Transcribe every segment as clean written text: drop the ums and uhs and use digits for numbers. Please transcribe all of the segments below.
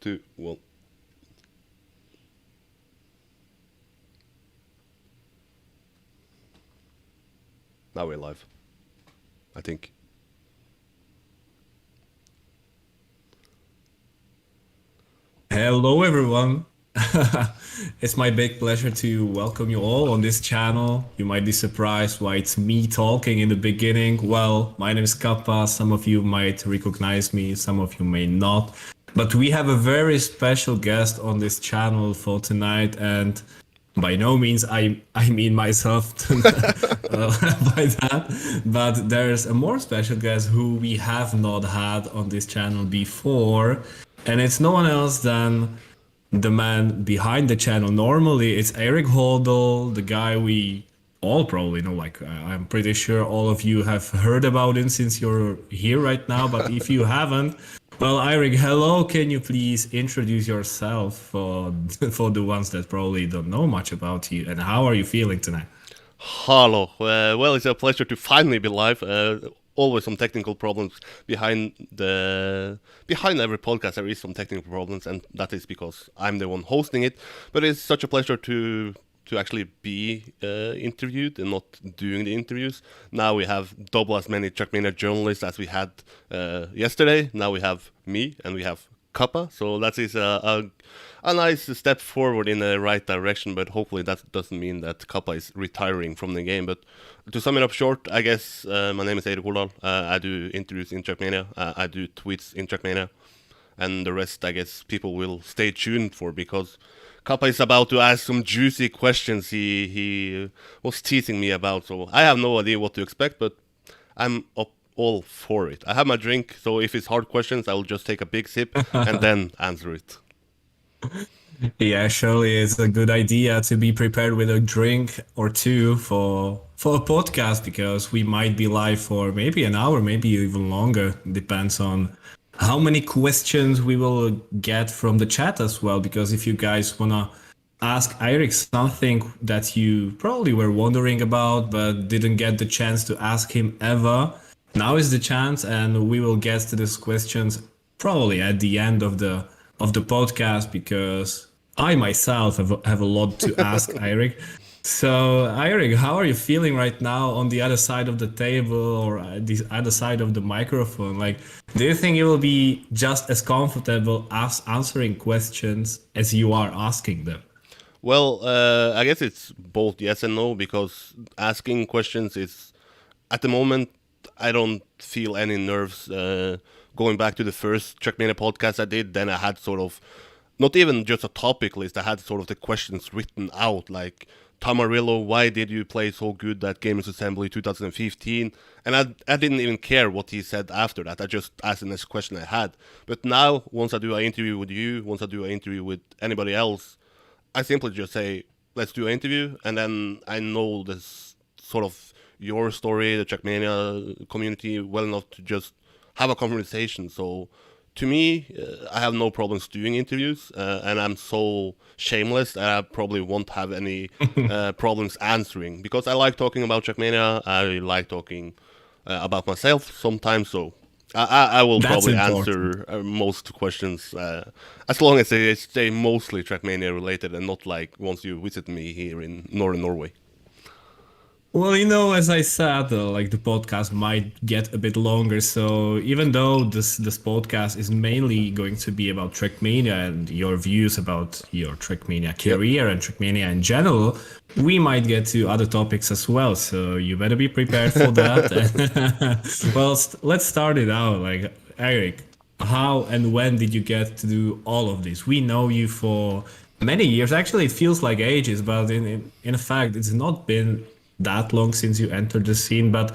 2, 1. Now we're live, I think. Hello, everyone. It's my big pleasure to welcome you all on this channel. You might be surprised why it's me talking in the beginning. Well, my name is Kappa. Some of you might recognize me, some of you may not. But we have a very special guest on this channel for tonight, and by no means I mean myself by that, but there's a more special guest who we have not had on this channel before, and it's no one else than the man behind the channel. Normally, it's Eirik Holdal, the guy we all probably know. Like, I'm pretty sure all of you have heard about him since you're here right now. But if you haven't, well, Eirik, hello. Can you please introduce yourself for for the ones that probably don't know much about you? And how are you feeling tonight? Hello. Well, it's a pleasure to finally be live. Always some technical problems behind every podcast. There is some technical problems, and that is because I'm the one hosting it. But it's such a pleasure to actually be interviewed and not doing the interviews. Now we have double as many Trackmania journalists as we had yesterday. Now we have me and we have Kappa. So that is a nice step forward in the right direction. But hopefully that doesn't mean that Kappa is retiring from the game. But to sum it up short, I guess my name is Eirik Holdal. I do interviews in Trackmania. I do tweets in Trackmania. And the rest, I guess, people will stay tuned for, because Kappa is about to ask some juicy questions he was teasing me about. So I have no idea what to expect, but I'm up all for it. I have my drink, so if it's hard questions, I will just take a big sip and then answer it. Yeah, surely it's a good idea to be prepared with a drink or two for a podcast, because we might be live for maybe an hour, maybe even longer. Depends on how many questions we will get from the chat as well. Because if you guys wanna ask Eirik something that you probably were wondering about but didn't get the chance to ask him ever, now is the chance, and we will get to these questions probably at the end of the podcast, because I myself have a lot to ask Eirik. So, Eirik, how are you feeling right now on the other side of the table, or the other side of the microphone? Like, do you think you will be just as comfortable as answering questions as you are asking them? Well, I guess it's both yes and no, because asking questions is, at the moment, I don't feel any nerves. Going back to the first Trackmania podcast I did, then I had sort of, not even just a topic list, I had sort of the questions written out, like, Tamarillo, why did you play so good at Gamers Assembly 2015? And I didn't even care what he said after that. I just asked the next question I had. But now, once I do an interview with you, once I do an interview with anybody else, I simply just say, let's do an interview, and then I know this sort of your story, the Trackmania community, well enough to just have a conversation. So to me, I have no problems doing interviews, and I'm so shameless that I probably won't have any problems answering, because I like talking about Trackmania. I like talking about myself sometimes, so I will That's probably important. answer most questions as long as they stay mostly Trackmania related and not like once you visit me here in northern Norway. Well, as I said, like the podcast might get a bit longer. So even though this podcast is mainly going to be about Trackmania and your views about your Trackmania Yep. career and Trackmania in general, we might get to other topics as well. So you better be prepared for that. Well, let's start it out. Like, Eirik, how and when did you get to do all of this? We know you for many years. Actually, it feels like ages, but in fact, it's not been that long since you entered the scene. But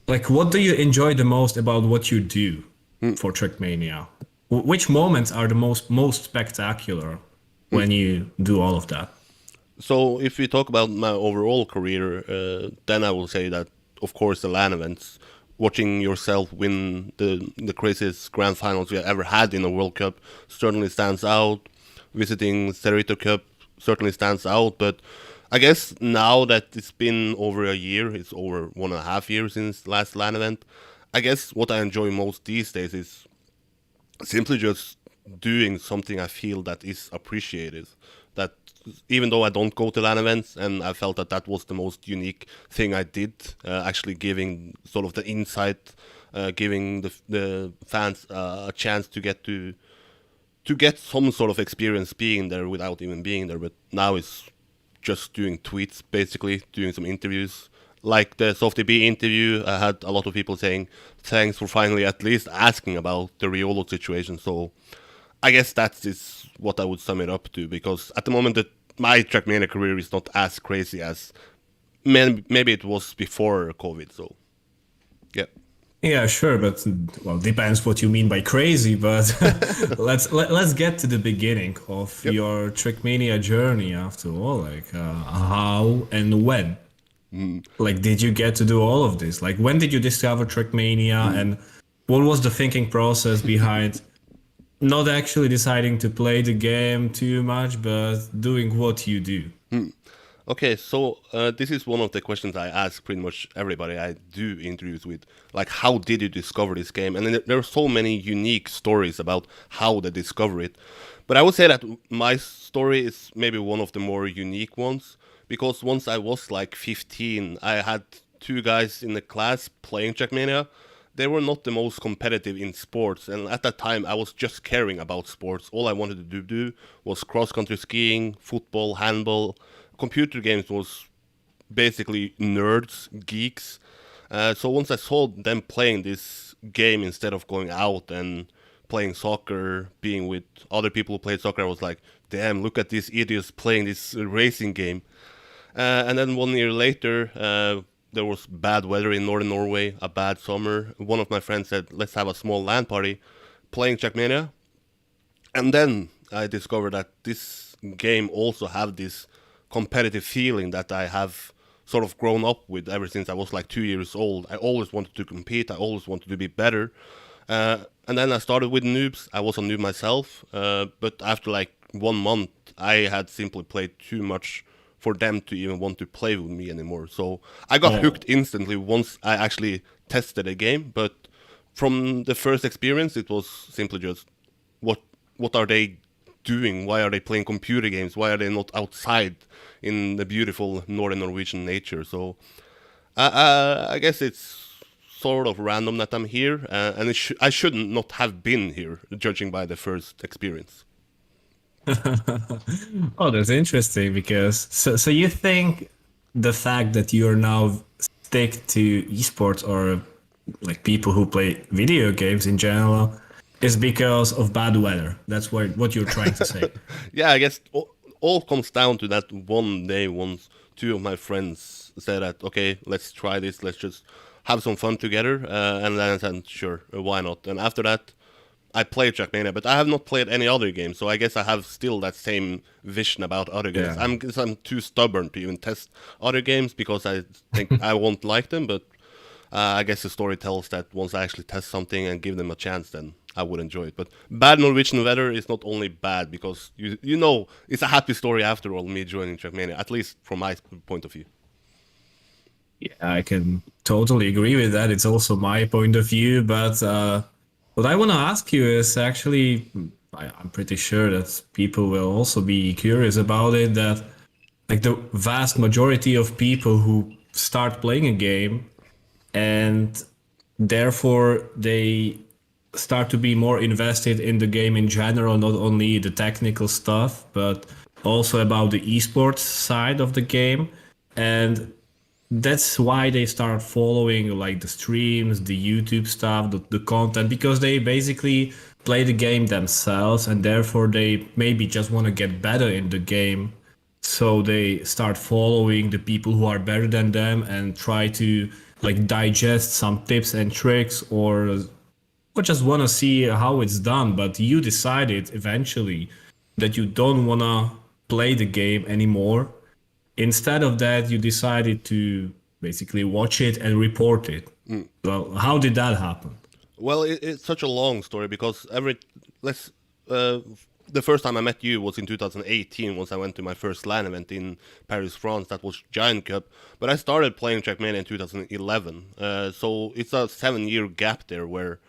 like, what do you enjoy the most about what you do for Trackmania? Which moments are the most spectacular when you do all of that? So if we talk about my overall career, then I will say that, of course, the LAN events, watching yourself win the craziest grand finals we have ever had in a World Cup certainly stands out. Visiting Cerrito Cup certainly stands out. But I guess now that it's been over a year, it's over 1.5 years since the last LAN event, I guess what I enjoy most these days is simply just doing something I feel that is appreciated. That even though I don't go to LAN events, and I felt that that was the most unique thing I did, actually giving sort of the insight, giving the fans a chance to get some sort of experience being there without even being there. But now it's just doing tweets, basically doing some interviews. Like the SoftDB interview, I had a lot of people saying thanks for finally at least asking about the Riolo situation. So I guess that is what I would sum it up to, because at the moment that my Trackmania career is not as crazy as maybe it was before COVID. So yeah. Yeah, sure, but well, depends what you mean by crazy. But let's get to the beginning of your Trackmania journey. After all, like how and when, like, did you get to do all of this? Like, when did you discover Trackmania, and what was the thinking process behind not actually deciding to play the game too much, but doing what you do? Okay, so this is one of the questions I ask pretty much everybody I do interviews with. Like, how did you discover this game? And then there are so many unique stories about how they discover it. But I would say that my story is maybe one of the more unique ones, because once I was like 15, I had two guys in the class playing Trackmania. They were not the most competitive in sports, and at that time I was just caring about sports. All I wanted to do was cross-country skiing, football, handball. Computer games was basically nerds, geeks. So once I saw them playing this game instead of going out and playing soccer, being with other people who played soccer, I was like, damn, look at these idiots playing this racing game. And then 1 year later, there was bad weather in northern Norway, a bad summer. One of my friends said, let's have a small LAN party playing Trackmania. And then I discovered that this game also have this competitive feeling that I have sort of grown up with ever since I was like 2 years old. I always wanted to compete. I always wanted to be better. And then I started with noobs. I was a noob myself. But after like 1 month, I had simply played too much for them to even want to play with me anymore. So I got hooked instantly once I actually tested a game. But from the first experience, it was simply just, what are they doing? Why are they playing computer games? Why are they not outside in the beautiful northern Norwegian nature? So I guess it's sort of random that I'm here, and I shouldn't not have been here, judging by the first experience. Oh, that's interesting, because so you think the fact that you're now stick to esports, or like people who play video games in general, is because of bad weather. That's what you're trying to say. Yeah, I guess all comes down to that one day once two of my friends said that, okay, let's try this, let's just have some fun together, and then I said, sure, why not? And after that, I played Trackmania, but I have not played any other games, so I guess I have still that same vision about other games. Yeah. I'm too stubborn to even test other games because I think I won't like them, but I guess the story tells that once I actually test something and give them a chance, then I would enjoy it. But bad Norwegian weather is not only bad because you know it's a happy story after all, me joining Trackmania, at least from my point of view. Yeah, I can totally agree with that. It's also my point of view, but what I want to ask you is actually, I'm pretty sure that people will also be curious about it, that like the vast majority of people who start playing a game and therefore they start to be more invested in the game in general, not only the technical stuff, but also about the esports side of the game. And that's why they start following like the streams, the YouTube stuff, the content, because they basically play the game themselves and therefore they maybe just want to get better in the game. So they start following the people who are better than them and try to like digest some tips and tricks, or just want to see how it's done. But you decided eventually that you don't want to play the game anymore. Instead of that, you decided to basically watch it and report it. Well, how did that happen? Well, it's such a long story because the first time I met you was in 2018, once I went to my first LAN event in Paris, France. That was Giant Cup. But I started playing Trackmania in 2011. So it's a 7-year gap there where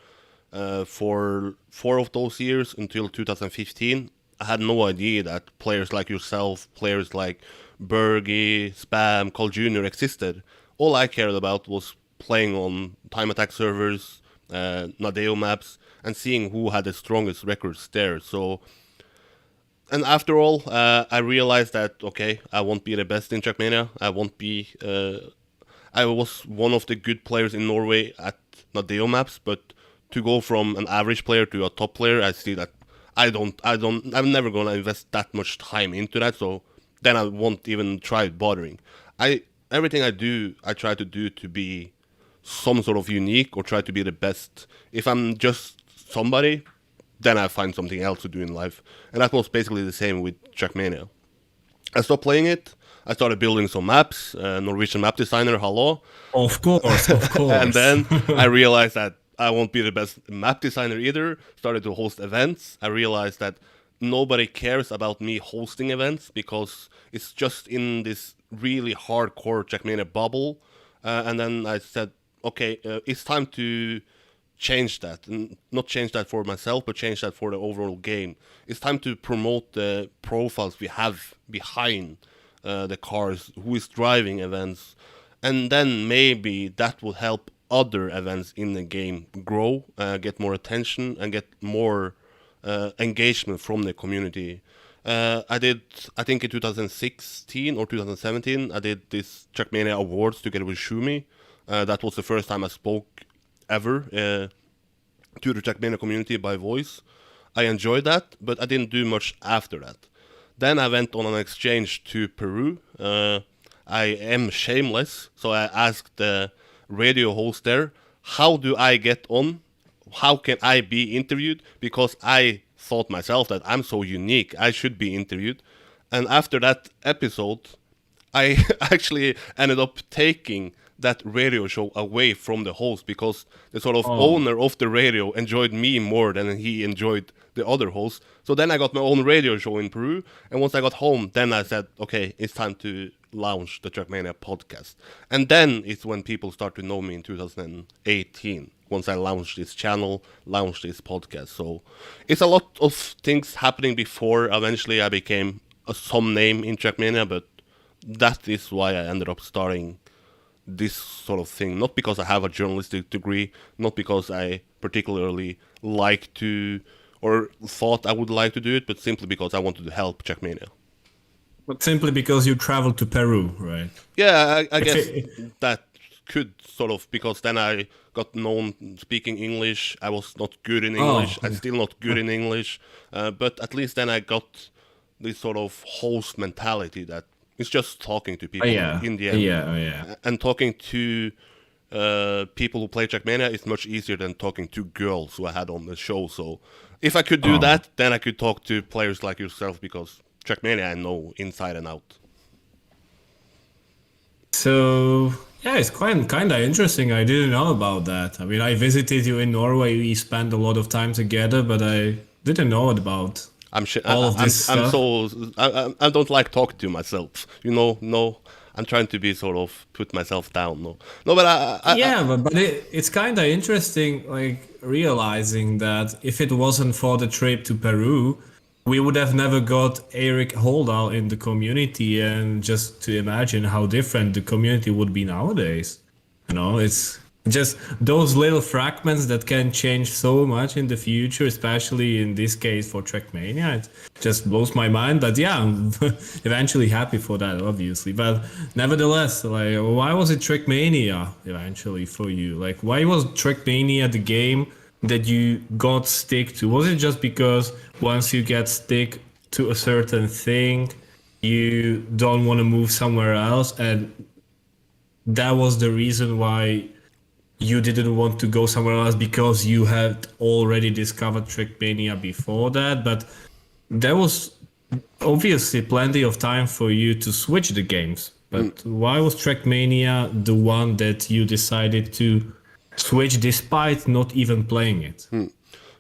For 4 of those years until 2015, I had no idea that players like yourself, players like Bergie, Spam, Cole Jr. existed. All I cared about was playing on time attack servers, Nadeo maps, and seeing who had the strongest records there. So, and after all, I realized that okay, I won't be the best in Trackmania. I won't be. I was one of the good players in Norway at Nadeo maps, but to go from an average player to a top player, I see that I'm never gonna invest that much time into that. So then I won't even try bothering. Everything I do, I try to do to be some sort of unique or try to be the best. If I'm just somebody, then I find something else to do in life. And that was basically the same with Trackmania. I stopped playing it. I started building some maps. Norwegian map designer, hello. Of course, of course. And then I realized that I won't be the best map designer either. Started to host events. I realized that nobody cares about me hosting events because it's just in this really hardcore Trackmania bubble. And then I said, okay, it's time to change that. And not change that for myself, but change that for the overall game. It's time to promote the profiles we have behind the cars, who is driving events. And then maybe that will help other events in the game grow, get more attention, and get more engagement from the community. I think in 2016 or 2017, I did this Trackmania Awards together with Shumi. That was the first time I spoke ever to the Trackmania community by voice. I enjoyed that, but I didn't do much after that. Then I went on an exchange to Peru. I am shameless, so I asked the radio host there, how do I get on? How can I be interviewed? Because I thought myself that I'm so unique, I should be interviewed. And after that episode, I actually ended up taking that radio show away from the host because the sort of owner of the radio enjoyed me more than he enjoyed the other host. So then I got my own radio show in Peru. And once I got home, then I said, okay, it's time to launch the Trackmania podcast. And then it's when people start to know me in 2018. Once I launched this channel, launched this podcast. So it's a lot of things happening before eventually I became some name in Trackmania, but that is why I ended up starting this sort of thing. Not because I have a journalistic degree, not because I particularly like to or thought I would like to do it, but simply because I wanted to help Trackmania. But simply because you traveled to Peru, right? Yeah, I guess that could sort of, because then I got known speaking English. I was not good in English. I'm still not good in English. But at least then I got this sort of host mentality that it's just talking to people in the end. And talking to people who play Trackmania is much easier than talking to girls who I had on the show. So if I could do that, then I could talk to players like yourself, because Trackmania I know inside and out. So yeah, it's kind of interesting. I didn't know about that. I mean, I visited you in Norway. We spent a lot of time together, but I didn't know about all of this stuff. I don't like talking to myself. You know, no. I'm trying to be sort of put myself down. No, but but it's kind of interesting, like realizing that if it wasn't for the trip to Peru, we would have never got Eirik Holdal in the community, and just to imagine how different the community would be nowadays. You know, it's just those little fragments that can change so much in the future, especially in this case for Trackmania. It just blows my mind. But yeah, I'm eventually happy for that, obviously. But nevertheless, like, why was it Trackmania eventually for you? Like, why was Trackmania the game that you got stick to? Was it just because once you get stick to a certain thing, you don't want to move somewhere else, and that was the reason why you didn't want to go somewhere else, because you had already discovered Trackmania before that? But there was obviously plenty of time for you to switch the games. But why was Trackmania the one that you decided to switch despite not even playing it?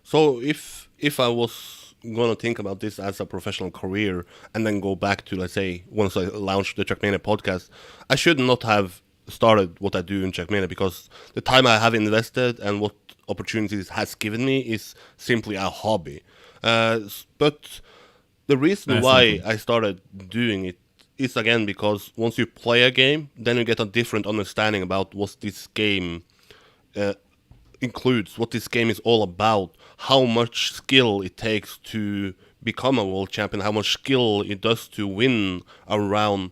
So if I was gonna think about this as a professional career and then go back to, let's say, once I launched the Trackmania podcast, I should not have started what I do in Trackmania, because the time I have invested and what opportunities has given me is simply a hobby. But the reason why Definitely. I started doing it is again because once you play a game, then you get a different understanding about what this game includes, what this game is all about, how much skill it takes to become a world champion, how much skill it does to win a round.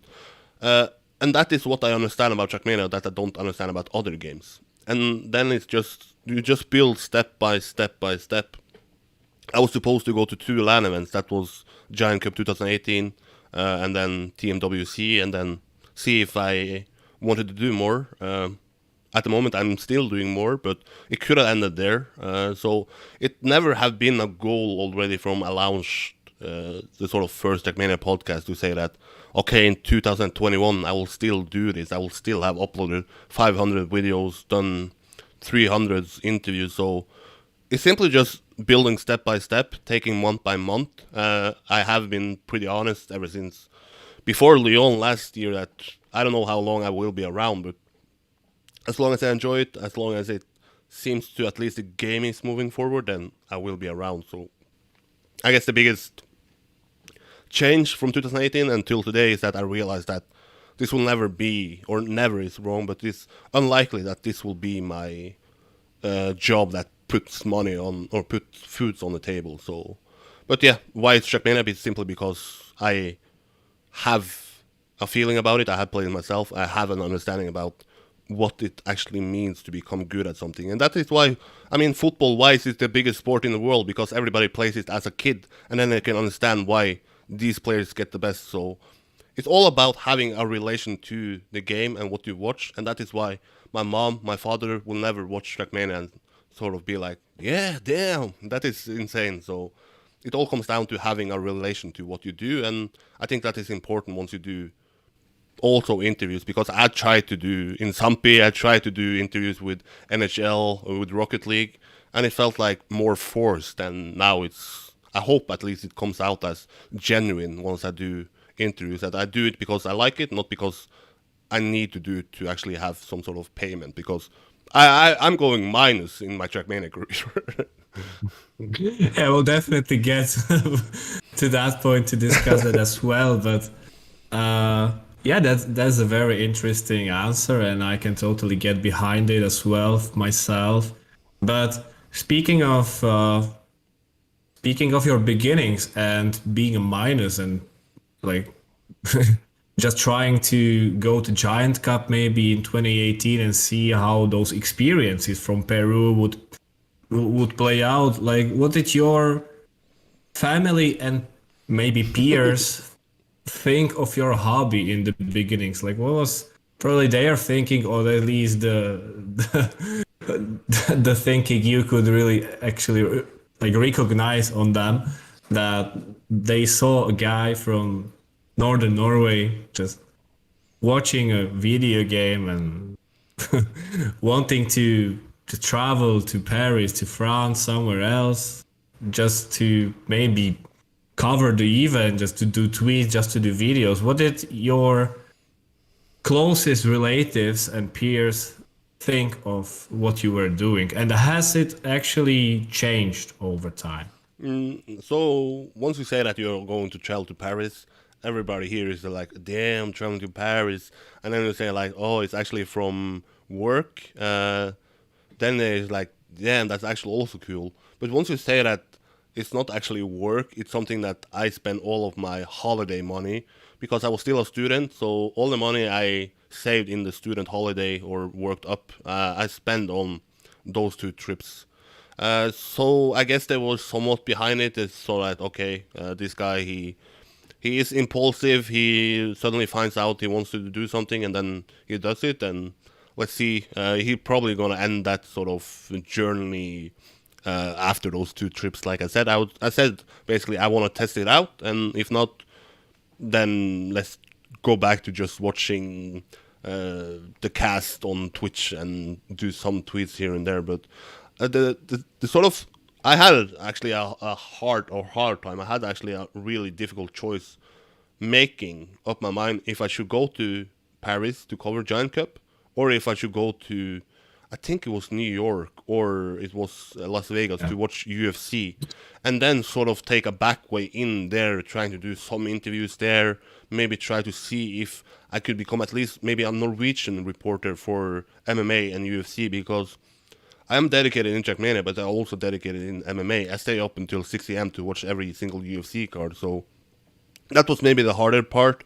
Uh, and that is what I understand about Trackmania that I don't understand about other games. And then it's just, you just build step by step by step. I was supposed to go to 2 LAN events. That was Giant Cup 2018, and then TMWC, and then see if I wanted to do more. At the moment, I'm still doing more, but it could have ended there. So it never have been a goal already from a launch, the sort of first Trackmania podcast, to say that, okay, in 2021, I will still do this. I will still have uploaded 500 videos, done 300 interviews. So it's simply just building step by step, taking month by month. I have been pretty honest ever since before Lyon last year that I don't know how long I will be around, but as long as I enjoy it, as long as it seems to at least the game is moving forward, then I will be around. So I guess the biggest change from 2018 until today is that I realized that this will never be, or never is wrong, but it's unlikely that this will be my job that puts money on or puts foods on the table. So, but yeah, why it's Trackmania is simply because I have a feeling about it. I have played it myself. I have an understanding about what it actually means to become good at something, and that is why, I mean, football-wise, is the biggest sport in the world because everybody plays it as a kid, and then they can understand why these players get the best. So it's all about having a relation to the game and what you watch, and that is why my mom, my father will never watch Trackmania and sort of be like, yeah, damn, that is insane. So it all comes down to having a relation to what you do, and I think that is important once you do also interviews, because I tried to do in Sampi, I tried to do interviews with NHL or with Rocket League, and it felt like more forced. And now it's, I hope at least it comes out as genuine once I do interviews, that I do it because I like it, not because I need to do it to actually have some sort of payment, because I'm going minus in my Trackmania career. Yeah, we'll definitely get to that point to discuss it as well. But yeah, that's a very interesting answer, and I can totally get behind it as well myself. But speaking of your beginnings and being a minus and like just trying to go to Giant Cup maybe in 2018 and see how those experiences from Peru would play out. Like, what did your family and maybe peers think of your hobby in the beginnings? Like, what was probably their thinking, or at least the thinking you could really actually like recognize on them, that they saw a guy from northern Norway just watching a video game and wanting to travel to Paris, to France, somewhere else, just to maybe cover the event, just to do tweets, just to do videos. What did your closest relatives and peers think of what you were doing? And has it actually changed over time? So once you say that you're going to travel to Paris, everybody here is like, damn, traveling to Paris. And then you say like, oh, it's actually from work. Then there's like, damn, that's actually also cool. But once you say that it's not actually work, it's something that I spend all of my holiday money, because I was still a student. So all the money I saved in the student holiday or worked up, I spend on those 2 trips. So I guess there was somewhat behind it. It's so that, okay, this guy, he is impulsive. He suddenly finds out he wants to do something, and then he does it. And let's see, he probably gonna end that sort of journey after those 2 trips. Like I said, I said basically I want to test it out, and if not, then let's go back to just watching the cast on Twitch and do some tweets here and there. But the sort of, I had actually a hard time. I had actually a really difficult choice making up my mind if I should go to Paris to cover Giant Cup, or if I should go to I think it was New York or it was Las Vegas Yeah. to watch UFC, and then sort of take a back way in there, trying to do some interviews there, maybe try to see if I could become at least maybe a Norwegian reporter for MMA and UFC, because I am dedicated in Trackmania, but I'm also dedicated in MMA. I stay up until 6 a.m. to watch every single UFC card, so that was maybe the harder part.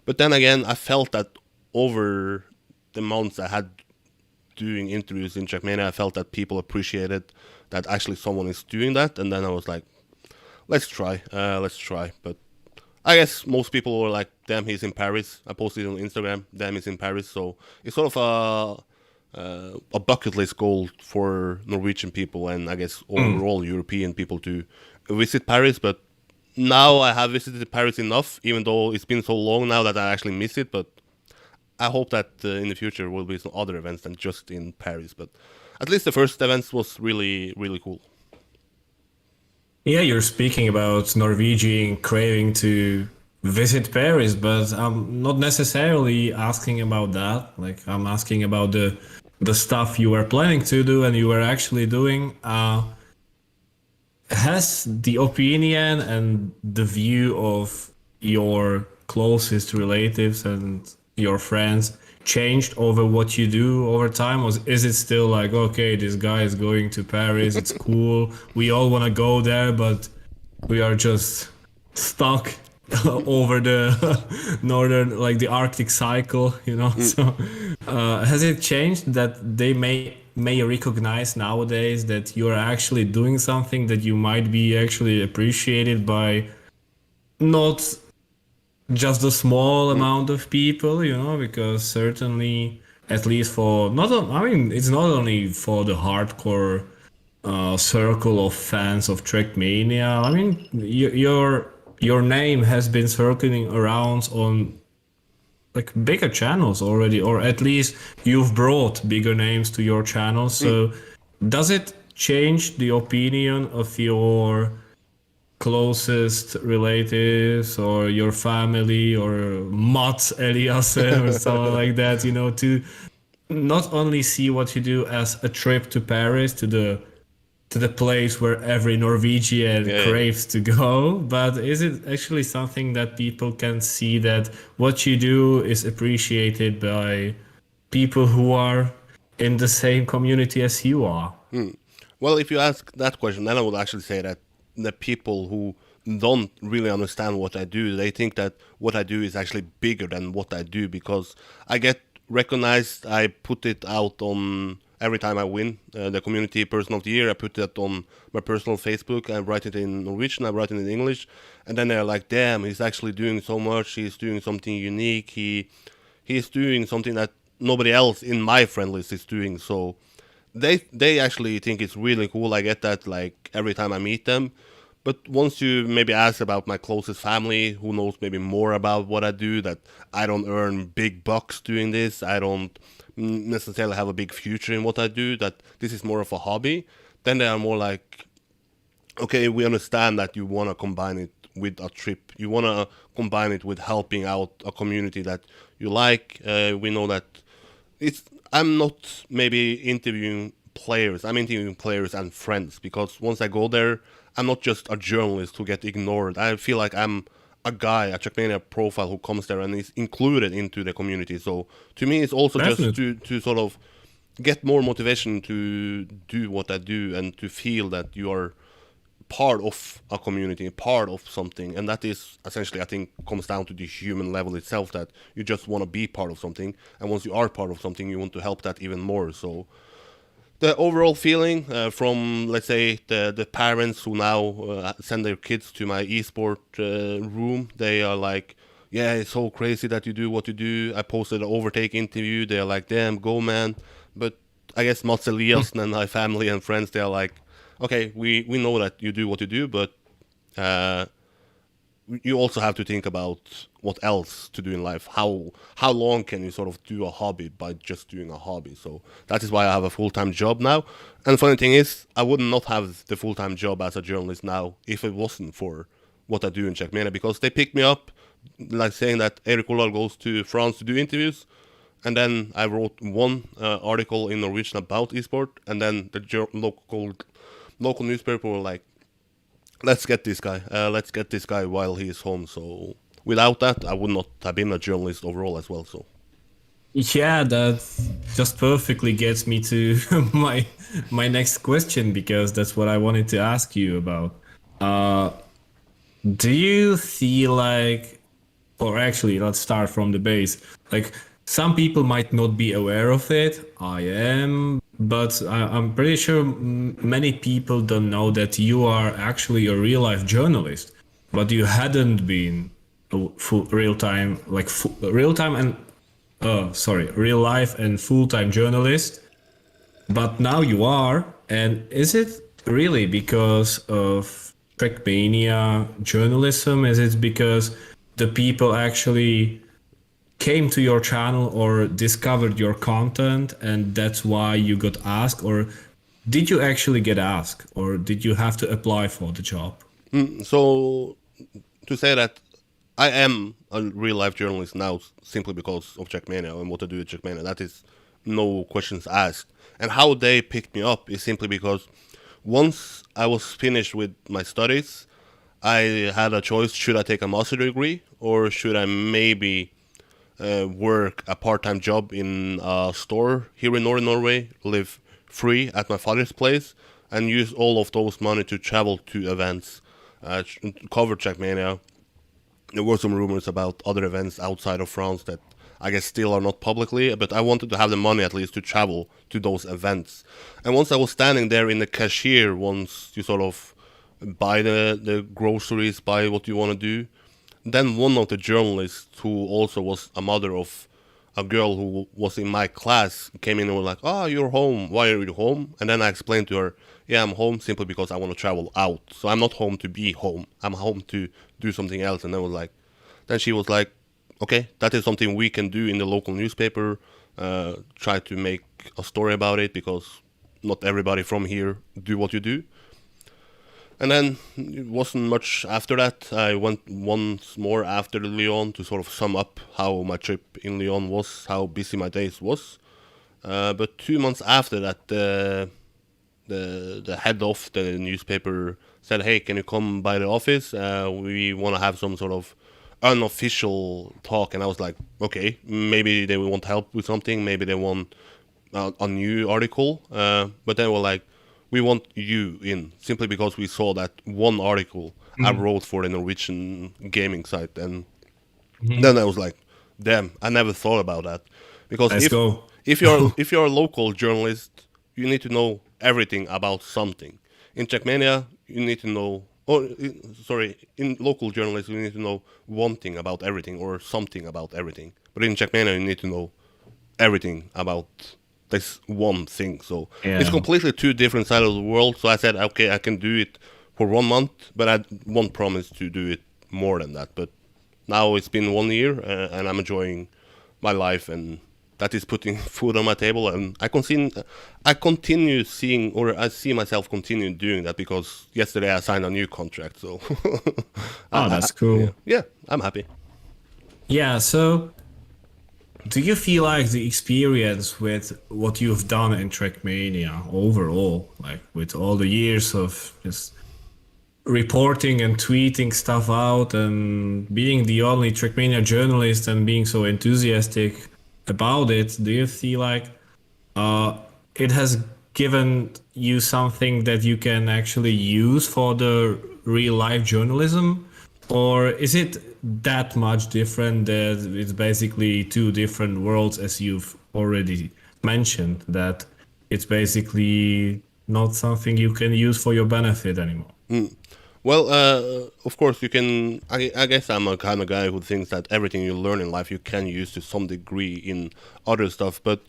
But then again, I felt that over the months I had doing interviews in Trackmania, I felt that people appreciated that actually someone is doing that, and then I was like, let's try. But I guess most people were like, damn, he's in Paris. I posted it on Instagram, damn, he's in Paris. So it's sort of a bucket list goal for Norwegian people and I guess overall European people to visit Paris. But now I have visited Paris enough, even though it's been so long now that I actually miss it. But I hope that in the future will be some other events than just in Paris. But at least the first events was really, really cool. Yeah, you're speaking about Norwegian craving to visit Paris, but I'm not necessarily asking about that. Like I'm asking about the stuff you were planning to do and you were actually doing. Has the opinion and the view of your closest relatives and your friends changed over what you do over time? Or is it still like, okay, this guy is going to Paris, it's cool, we all want to go there, but we are just stuck over the northern, like the Arctic cycle, you know? So has it changed that they may recognize nowadays that you're actually doing something that you might be actually appreciated by not just a small amount of people, you know, because certainly, at least for I mean, it's not only for the hardcore circle of fans of Trackmania. I mean, your name has been circling around on like bigger channels already, or at least you've brought bigger names to your channel. So, does it change the opinion of your closest relatives or your family or Mats Eliasen or something like that, you know, to not only see what you do as a trip to Paris, to the place where every Norwegian craves to go, but is it actually something that people can see that what you do is appreciated by people who are in the same community as you are? Well, if you ask that question, then I would actually say that the people who don't really understand what I do, they think that what I do is actually bigger than what I do, because I get recognized. I put it out on every time I win the community person of the year. I put it on my personal Facebook. I write it in Norwegian, I write it in English, and then they're like, damn, he's actually doing so much, he's doing something unique, he's doing something that nobody else in my friend list is doing. So they actually think it's really cool. I get that like every time I meet them. But once you maybe ask about my closest family, who knows maybe more about what I do, that I don't earn big bucks doing this, I don't necessarily have a big future in what I do, that this is more of a hobby, then they are more like, okay, we understand that you want to combine it with a trip. You want to combine it with helping out a community that you like. We know that I'm not maybe interviewing players. I'm interviewing players and friends, because once I go there, I'm not just a journalist who get ignored. I feel like I'm a guy, a Trackmania profile who comes there and is included into the community. So to me, it's also Definitely. just to sort of get more motivation to do what I do and to feel that you are part of a community, part of something. And that is essentially, I think, comes down to the human level itself, that you just want to be part of something. And once you are part of something, you want to help that even more. So the overall feeling from, let's say, the parents who now send their kids to my esport room, they are like, yeah, it's so crazy that you do what you do. I posted an overtake interview. They're like, damn, go, man. But I guess Mats Eliasen and my family and friends, they're like, okay, we know that you do what you do, but you also have to think about what else to do in life. How long can you sort of do a hobby by just doing a hobby? So that is why I have a full-time job now. And the funny thing is, I would not have the full-time job as a journalist now if it wasn't for what I do in Trackmania, because they picked me up, like saying that Eirik Holdal goes to France to do interviews, and then I wrote one article in Norwegian about esport, and then the local newspaper were like, let's get this guy. Let's get this guy while he is home. So without that, I would not have been a journalist overall as well. So Yeah, that just perfectly gets me to my next question, because that's what I wanted to ask you about. Uh, do you feel like, or actually, let's start from the base. Like, some people might not be aware of it. I am, but I'm pretty sure many people don't know that you are actually a real life journalist, but you hadn't been a full real time, like real time and real life and full time journalist. But now you are. And is it really because of Trackmania journalism? Is it because the people actually came to your channel or discovered your content and that's why you got asked? Or did you actually get asked? Or did you have to apply for the job? so to say that I am a real life journalist now simply because of Trackmania and what I do at Trackmania. That is no questions asked. And how they picked me up is simply because once I was finished with my studies, I had a choice: should I take a master degree or should I maybe work a part-time job in a store here in Northern Norway, live free at my father's place, and use all of those money to travel to events, cover Trackmania. There were some rumors about other events outside of France that I guess still are not publicly, but I wanted to have the money at least to travel to those events. And once I was standing there in the cashier, once you sort of buy the groceries, buy what you want to do, then one of the journalists, who also was a mother of a girl who was in my class, came in and was like, "Oh, you're home. Why are you home?" And then I explained to her, "Yeah, I'm home simply because I want to travel out. So I'm not home to be home. I'm home to do something else." And then she was like, "Okay, that is something we can do in the local newspaper. Try to make a story about it because not everybody from here do what you do." And then it wasn't much after that. I went once more after Lyon to sort of sum up how my trip in Lyon was, how busy my days was. But 2 months after that, the head of the newspaper said, "Hey, can you come by the office? We want to have some sort of unofficial talk." And I was like, "Okay, maybe they want help with something. Maybe they want a new article." But they were like, "We want you in," simply because we saw that one article I wrote for the Norwegian gaming site. And then I was like, "Damn, I never thought about that." Because Let's go. if you're a local journalist, you need to know everything about something. In Trackmania, you need to know, in local journalism, you need to know one thing about everything or something about everything. But in Trackmania, you need to know everything about this one thing. So it's Yeah. completely two different sides of the world. So I said, okay, I can do it for 1 month, but I won't promise to do it more than that. But now it's been 1 year, and I'm enjoying my life, and that is putting food on my table. And I see myself continue doing that because yesterday I signed a new contract. So Oh, that's cool. yeah, I'm happy. Yeah, so do you feel like the experience with what you've done in Trackmania overall, like with all the years of just reporting and tweeting stuff out and being the only Trackmania journalist and being so enthusiastic about it, do you feel like it has given you something that you can actually use for the real life journalism? Or is it that much different that it's basically two different worlds, as you've already mentioned, that it's basically not something you can use for your benefit anymore? Well, of course, you can. I guess I'm a kind of guy who thinks that everything you learn in life you can use to some degree in other stuff. But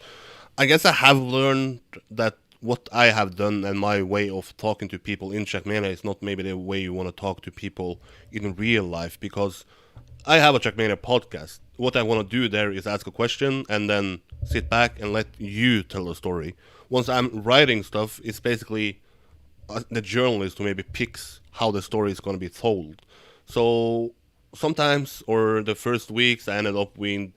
I guess I have learned that what I have done and my way of talking to people in Trackmania is not maybe the way you want to talk to people in real life. Because I have a Trackmania podcast. What I want to do there is ask a question and then sit back and let you tell a story. Once I'm writing stuff, it's basically the journalist who maybe picks how the story is going to be told. So sometimes, or the first weeks, I ended up with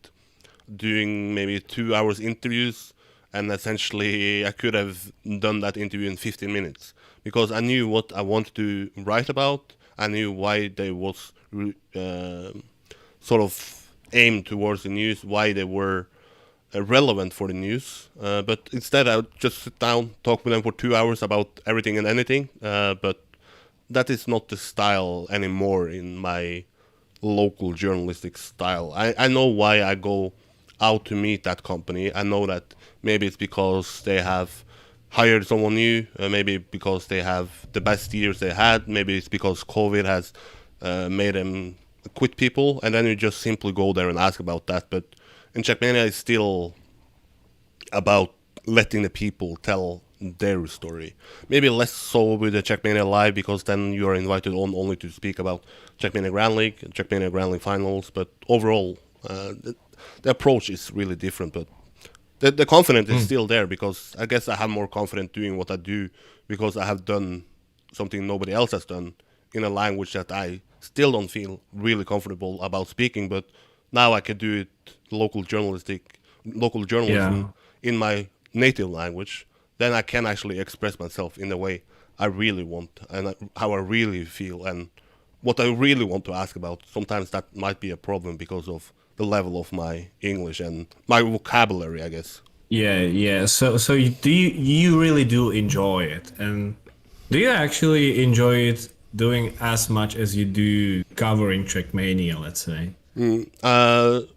doing maybe 2 hours interviews, and essentially I could have done that interview in 15 minutes because I knew what I wanted to write about. I knew why they was sort of aimed towards the news, why they were relevant for the news. But instead, I would just sit down, talk with them for 2 hours about everything and anything. But that is not the style anymore in my local journalistic style. I know why I go out to meet that company. I know that maybe it's because they have hired someone new, maybe because they have the best years they had, maybe it's because COVID has made them quit people, and then you just simply go there and ask about that. But in Trackmania, it's still about letting the people tell their story. Maybe less so with the Trackmania Live, because then you are invited on only to speak about Trackmania Grand League, Trackmania Grand League finals. But overall, the approach is really different. But the confidence is still there, because I guess I have more confidence doing what I do because I have done something nobody else has done in a language that I still don't feel really comfortable about speaking. But now I can do it local journalism in my native language. Then I can actually express myself in the way I really want and how I really feel and what I really want to ask about. Sometimes that might be a problem because of the level of my English and my vocabulary, I guess. Yeah. So you really do enjoy it, and do you actually enjoy it doing as much as you do covering Trackmania, let's say?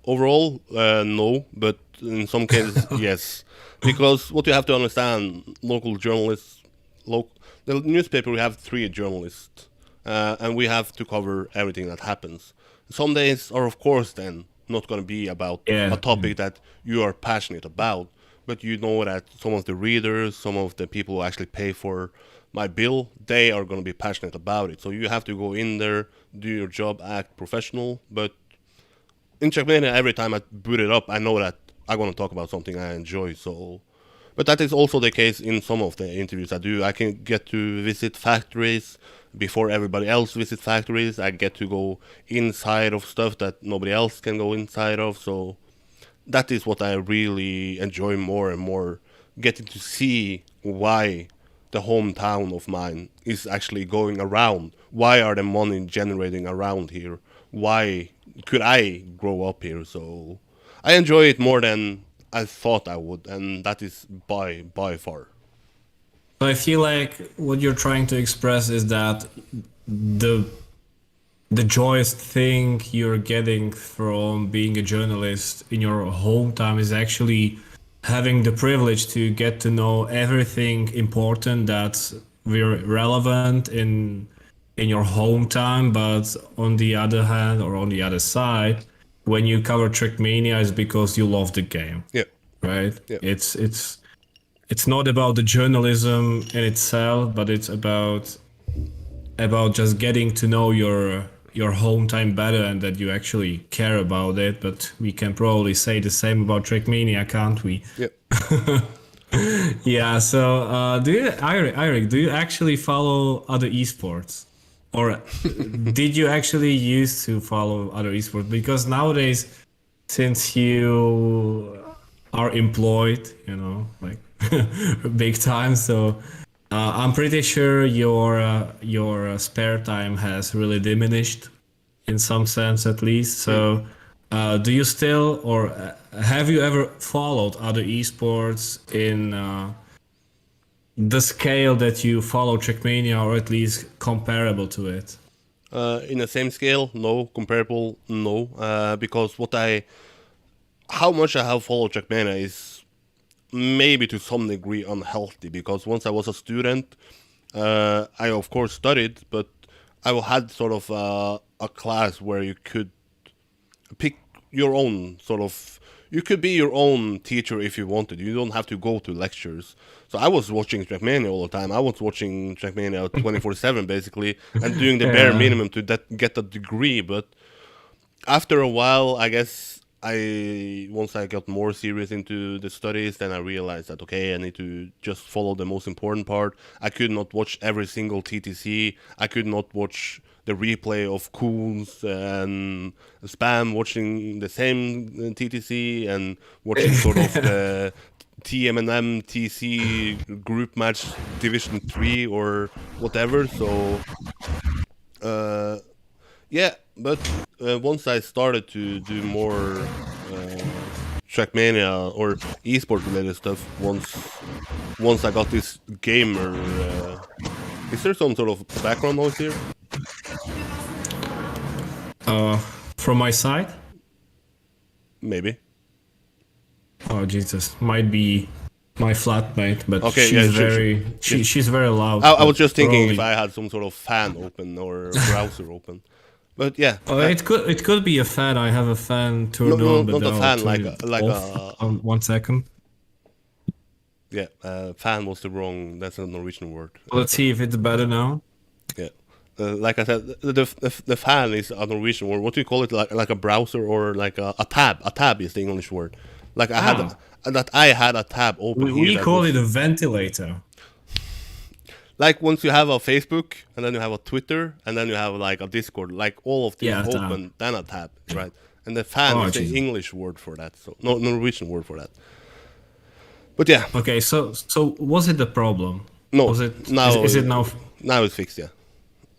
Overall, no, but in some cases, yes. Because what you have to understand, local journalists, the newspaper, we have 3 journalists, and we have to cover everything that happens. Some days are, of course, then not going to be about a topic that you are passionate about, but you know that some of the readers, some of the people who actually pay for my bill, they are going to be passionate about it. So you have to go in there, do your job, act professional. But in Trackmania, every time I boot it up, I know that I'm going to talk about something I enjoy. So, but that is also the case in some of the interviews I do. I can get to visit factories before everybody else visits factories. I get to go inside of stuff that nobody else can go inside of. So that is what I really enjoy more and more, getting to see why the hometown of mine is actually going around. Why are the money generating around here? Why could I grow up here? So I enjoy it more than I thought I would, and that is by far. So I feel like what you're trying to express is that the joyous thing you're getting from being a journalist in your hometown is actually having the privilege to get to know everything important that's very relevant in your hometown. But on the other hand, or on the other side, when you cover Trackmania, it's because you love the game. Yeah. Right? Yeah. It's not about the journalism in itself, but it's about just getting to know your hometown better, and that you actually care about it. But we can probably say the same about Trackmania, can't we? Yep. Yeah. So, Eirik, do you actually follow other esports, or did you actually used to follow other esports? Because nowadays, since you are employed, like big time, so I'm pretty sure your spare time has really diminished, in some sense at least. So, do you still, or have you ever followed other esports in the scale that you follow Trackmania, or at least comparable to it? In the same scale, no. Comparable, no. Because how much I have followed Trackmania is maybe to some degree unhealthy. Because once I was a student, I of course studied, but I had sort of a class where you could pick your own sort of. You could be your own teacher if you wanted. You don't have to go to lectures. So I was watching Trackmania all the time. I was watching Trackmania 24/7 basically, and doing the bare minimum to get a degree. But after a while, I guess once I got more serious into the studies, then I realized that okay, I need to just follow the most important part. I could not watch every single TTC. I could not watch the replay of Coons and Spam watching the same TTC and watching sort of the TMNM TC group match Division 3 or whatever. So yeah, but once I started to do more Trackmania or esports related stuff, once I got this gamer, is there some sort of background noise here? From my side? Maybe. Oh Jesus, might be my flatmate, but Okay, she's very loud. I was just thinking probably. if I had some sort of fan open or browser open, but yeah. It could be a fan. I have a fan turned No, on, but not a I'll fan, turn like it off. 1 second. Yeah, fan was the wrong. That's a Norwegian word. Let's see if it's better now. Yeah, like I said, the fan is a Norwegian word. What do you call it? Like a browser or like a tab? A tab is the English word. Like I had a tab open. We call it a ventilator. Like once you have a Facebook and then you have a Twitter and then you have like a Discord, like all of these open, then a tab, right? And the fan is the English word for that, so no Norwegian word for that. But yeah. Okay, so was it the problem? No. Was it now? Is it now? Now it's fixed, yeah.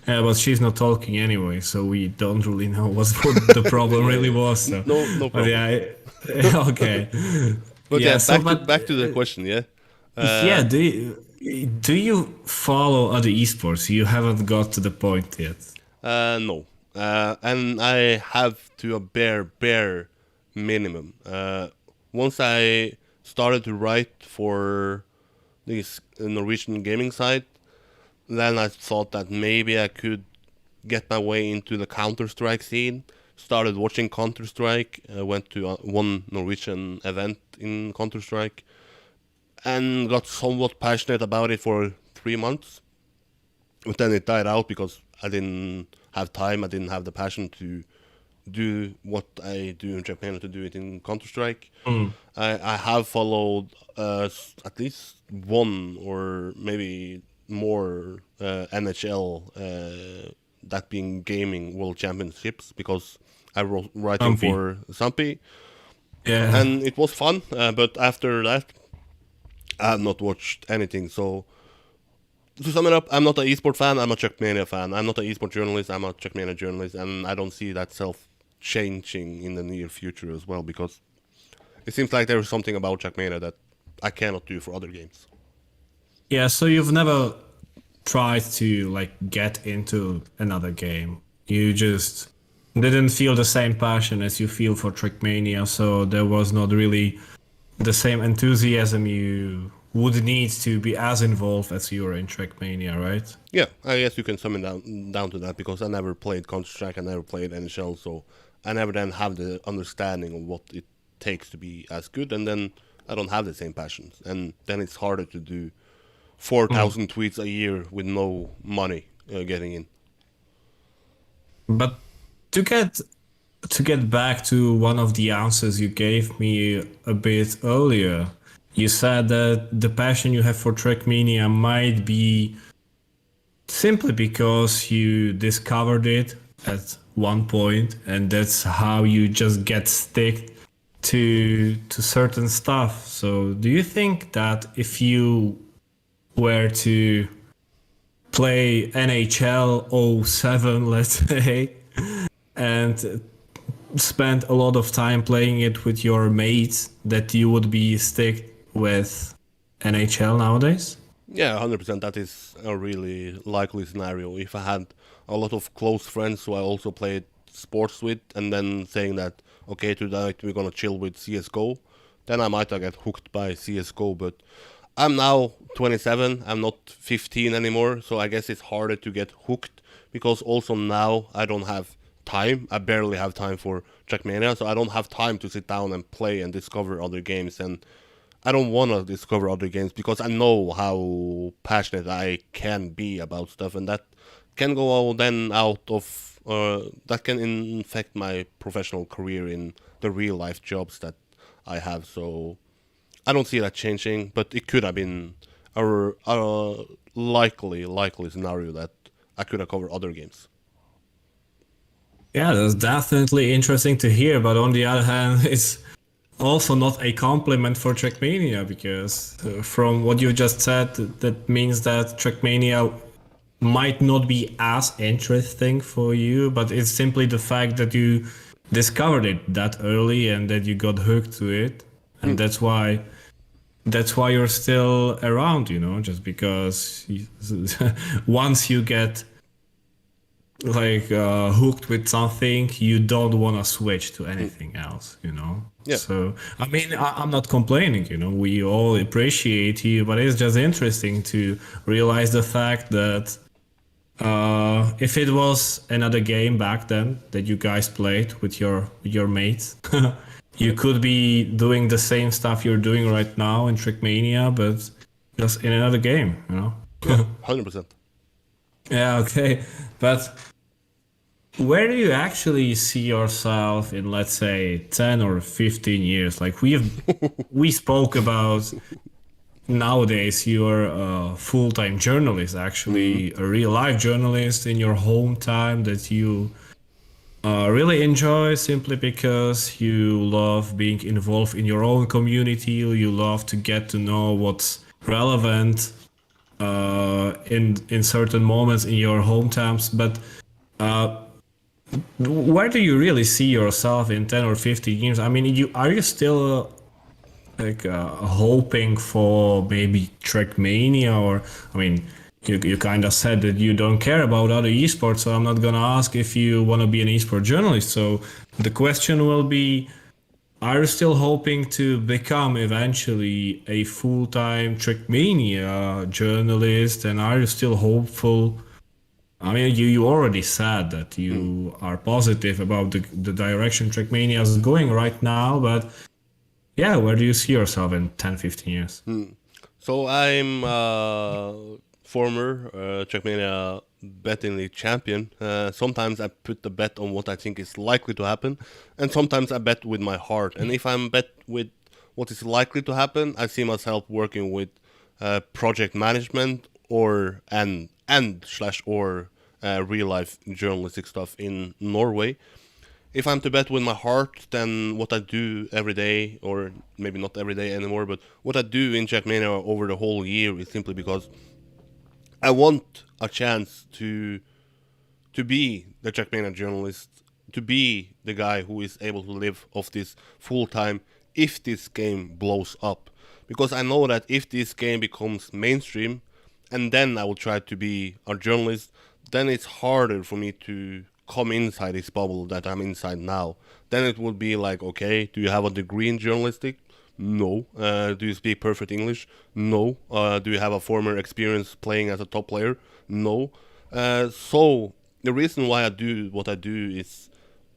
Yeah, but she's not talking anyway, so we don't really know what the problem really was. So. No problem. But yeah, okay. But yeah, back to the question, yeah. Yeah, do you follow other esports? You haven't got to the point yet. No, and I have to a bare minimum. Once I started to write for this Norwegian gaming site, then I thought that maybe I could get my way into the Counter-Strike scene. Started watching Counter-Strike, went to one Norwegian event in Counter-Strike, and got somewhat passionate about it for 3 months. But then it died out because I didn't have time, I didn't have the passion to do what I do in Japan, to do it in Counter-Strike. I have followed at least one or maybe more NHL, that being gaming world championships, because I was writing for Zampi. Yeah. And it was fun, but after that, I have not watched anything. So, to sum it up, I'm not an esports fan, I'm a Trackmania fan. I'm not an esports journalist, I'm a Trackmania journalist, and I don't see that changing in the near future as well, because it seems like there is something about Trackmania that I cannot do for other games. Yeah, so you've never tried to like get into another game. You just didn't feel the same passion as you feel for Trackmania, so there was not really the same enthusiasm you would need to be as involved as you were in Trackmania, right? Yeah, I guess you can sum it down to that, because I never played Counter-Strike, I never played NHL, so I never then have the understanding of what it takes to be as good, and then I don't have the same passions, and then it's harder to do 4,000 tweets a year with no money getting in. But to get back to one of the answers you gave me a bit earlier, you said that the passion you have for Trackmania might be simply because you discovered it at one point, and that's how you just get stick to certain stuff. So do you think that if you were to play NHL 07, let's say, and spend a lot of time playing it with your mates, that you would be stick with NHL nowadays? Yeah, 100%. That is a really likely scenario. If I had a lot of close friends who I also played sports with, and then saying that, okay, tonight we're gonna chill with CSGO, then I might get hooked by CSGO. But I'm now 27, I'm not 15 anymore, so I guess it's harder to get hooked, because also now I don't have time. I barely have time for Trackmania, so I don't have time to sit down and play and discover other games, and I don't want to discover other games because I know how passionate I can be about stuff, and that can go then out of that can infect my professional career in the real life jobs that I have. So I don't see that changing, but it could have been a likely scenario that I could have covered other games. Yeah, that's definitely interesting to hear. But on the other hand, it's also not a compliment for Trackmania because from what you just said, that means that Trackmania might not be as interesting for you, but it's simply the fact that you discovered it that early and that you got hooked to it, and that's why you're still around, just because once you get like hooked with something, you don't want to switch to anything else. Yeah. So I mean, I'm not complaining. We all appreciate you, but it's just interesting to realize the fact that if it was another game back then that you guys played with your mates, you could be doing the same stuff you're doing right now in Trackmania, but just in another game. Yeah. 100%. Yeah, okay. But where do you actually see yourself in, let's say, 10 or 15 years? Like we spoke about nowadays you're a full-time journalist, actually a real-life journalist in your home time that you really enjoy simply because you love being involved in your own community. You love to get to know what's relevant in certain moments in your hometowns. But where do you really see yourself in 10 or 15 years? I mean, are you still like hoping for maybe Trackmania, or I mean, you kind of said that you don't care about other esports, so I'm not gonna ask if you want to be an esport journalist. So the question will be, are you still hoping to become eventually a full-time Trackmania journalist, and are you still hopeful? I mean, you already said that you are positive about the direction Trackmania is going right now, but yeah, where do you see yourself in 10, 15 years? So I'm former Trackmania betting league champion. Sometimes I put the bet on what I think is likely to happen, and sometimes I bet with my heart. And if I'm bet with what is likely to happen, I see myself working with project management or real life journalistic stuff in Norway. If I'm to bet with my heart, then what I do every day, or maybe not every day anymore, but what I do in Trackmania over the whole year is simply because I want a chance to be the Trackmania journalist, to be the guy who is able to live off this full time if this game blows up. Because I know that if this game becomes mainstream, and then I will try to be a journalist, then it's harder for me to come inside this bubble that I'm inside now. Then it would be like, okay, do you have a degree in journalistic? No. Do you speak perfect English? No. Do you have a former experience playing as a top player? No. So the reason why I do what I do is,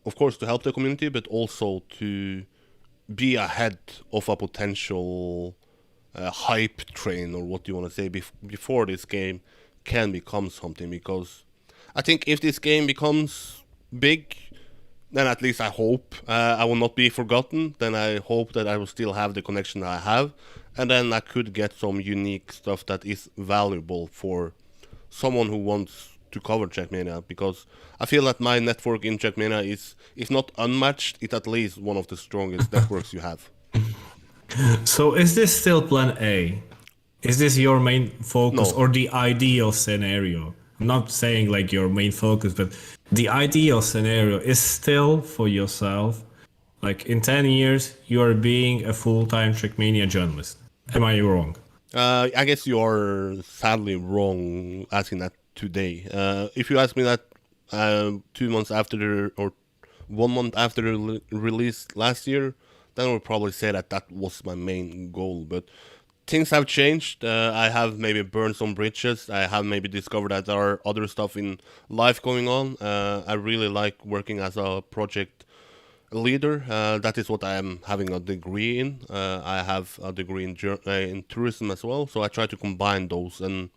of course, to help the community, but also to be ahead of a potential hype train, or what do you want to say, before this game can become something. Because I think if this game becomes big, then at least I hope I will not be forgotten. Then I hope that I will still have the connection I have, and then I could get some unique stuff that is valuable for someone who wants to cover Trackmania. Because I feel that my network in Trackmania is, if not unmatched, it's at least one of the strongest networks you have. So is this still plan A? Is this your main focus No. or the ideal scenario? I'm not saying like your main focus, but the ideal scenario is still for yourself. Like in 10 years, you are being a full-time Trackmania journalist. Am I wrong? I guess you are sadly wrong asking that today. If you ask me that 2 months after or 1 month after the release last year, then I would probably say that that was my main goal. But things have changed. I have maybe burned some bridges. I have maybe discovered that there are other stuff in life going on. I really like working as a project leader. That is what I am having a degree in. I have a degree in tourism as well. So I try to combine those, and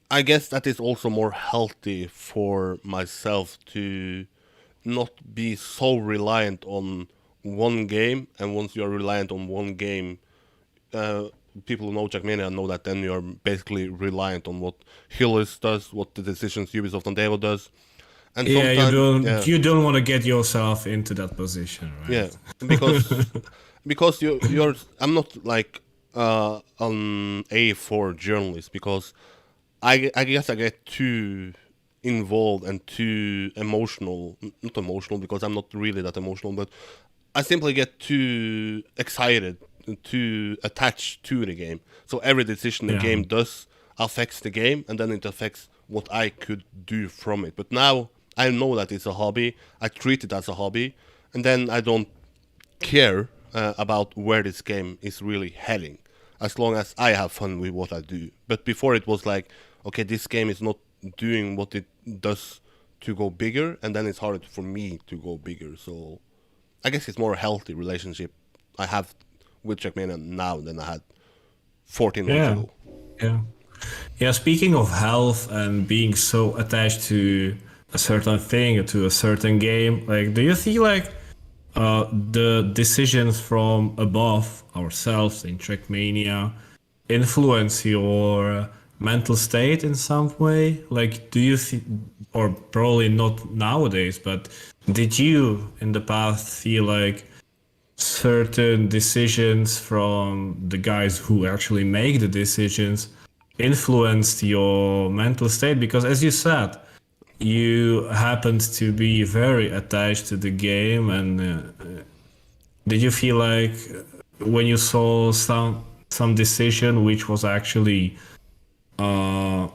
I guess that is also more healthy for myself to not be so reliant on one game. And once you are reliant on one game, uh, people who know Trackmania know that then you're basically reliant on what Hillis does, what the decisions Ubisoft Ondeo does. And Yeah, sometimes, yeah, you don't want to get yourself into that position, right? yeah, because you're I'm not like an A4 journalist because I guess I get too involved and too emotional. Not emotional because I'm not really that emotional, but I simply get too excited, too attached to the game. So every decision the Yeah. game does affects the game, and then it affects what I could do from it. But now I know that it's a hobby. I treat it as a hobby, and then I don't care about where this game is really heading, as long as I have fun with what I do. But before it was like, okay, this game is not doing what it does to go bigger, and then it's harder for me to go bigger. So I guess it's more a healthy relationship I have with Trackmania now than I had 14 months Yeah. ago. Yeah. Yeah, speaking of health and being so attached to a certain thing, to a certain game, like, do you feel like the decisions from above ourselves in Trackmania influence your mental state in some way? Like, do you see, or probably not nowadays, but did you in the past feel like certain decisions from the guys who actually make the decisions influenced your mental state? Because as you said, you happened to be very attached to the game, and did you feel like when you saw some decision which was actually uh,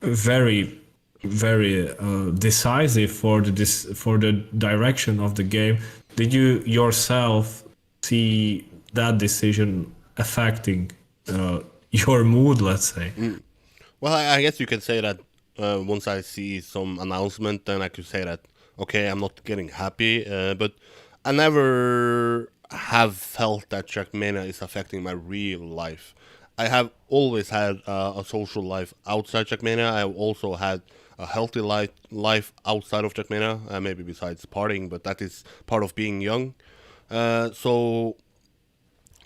very very decisive for for the direction of the game, did you yourself see that decision affecting your mood, let's say? Well, I guess you can say that once I see some announcement, then I could say that, okay, I'm not getting happy. But I never have felt that Trackmania is affecting my real life. I have always had a social life outside Trackmania. I also had a healthy life outside of Trackmania, maybe besides partying, but that is part of being young. So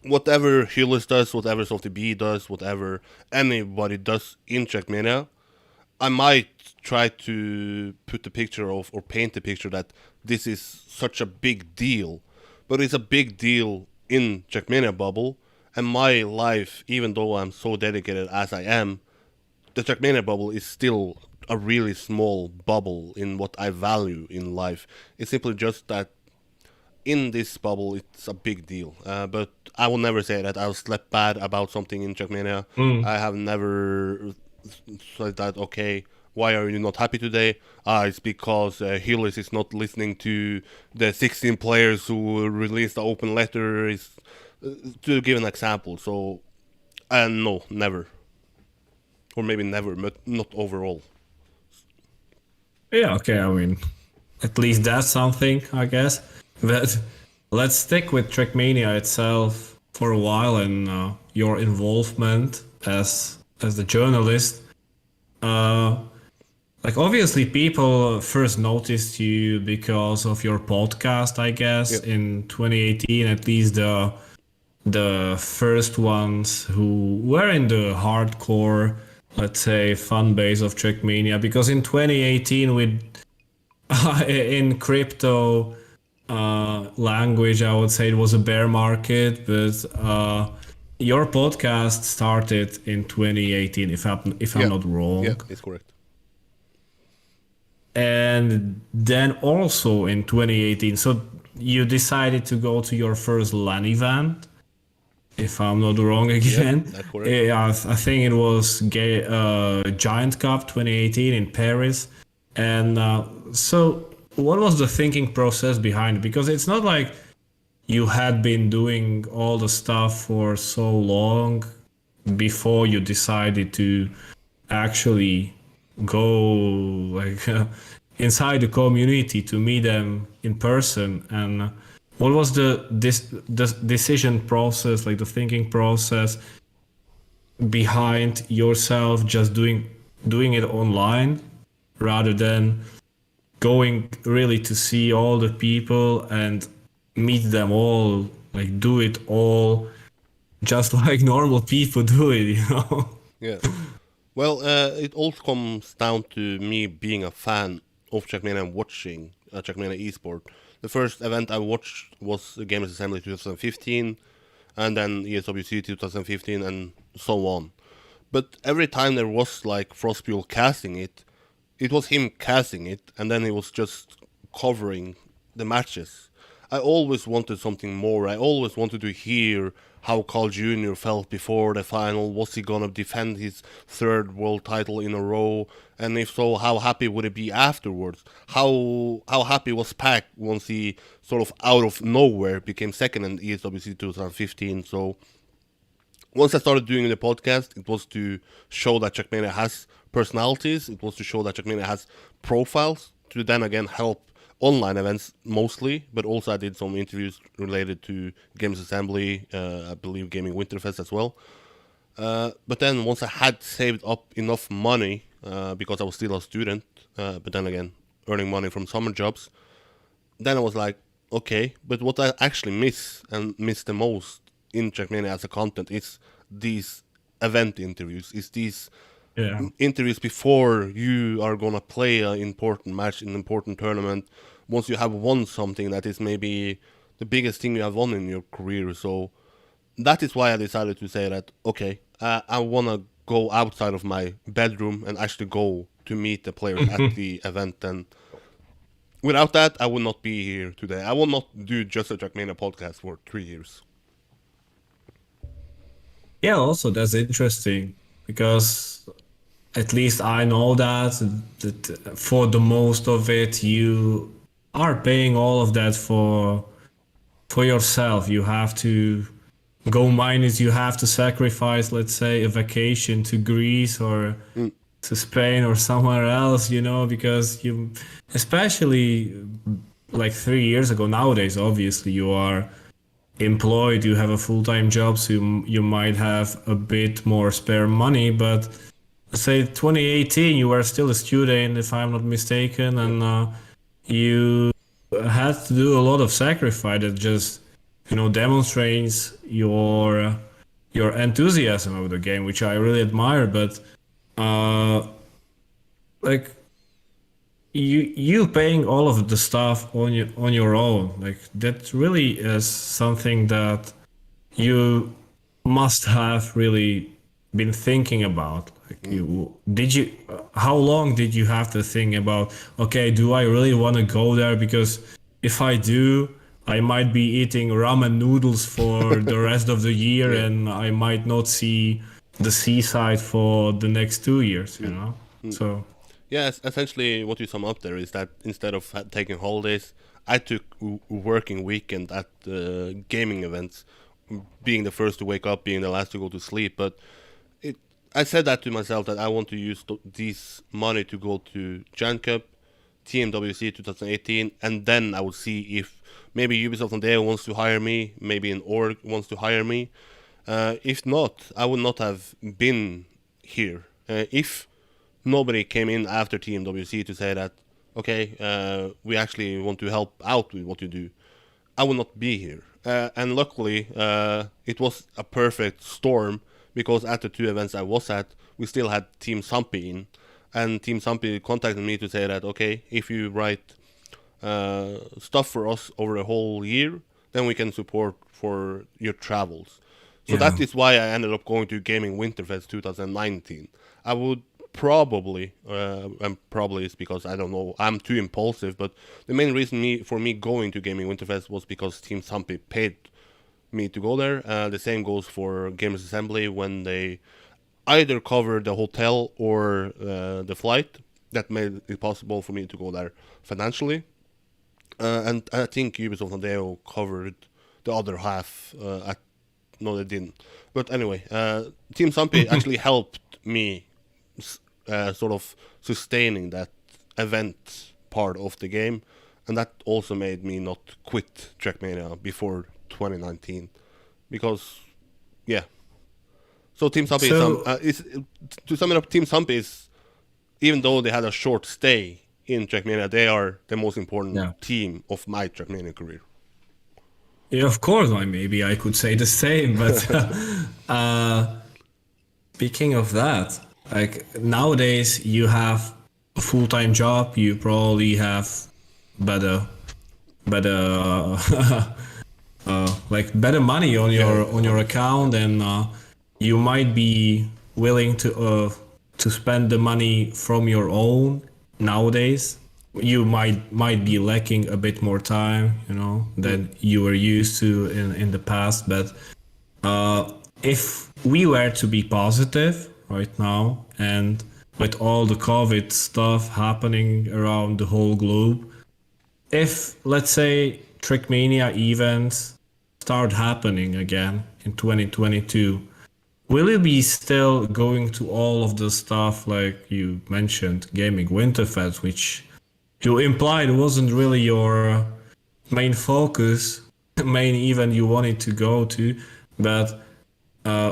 whatever Hewlett does, whatever Salty B does, whatever anybody does in Trackmania, I might try to put the picture of or paint the picture that this is such a big deal, but it's a big deal in Trackmania bubble, and my life, even though I'm so dedicated as I am, the Trackmania bubble is still a really small bubble in what I value in life. It's simply just that in this bubble, it's a big deal. But I will never say that I'll slept bad about something in Trackmania. I have never said that, okay, why are you not happy today? It's because Hewlett is not listening to the 16 players who released the open letter, is, to give an example. So, no, never. Or maybe never, but not overall. Yeah, okay, I mean, at least that's something, I guess. But let's stick with Trackmania itself for a while, and your involvement as the journalist. Like, obviously people first noticed you because of your podcast, I guess. Yep. In 2018, at least the first ones who were in the hardcore, let's say, fan base of Trackmania. Because in 2018, with in crypto language, I would say it was a bear market, but your podcast started in 2018, if I'm not wrong. Yeah, it's correct. And then also in 2018, so you decided to go to your first LAN event, if I'm not wrong again. Yeah, that's correct. Yeah, I think it was Giant Cup 2018 in Paris. And so what was the thinking process behind it? Because it's not like you had been doing all the stuff for so long before you decided to actually go like inside the community to meet them in person. And what was the decision process, like the thinking process behind yourself just doing it online rather than going really to see all the people and meet them all, like do it all just like normal people do it, you know? Yeah. Well, it all comes down to me being a fan of Trackmania and watching Trackmania esport. The first event I watched was the Gamers Assembly 2015, and then ESWC 2015, and so on. But every time there was like Frostbuel casting it, it was him casting it, and then he was just covering the matches. I always wanted something more. I always wanted to hear how Carl Jr. felt before the final. Was he gonna defend his third world title in a row? And if so, how happy would he be afterwards? How happy was Pac once he sort of out of nowhere became second in ESWC 2015? So once I started doing the podcast, it was to show that Trackmania has personalities. It was to show that Trackmania has profiles, to then again help online events mostly, but also I did some interviews related to Games Assembly, I believe Gaming Winterfest as well. But then once I had saved up enough money, because I was still a student, but then again earning money from summer jobs, then I was like, okay, but what I actually miss the most in Trackmania as a content is these event interviews, is these interviews before you are gonna play an important match in an important tournament, once you have won something that is maybe the biggest thing you have won in your career. So that is why I decided to say that, okay, I want to go outside of my bedroom and actually go to meet the players at the event. And without that, I would not be here today. I will not do just a Trackmania podcast for 3 years. Yeah, also that's interesting, because at least I know that for the most of it, you are paying all of that for yourself. You have to go minus, you have to sacrifice, let's say, a vacation to Greece or to Spain or somewhere else, because you, especially like 3 years ago, nowadays, obviously, you are employed, you have a full-time job, so you might have a bit more spare money, but say 2018 you were still a student, if I'm not mistaken, and you had to do a lot of sacrifice that just demonstrates your enthusiasm of the game, which I really admire. But like you paying all of the stuff on your own, like that really is something that you must have really been thinking about. Like, how long did you have to think about, okay, do I really want to go there? Because if I do, I might be eating ramen noodles for the rest of the year, and I might not see the seaside for the next 2 years, So yes, essentially what you sum up there is that instead of taking holidays, I took working weekend at gaming events, being the first to wake up, being the last to go to sleep. But I said that to myself, that I want to use this money to go to Jan Cup, TMWC 2018, and then I would see if maybe Ubisoft Ondeo wants to hire me, maybe an org wants to hire me. If not, I would not have been here. If nobody came in after TMWC to say that, okay, we actually want to help out with what you do, I would not be here. And luckily, it was a perfect storm, because at the 2 events I was at, we still had Team Sampi in. And Team Sampi contacted me to say that, okay, if you write stuff for us over a whole year, then we can support for your travels. So that is why I ended up going to Gaming Winterfest 2019. I would probably, and probably is because, I don't know, I'm too impulsive, but the main reason for me going to Gaming Winterfest was because Team Sampi paid me to go there. The same goes for Gamers Assembly, when they either cover the hotel or the flight. That made it possible for me to go there financially. And I think Ubisoft Ondeo covered the other half. No, they didn't. But anyway, Team Sampi actually helped me sort of sustaining that event part of the game. And that also made me not quit Trackmania before 2019, because so Team Sampi is to sum it up, Team Sampi is, even though they had a short stay in Trackmania, they are the most important team of my Trackmania career. Yeah, of course, maybe I could say the same, but speaking of that, like nowadays you have a full-time job, you probably have better like better money on your account, and you might be willing to spend the money from your own nowadays. You might be lacking a bit more time, than you were used to in the past. But if we were to be positive right now, and with all the COVID stuff happening around the whole globe, if, let's say, Trackmania events start happening again in 2022, will you be still going to all of the stuff like you mentioned, Gaming Winterfest, which you implied wasn't really your main focus, main event you wanted to go to, but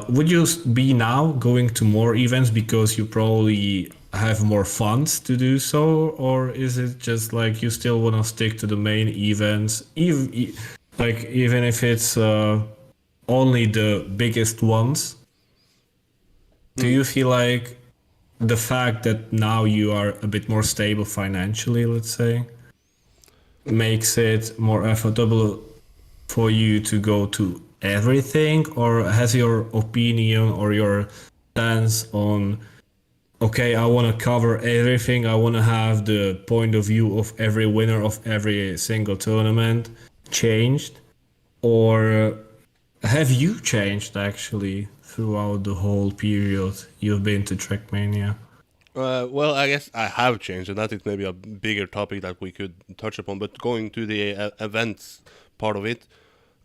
would you be now going to more events because you probably have more funds to do so, or is it just like you still want to stick to the main events, even if it's only the biggest ones? Do you feel like the fact that now you are a bit more stable financially, let's say, makes it more affordable for you to go to everything, or has your opinion or your stance on, okay, I want to cover everything, I want to have the point of view of every winner of every single tournament changed? Or have you changed actually throughout the whole period you've been to Trackmania? Well, I guess I have changed, and that is maybe a bigger topic that we could touch upon. But going to the events part of it,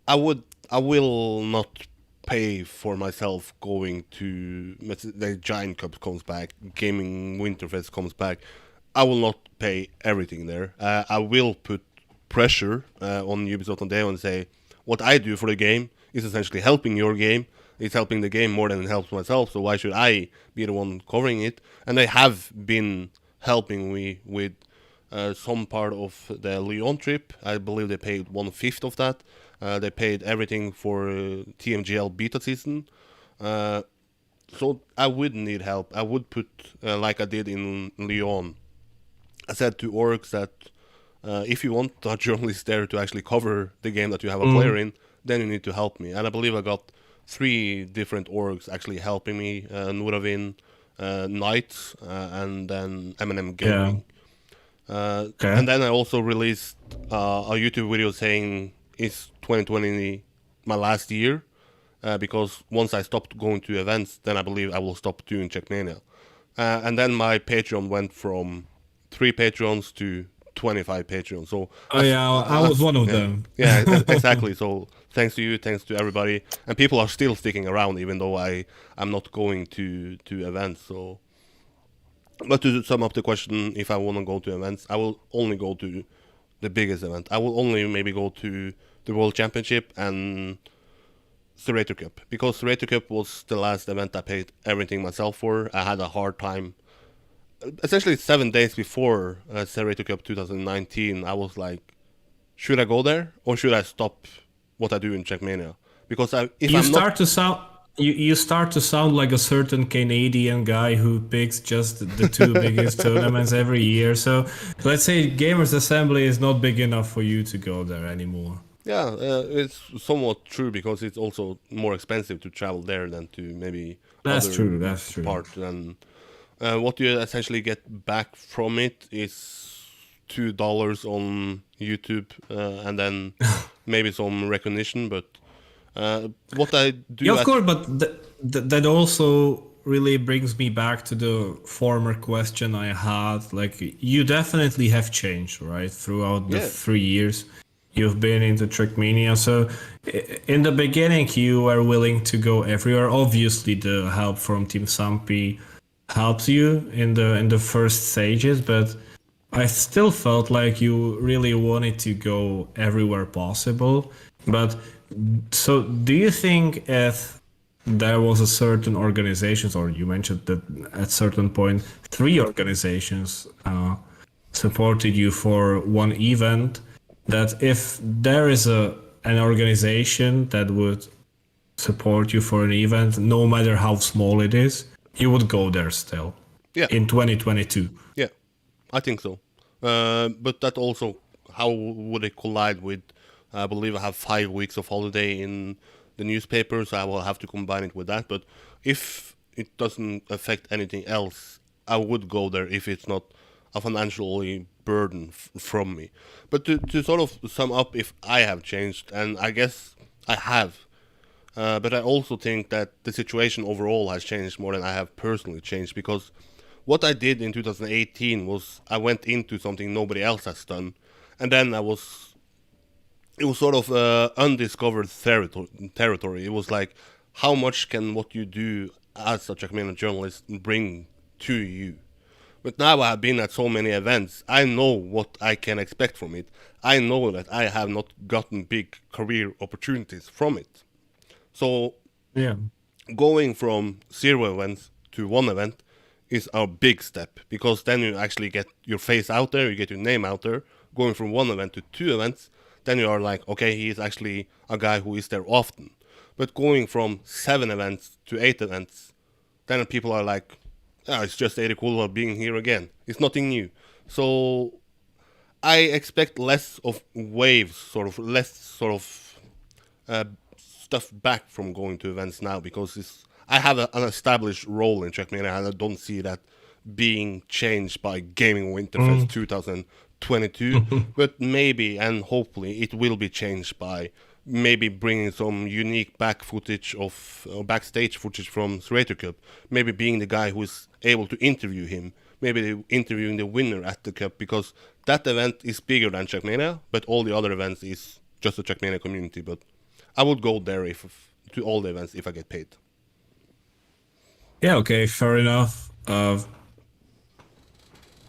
I will not pay for myself going to the Giant Cup comes back, Gaming Winterfest comes back. I will not pay everything there. I will put pressure on Ubisoft and Deo and say what I do for the game is essentially helping your game. It's helping the game more than it helps myself, so why should I be the one covering it? And they have been helping me with some part of the Lyon trip. I believe they paid 1/5 of that. They paid everything for TMGL beta season. So I would need help. I would put, like I did in Lyon, I said to Eiriks that if you want a journalist there to actually cover the game that you have a player in, then you need to help me. And I believe I got 3 different orgs actually helping me, Noravin, Knights, and then M&M Gaming. Okay. And then I also released a YouTube video saying, is 2020 my last year? Because once I stopped going to events, then I believe I will stop doing Trackmania. And then my Patreon went from 3 Patreons to 25 Patreons. So I was one of them. Yeah, exactly. So thanks to you, thanks to everybody, and people are still sticking around even though I'm not going to events. So, but to sum up the question, if I want to go to events, I will only go to the biggest event. I will only maybe go to the World Championship and Serrator Cup, because Serrator Cup was the last event I paid everything myself for. I had a hard time. Essentially 7 days before Serrator Cup 2019, I was like, should I go there or should I stop what I do in Trackmania? Because you start to sound like a certain Canadian guy who picks just the 2 biggest tournaments every year. So let's say Gamers Assembly is not big enough for you to go there anymore. Yeah, it's somewhat true, because it's also more expensive to travel there than to maybe That's true. part. And what you essentially get back from it is $2 on YouTube, and then maybe some recognition. But what I do, yeah, of course, but that also really brings me back to the former question I had. Like, you definitely have changed, right, throughout the 3 years you've been into Trackmania. So in the beginning, you were willing to go everywhere. Obviously, the help from Team Sampi helps you in the first stages, but I still felt like you really wanted to go everywhere possible. But so do you think if there was a certain organizations, or you mentioned that at certain point 3 organizations supported you for one event, that if there is an organization that would support you for an event, no matter how small it is, you would go there still? Yeah. In 2022. Yeah. I think so. But that also, how would it collide with? I believe I have 5 weeks of holiday in the newspaper, so I will have to combine it with that. But if it doesn't affect anything else, I would go there if it's not a financially burden from me. But to sort of sum up, if I have changed, and I guess I have, but I also think that the situation overall has changed more than I have personally changed, because what I did in 2018 was I went into something nobody else has done, and then it was sort of undiscovered territory. It was like, how much can what you do as a Trackmania journalist bring to you? But now I have been at so many events, I know what I can expect from it. I know that I have not gotten big career opportunities from it. So Yeah. going from 0 events to 1 event is a big step, because then you actually get your face out there, you get your name out there. Going from 1 event to 2 events, then you are like, okay, he is actually a guy who is there often. But going from 7 events to 8 events, then people are like, oh, it's just Eirik Holdal being here again. It's nothing new. So I expect less of waves, sort of less sort of uh, stuff back from going to events now, because I have an established role in Trackmania, and I don't see that being changed by Gaming Winterfest 2022. But maybe and hopefully it will be changed by maybe bringing some unique back footage of backstage footage from Serrator Cup. Maybe being the guy who is able to interview him. Maybe interviewing the winner at the cup, because that event is bigger than Trackmania, but all the other events is just the Trackmania community. But I would go there if to all the events if I get paid. Yeah, okay, fair enough. I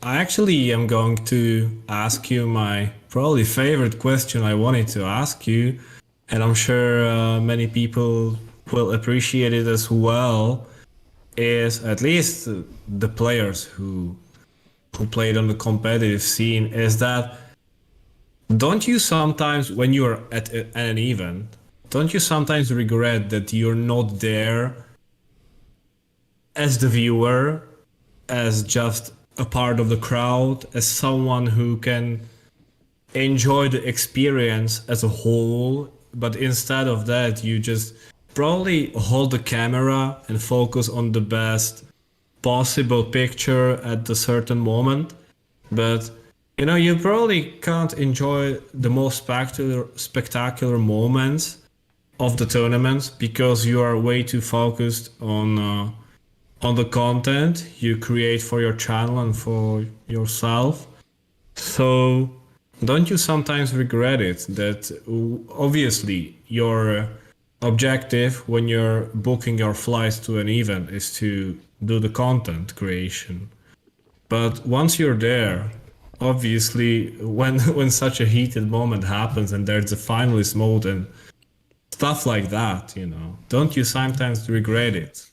actually am going to ask you my probably favorite question I wanted to ask you, and I'm sure many people will appreciate it as well, is at least the players who played on the competitive scene, is that don't you sometimes, when you're at an event, don't you sometimes regret that you're not there as the viewer, as just a part of the crowd, as someone who can enjoy the experience as a whole, but instead of that, you just probably hold the camera and focus on the best possible picture at the certain moment, but you probably can't enjoy the most spectacular moments of the tournaments because you are way too focused on the content you create for your channel and for yourself. So don't you sometimes regret it that obviously your objective when you're booking your flights to an event is to do the content creation, but once you're there, obviously when such a heated moment happens and there's a finalist mode and stuff like that, don't you sometimes regret it?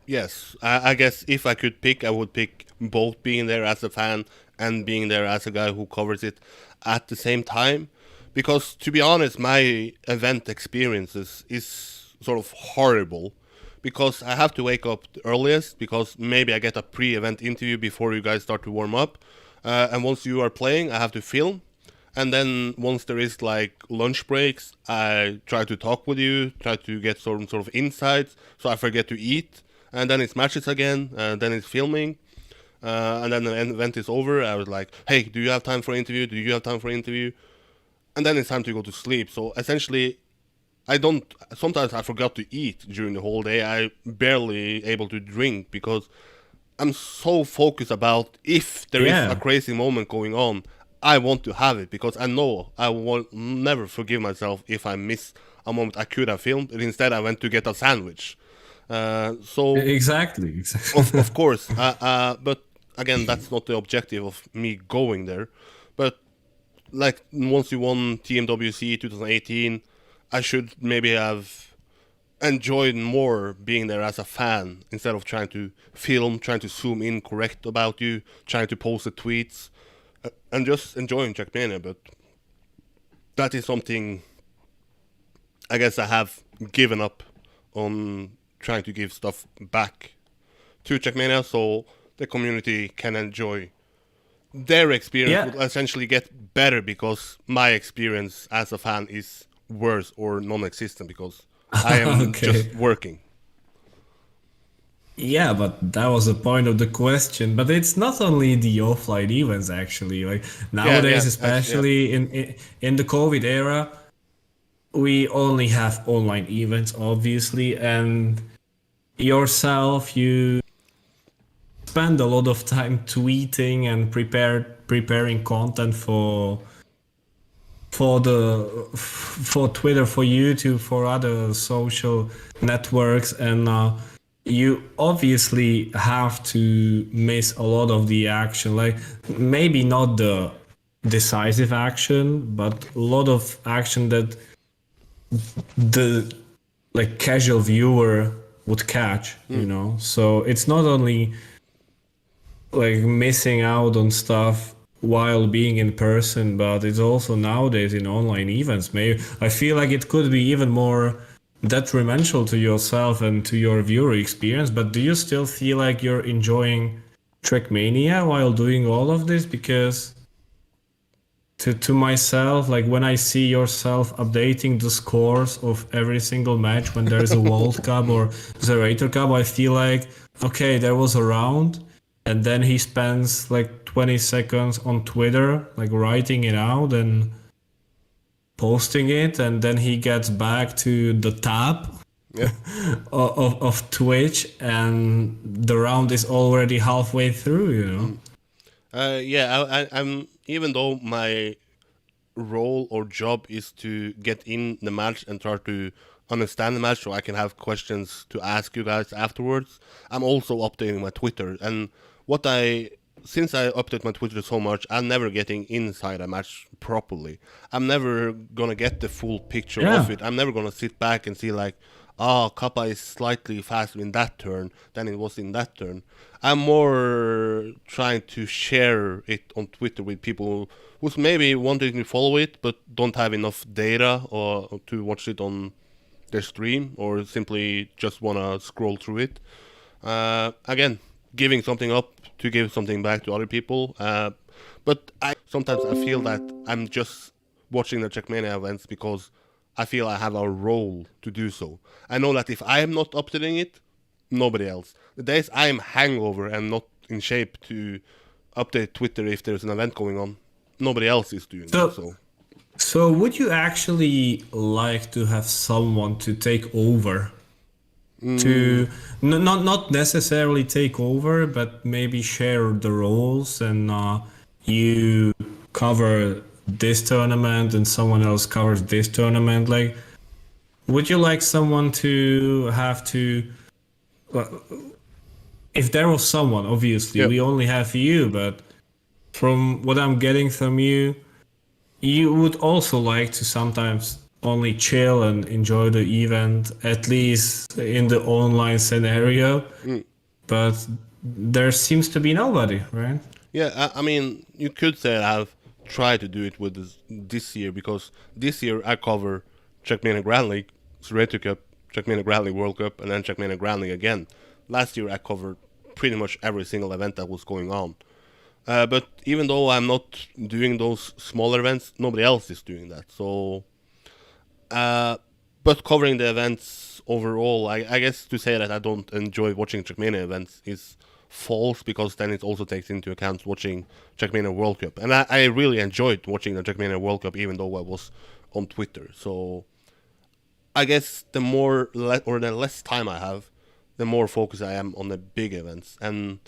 Yes, I guess if I could pick, I would pick both being there as a fan and being there as a guy who covers it at the same time. Because to be honest, my event experiences is sort of horrible, because I have to wake up the earliest, because maybe I get a pre-event interview before you guys start to warm up. And once you are playing, I have to film. And then once there is like lunch breaks, I try to talk with you, try to get some sort of insights, so I forget to eat. And then it's matches again, and then it's filming. And then the event is over. I was like, hey, do you have time for an interview? Do you have time for an interview? And then it's time to go to sleep. So essentially, sometimes I forgot to eat during the whole day. I barely able to drink because I'm so focused about if there is a crazy moment going on, I want to have it, because I know I will never forgive myself if I miss a moment I could have filmed, and instead I went to get a sandwich. So Exactly. of course, but again, that's not the objective of me going there. But like once you won TMWC 2018, I should maybe have enjoyed more being there as a fan instead of trying to film, trying to zoom in correct about you, trying to post the tweets, and just enjoying Trackmania. But that is something I guess I have given up on, trying to give stuff back to Trackmania. So the community can enjoy. Their experience will essentially get better because my experience as a fan is worse or non-existent because I am just working. Yeah, but that was the point of the question. But it's not only the offline events actually. Like nowadays, especially in the COVID era, we only have online events, obviously, and yourself, you spend a lot of time tweeting and preparing content for Twitter, for YouTube, for other social networks, and you obviously have to miss a lot of the action. Like maybe not the decisive action, but a lot of action that the like casual viewer would catch, you know. So it's not only like missing out on stuff while being in person, but it's also nowadays in online events. Maybe I feel like it could be even more detrimental to yourself and to your viewer experience. But do you still feel like you're enjoying Trackmania while doing all of this? Because to myself, like when I see yourself updating the scores of every single match when there's a World Cup or Zerator Cup, I feel like, okay, there was a round, and then he spends like 20 seconds on Twitter, like writing it out and posting it, and then he gets back to the tab of Twitch, and the round is already halfway through, you know? I'm even though my role or job is to get in the match and try to understand the match so I can have questions to ask you guys afterwards, I'm also updating my Twitter. And since I update my Twitter so much, I'm never getting inside a match properly. I'm never gonna get the full picture of it. I'm never gonna sit back and see like, Kappa is slightly faster in that turn than it was in that turn. I'm more trying to share it on Twitter with people who's maybe wanting to follow it but don't have enough data or to watch it on their stream, or simply just wanna scroll through it. Again, giving something up to give something back to other people. But sometimes I feel that I'm just watching the Trackmania events because I feel I have a role to do so. I know that if I am not updating it, nobody else. The days I am hangover and not in shape to update Twitter if there's an event going on, nobody else is doing that. So would you actually like to have someone to take over? To not necessarily take over, but maybe share the roles, and you cover this tournament and someone else covers this tournament. Like, would you like someone to have to, if there was someone, obviously we only have you, but from what I'm getting from you, you would also like to sometimes only chill and enjoy the event, at least in the online scenario. But there seems to be nobody, right? Yeah, I mean, you could say I've tried to do it with this year, because this year I cover Trackmania Grand League, Zerator Cup, Trackmania Grand League World Cup, and then Trackmania Grand League again. Last year I covered pretty much every single event that was going on. But even though I'm not doing those smaller events, nobody else is doing that. So, but covering the events overall, I guess to say that I don't enjoy watching Trackmania events is false, because then it also takes into account watching Trackmania World Cup. And I really enjoyed watching the Trackmania World Cup, even though I was on Twitter. So I guess the less time I have, the more focus I am on the big events. And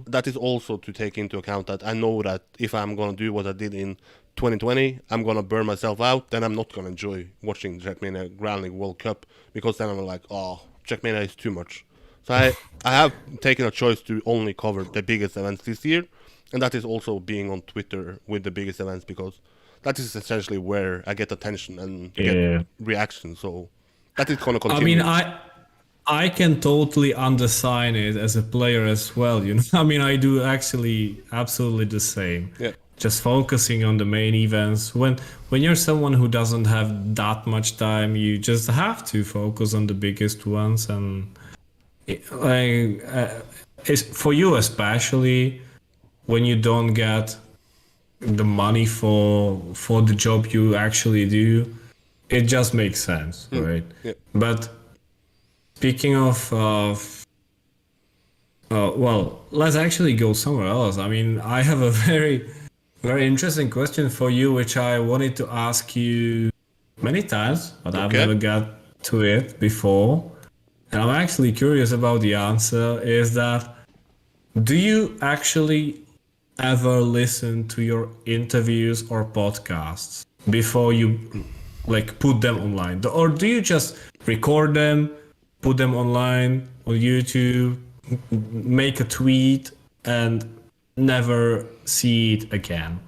that is also to take into account that I know that if I'm going to do what I did in 2020, I'm going to burn myself out, then I'm not going to enjoy watching the Trackmania Grand League World Cup, because then I'm like, Trackmania is too much. So I have taken a choice to only cover the biggest events this year, and that is also being on Twitter with the biggest events, because that is essentially where I get attention and get reaction. So that is going to continue. I mean, I can totally undersign it as a player as well, you know. I mean, I do actually absolutely the same. Yeah. Just focusing on the main events. When you're someone who doesn't have that much time, you just have to focus on the biggest ones. And is for you especially when you don't get the money for the job you actually do, it just makes sense, right? Yeah. But speaking of well, let's actually go somewhere else. I mean, I have a very, very interesting question for you, which I wanted to ask you many times, but I've never got to it before. And I'm actually curious about the answer, is that do you actually ever listen to your interviews or podcasts before you like put them online? Or do you just record them, put them online on YouTube, make a tweet and never see it again?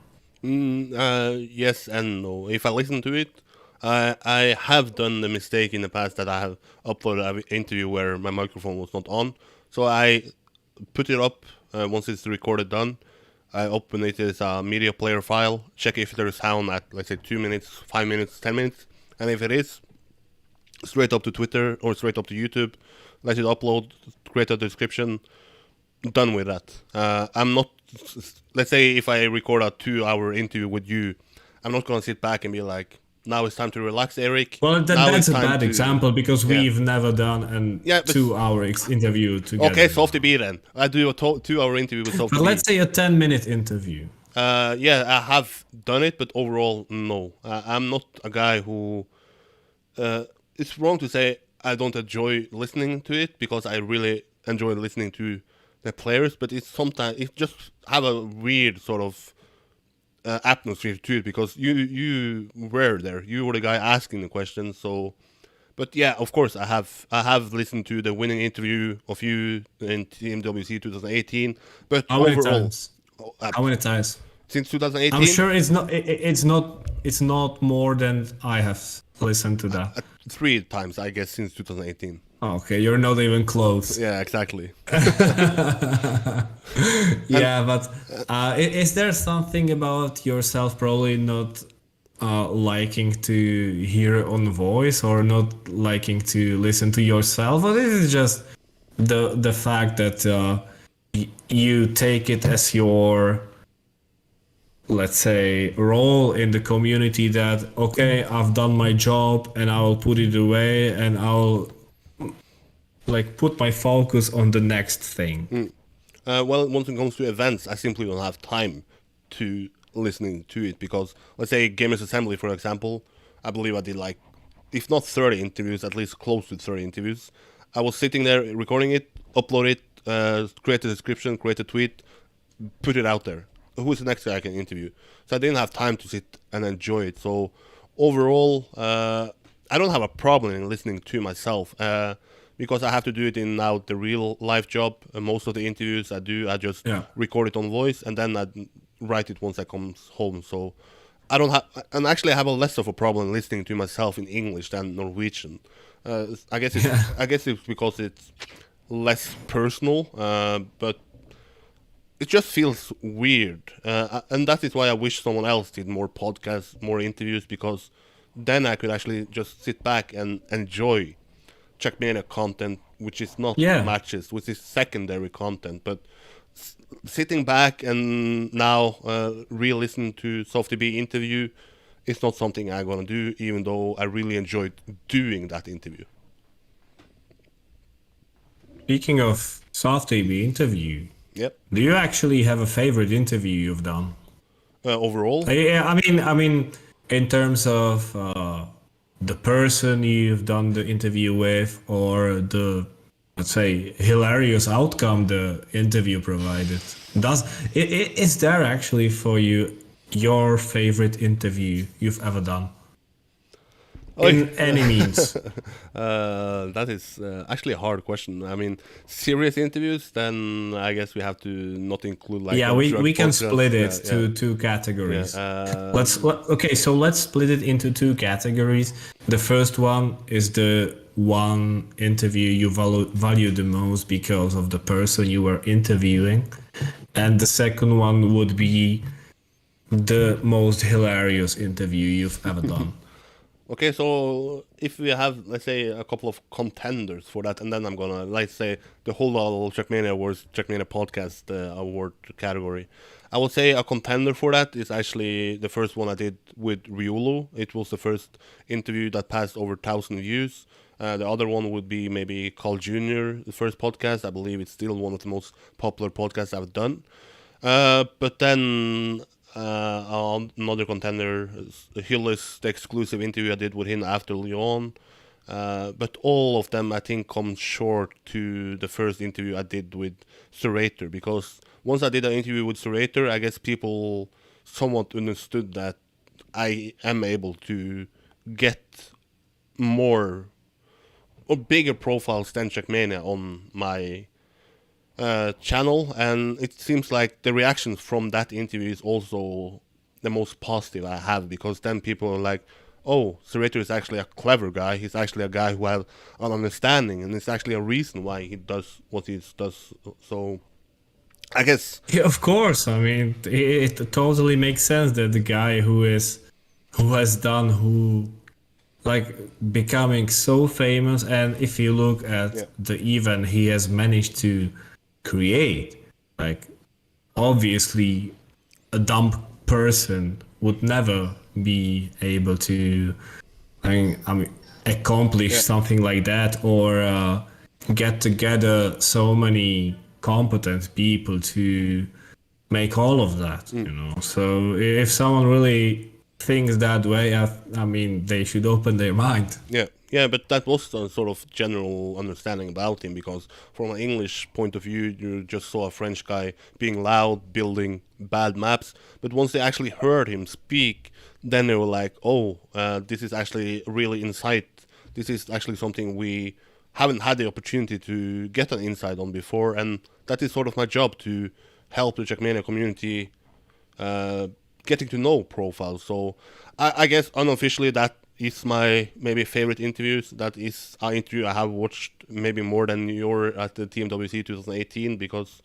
Yes and no. If I listen to it, I have done the mistake in the past that I have uploaded an interview where my microphone was not on. So I put it up once it's recorded done. I open it as a media player file, check if there is sound at, let's say, 2 minutes, 5 minutes, 10 minutes. And if it is, straight up to Twitter or straight up to YouTube, let it upload, create a description, done with that. I'm not, let's say if I record a 2-hour interview with you, I'm not going to sit back and be like, now it's time to relax, Eirik. Well, that's a bad example because we've never done a 2-hour interview together. Okay, Softy B then. I do a 2-hour interview with Softy B. But let's say a 10-minute interview. Yeah, I have done it, but overall, no. I'm not a guy who... it's wrong to say I don't enjoy listening to it because I really enjoy listening to the players, but it's sometimes it just have a weird sort of atmosphere to it because you were there, you were the guy asking the questions. So, but yeah, of course, I have listened to the winning interview of you in Team WC 2018. But how overall, many times? How many times? Since 2018, I'm sure it's not more than I have listened to that. 3 times, I guess, since 2018. Okay, you're not even close. Yeah, exactly. Yeah, but is there something about yourself probably not liking to hear on voice or not liking to listen to yourself? Or this is just the fact that you take it as your, let's say, role in the community that, okay, I've done my job and I'll put it away and I'll like put my focus on the next thing. Well, once it comes to events, I simply don't have time to listening to it because, let's say, Gamers Assembly, for example, I believe I did like, if not 30 interviews, at least close to 30 interviews. I was sitting there recording it, upload it, create a description, create a tweet, put it out there. Who's the next guy I can interview? So I didn't have time to sit and enjoy it. So overall, I don't have a problem in listening to myself because I have to do it in now the real life job. Most of the interviews I do, I just record it on voice and then I write it once I come home. So I don't have, and actually I have a less of a problem listening to myself in English than Norwegian. I guess it's because it's less personal, but it just feels weird, and that is why I wish someone else did more podcasts, more interviews, because then I could actually just sit back and enjoy Trackmania content, which is not matches, which is secondary content. But sitting back and now re-listen to Softy B interview is not something I'm gonna do, even though I really enjoyed doing that interview. Speaking of Softy B interview. Yep. Do you actually have a favorite interview you've done? Overall? Yeah, I mean, in terms of the person you've done the interview with, or the, let's say, hilarious outcome the interview provided. Is there actually for you your favorite interview you've ever done? In any means. That is actually a hard question. I mean, serious interviews, then I guess we have to not include like... Yeah, we can split it to 2 categories. So let's split it into 2 categories. The first one is the one interview you value the most because of the person you were interviewing. And the second one would be the most hilarious interview you've ever done. Okay, so if we have, let's say, a couple of contenders for that, and then I'm gonna, let's say, the Holdal Trackmania Awards, Trackmania Podcast award category. I would say a contender for that is actually the first one I did with Riolo. It was the first interview that passed over 1,000 views. The other one would be maybe Carl Jr., the first podcast. I believe it's still one of the most popular podcasts I've done. But then another contender, Hillis, the exclusive interview I did with him after Lyon. But all of them, I think, come short to the first interview I did with Surator. Because once I did an interview with Surator, I guess people somewhat understood that I am able to get more or bigger profiles than Trackmania on my channel, and it seems like the reactions from that interview is also the most positive I have, because then people are like, oh, Surator is actually a clever guy, he's actually a guy who has an understanding, and it's actually a reason why he does what he does. So I guess, Yeah, of course. I mean, it totally makes sense that the guy who like becoming so famous, and if you look at the event he has managed to create, like obviously a dumb person would never be able to I mean accomplish something like that, or get together so many competent people to make all of that, you know. So if someone really thinks that way, I mean, they should open their mind. Yeah, but that was a sort of general understanding about him, because from an English point of view, you just saw a French guy being loud, building bad maps. But once they actually heard him speak, then they were like, oh, this is actually really insight. This is actually something we haven't had the opportunity to get an insight on before. And that is sort of my job, to help the Trackmania community getting to know profiles. So I guess unofficially that is my maybe favorite interviews. That is an interview I have watched maybe more than your at the TMWC 2018, because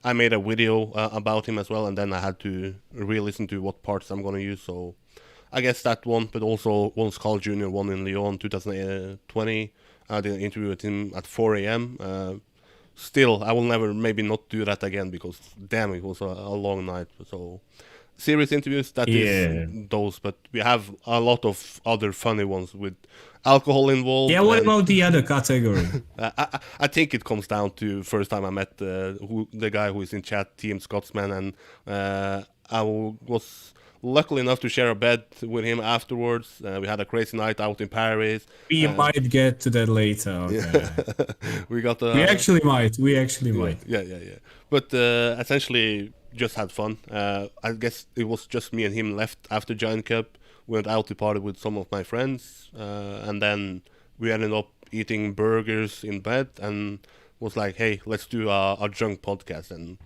I made a video about him as well, and then I had to re-listen to what parts I'm gonna use. So I guess that one, but also once Carl Jr. won in Lyon 2020, I did an interview with him at 4 a.m. Still, I will never maybe not do that again, because damn, it was a long night. So serious interviews, that is those, but we have a lot of other funny ones with alcohol involved. Yeah, what about the other category? I think it comes down to first time I met the guy who is in chat, Team Scotsman, and I was lucky enough to share a bed with him afterwards. We had a crazy night out in Paris. We might get to that later. Okay. we actually might. Yeah. But essentially, just had fun. I guess it was just me and him left after Giant Cup. Went out to party with some of my friends, and then we ended up eating burgers in bed, and was like, hey, let's do a drunk podcast. And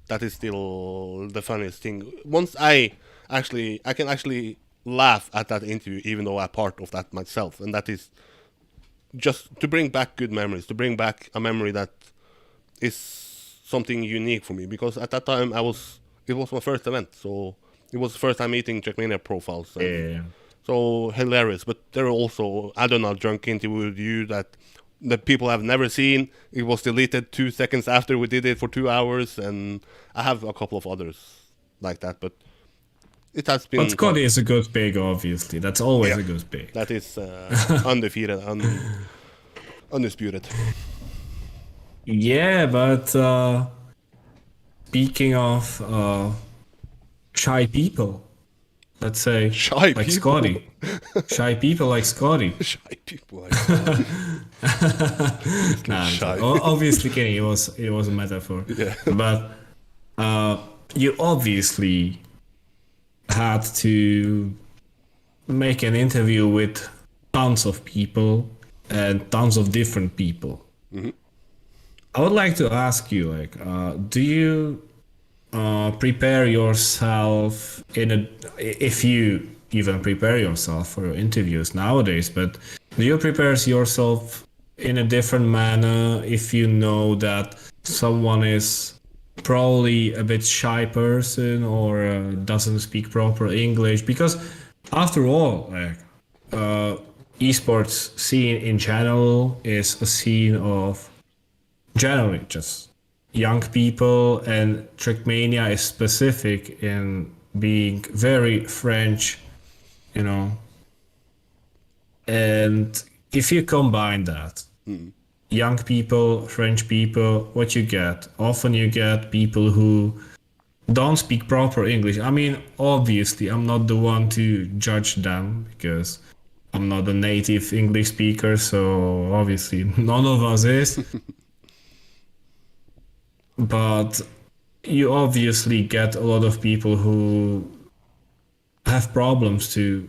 that is still the funniest thing. Once I can actually laugh at that interview, even though I'm part of that myself, and that is just to bring back good memories, to bring back a memory that is something unique for me, because at that time it was my first event, so it was the first time meeting Trackmania profiles. So hilarious. But there are also, I don't know, drunk interview with you that the people have never seen. It was deleted 2 seconds after we did it for 2 hours, and I have a couple of others like that, but it has been. But Scotty is a good pick, obviously. That's always a good pick. That is undefeated, undisputed. Yeah, but speaking of shy people, let's say like Scotty. Shy people like Scotty. Shy people like Scotty. Obviously, Kenny, it was a metaphor. Yeah. But you obviously had to make an interview with tons of people and tons of different people. Mm-hmm. I would like to ask you, like, do you prepare yourself if you even prepare yourself for your interviews nowadays, but do you prepare yourself in a different manner if you know that someone is probably a bit shy person or doesn't speak proper English? Because after all, like, esports scene in general is a scene of generally just young people, and Trackmania is specific in being very French, you know. And if you combine that, young people, French people, what you get? Often you get people who don't speak proper English. I mean, obviously, I'm not the one to judge them because I'm not a native English speaker, so obviously none of us is. But you obviously get a lot of people who have problems to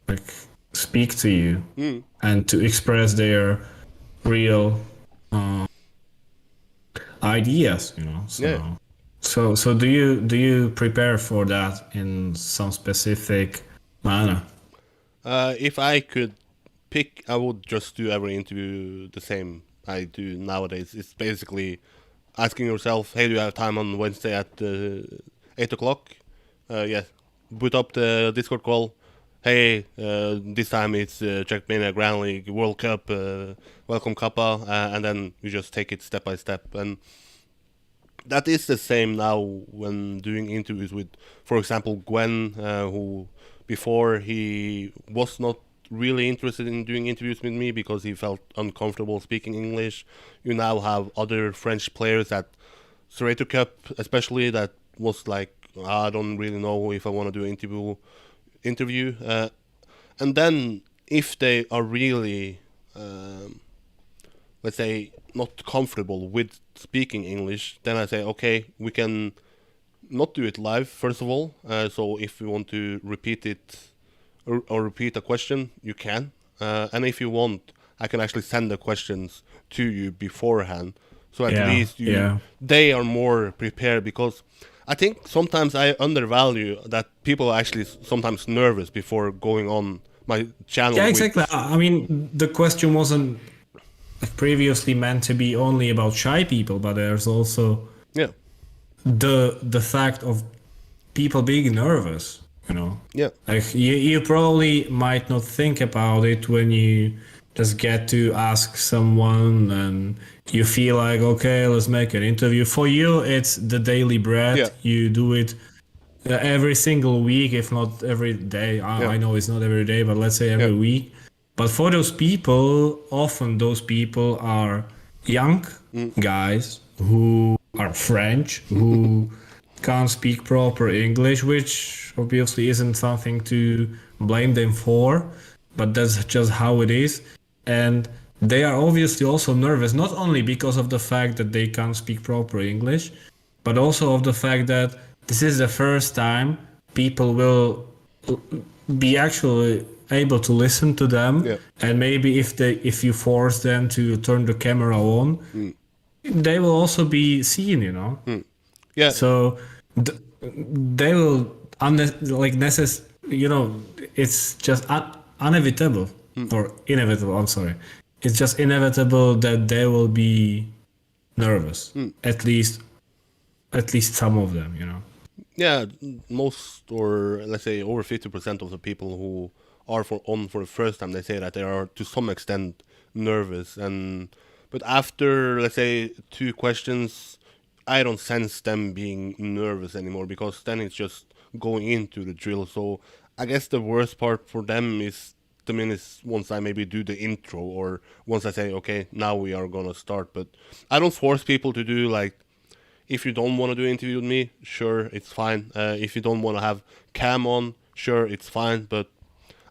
like speak to you and to express their real ideas, you know. So, Yeah. so do you prepare for that in some specific manner? If I could pick, I would just do every interview the same I do nowadays. It's basically asking yourself, hey, do you have time on Wednesday at 8 o'clock? Yeah. Boot up the Discord call. Hey, this time it's Trackmania Grand League World Cup. Welcome Kappa. And then you just take it step by step. And that is the same now when doing interviews with, for example, Gwen, who before he was not really interested in doing interviews with me because he felt uncomfortable speaking English. You now have other French players at Serrator Cup, especially, that was like, I don't really know if I want to do an interview. And then if they are really, let's say, not comfortable with speaking English, then I say, okay, we can not do it live, first of all. So if you want to repeat it or repeat a question, you can. And if you want, I can actually send the questions to you beforehand. So at least they are more prepared, because I think sometimes I undervalue that people are actually sometimes nervous before going on my channel. Yeah, exactly. I mean, the question wasn't previously meant to be only about shy people, but there's also the fact of people being nervous, you know. Yeah. Like you probably might not think about it when you just get to ask someone and you feel like, okay, let's make an interview. For you, it's the daily bread. Yeah. You do it every single week, if not every day. I know it's not every day, but let's say every week. But for those people, often those people are young guys who are French, who can't speak proper English, which obviously isn't something to blame them for, but that's just how it is. And they are obviously also nervous, not only because of the fact that they can't speak proper English, but also of the fact that this is the first time people will be actually able to listen to them. Yeah. And maybe if you force them to turn the camera on, they will also be seen, you know. Yeah. So they will you know, it's just inevitable or inevitable. I'm sorry. It's just inevitable that they will be nervous. At least some of them, you know. Yeah, most, or let's say over 50% of the people who are on for the first time, they say that they are to some extent nervous. But after, let's say, 2 questions, I don't sense them being nervous anymore, because then it's just going into the drill. So I guess the worst part for them is the minutes once I maybe do the intro, or once I say, okay, now we are gonna start. But I don't force people to do, like, if you don't want to do an interview with me, sure, it's fine. If you don't want to have cam on, sure, it's fine. But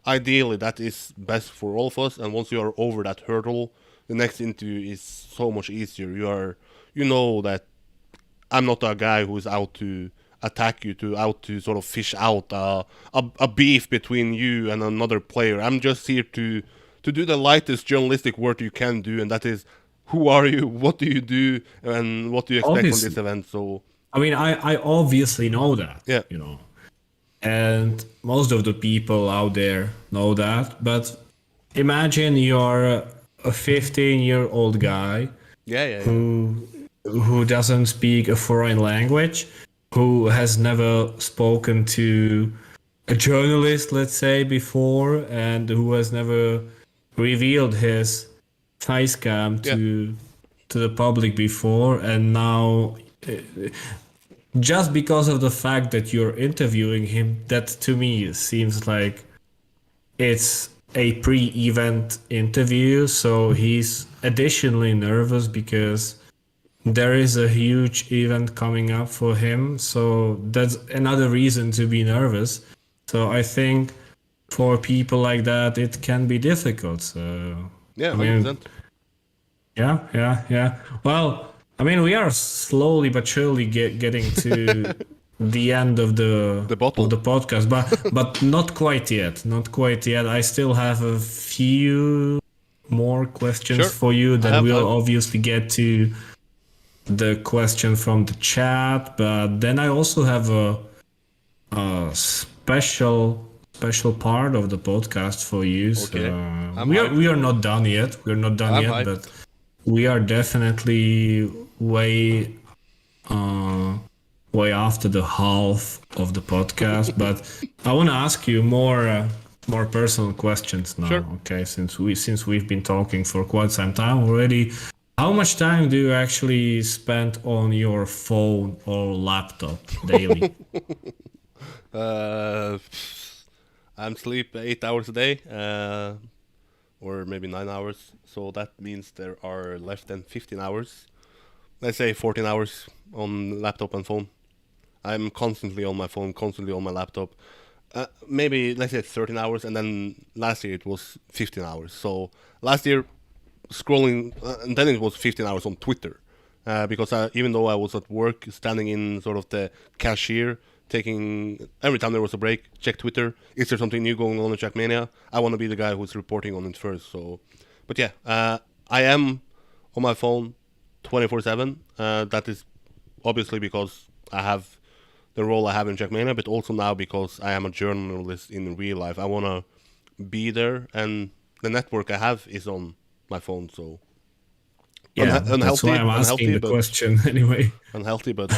ideally, that is best for all of us. And once you are over that hurdle, the next interview is so much easier. You know that I'm not a guy who is out to attack you, out to sort of fish out a beef between you and another player. I'm just here to do the lightest journalistic work you can do, and that is, who are you, what do you do, and what do you expect from this event? So I mean, I obviously know that, you know, and most of the people out there know that. But imagine you're a 15-year-old guy who doesn't speak a foreign language, who has never spoken to a journalist, let's say, before, and who has never revealed his face cam to the public before, and now just because of the fact that you're interviewing him, that to me seems like it's a pre-event interview, so he's additionally nervous because there is a huge event coming up for him, so that's another reason to be nervous. So I think for people like that, it can be difficult. So Yeah, I mean, 100%. yeah. Well, I mean, we are slowly but surely getting to the end of the bottle. of the podcast, but not quite yet. Not quite yet. I still have a few more questions Sure. for you. Then I've- we'll obviously get to the question from the chat, but then I also have a special part of the podcast for you. Okay. So I'm we hyped. are not done yet. We're not done I'm yet, hyped. but we are definitely way after the half of the podcast. But I want to ask you more personal questions now. Sure. Okay, since we've been talking for quite some time already. How much time do you actually spend on your phone or laptop daily? I'm sleep 8 hours a day, or maybe 9 hours. So that means there are less than 15 hours. Let's say 14 hours on laptop and phone. I'm constantly on my phone, constantly on my laptop. Maybe let's say 13 hours, and then last year it was 15 hours. So last year scrolling, and then it was 15 hours on Twitter, because even though I was at work, standing in sort of the cashier, taking every time there was a break, check Twitter. Is there something new going on in Trackmania? I want to be the guy who's reporting on it first. So, but yeah, I am on my phone 24/7. That is obviously because I have the role I have in Trackmania, but also now because I am a journalist in real life. I want to be there, and the network I have is on my phone. So Yeah, that's why I'm asking the question anyway. unhealthy, but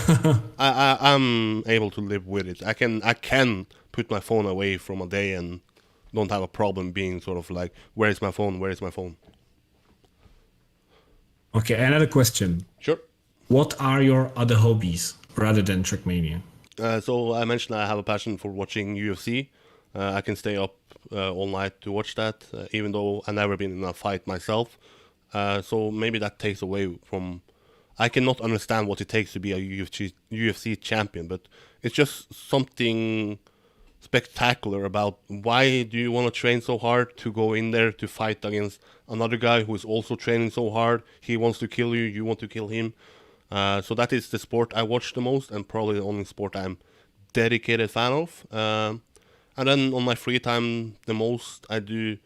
I'm able to live with it. I can put my phone away from a day and don't have a problem being sort of like, where is my phone? Where is my phone? Okay, another question. Sure. What are your other hobbies rather than Trackmania? So I mentioned I have a passion for watching UFC. I can stay up all night to watch that, even though I've never been in a fight myself. So maybe that takes away from... I cannot understand what it takes to be a UFC champion, but it's just something spectacular about why do you want to train so hard to go in there to fight against another guy who is also training so hard. He wants to kill you, you want to kill him. So that is the sport I watch the most, and probably the only sport I'm dedicated fan of. And then on my free time, the most I do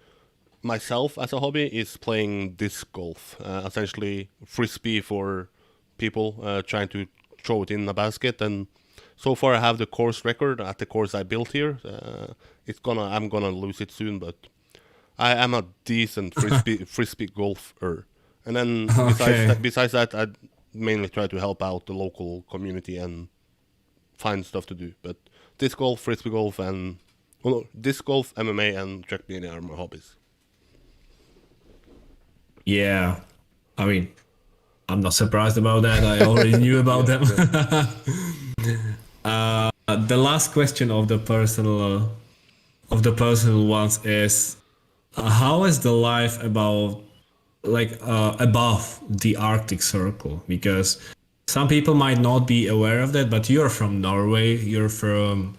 myself as a hobby is playing disc golf, essentially frisbee for people trying to throw it in a basket. And so far I have the course record at the course I built here. I'm gonna lose it soon, but I am a decent frisbee golfer. And then besides that, I mainly try to help out the local community and find stuff to do. But disc golf, frisbee golf, and disc golf, MMA, and Trackmania are my hobbies. Yeah, I mean, I'm not surprised about that. I already knew about them. The last question of the personal ones is, how is the life above the Arctic Circle? Because some people might not be aware of that, but you're from Norway. You're from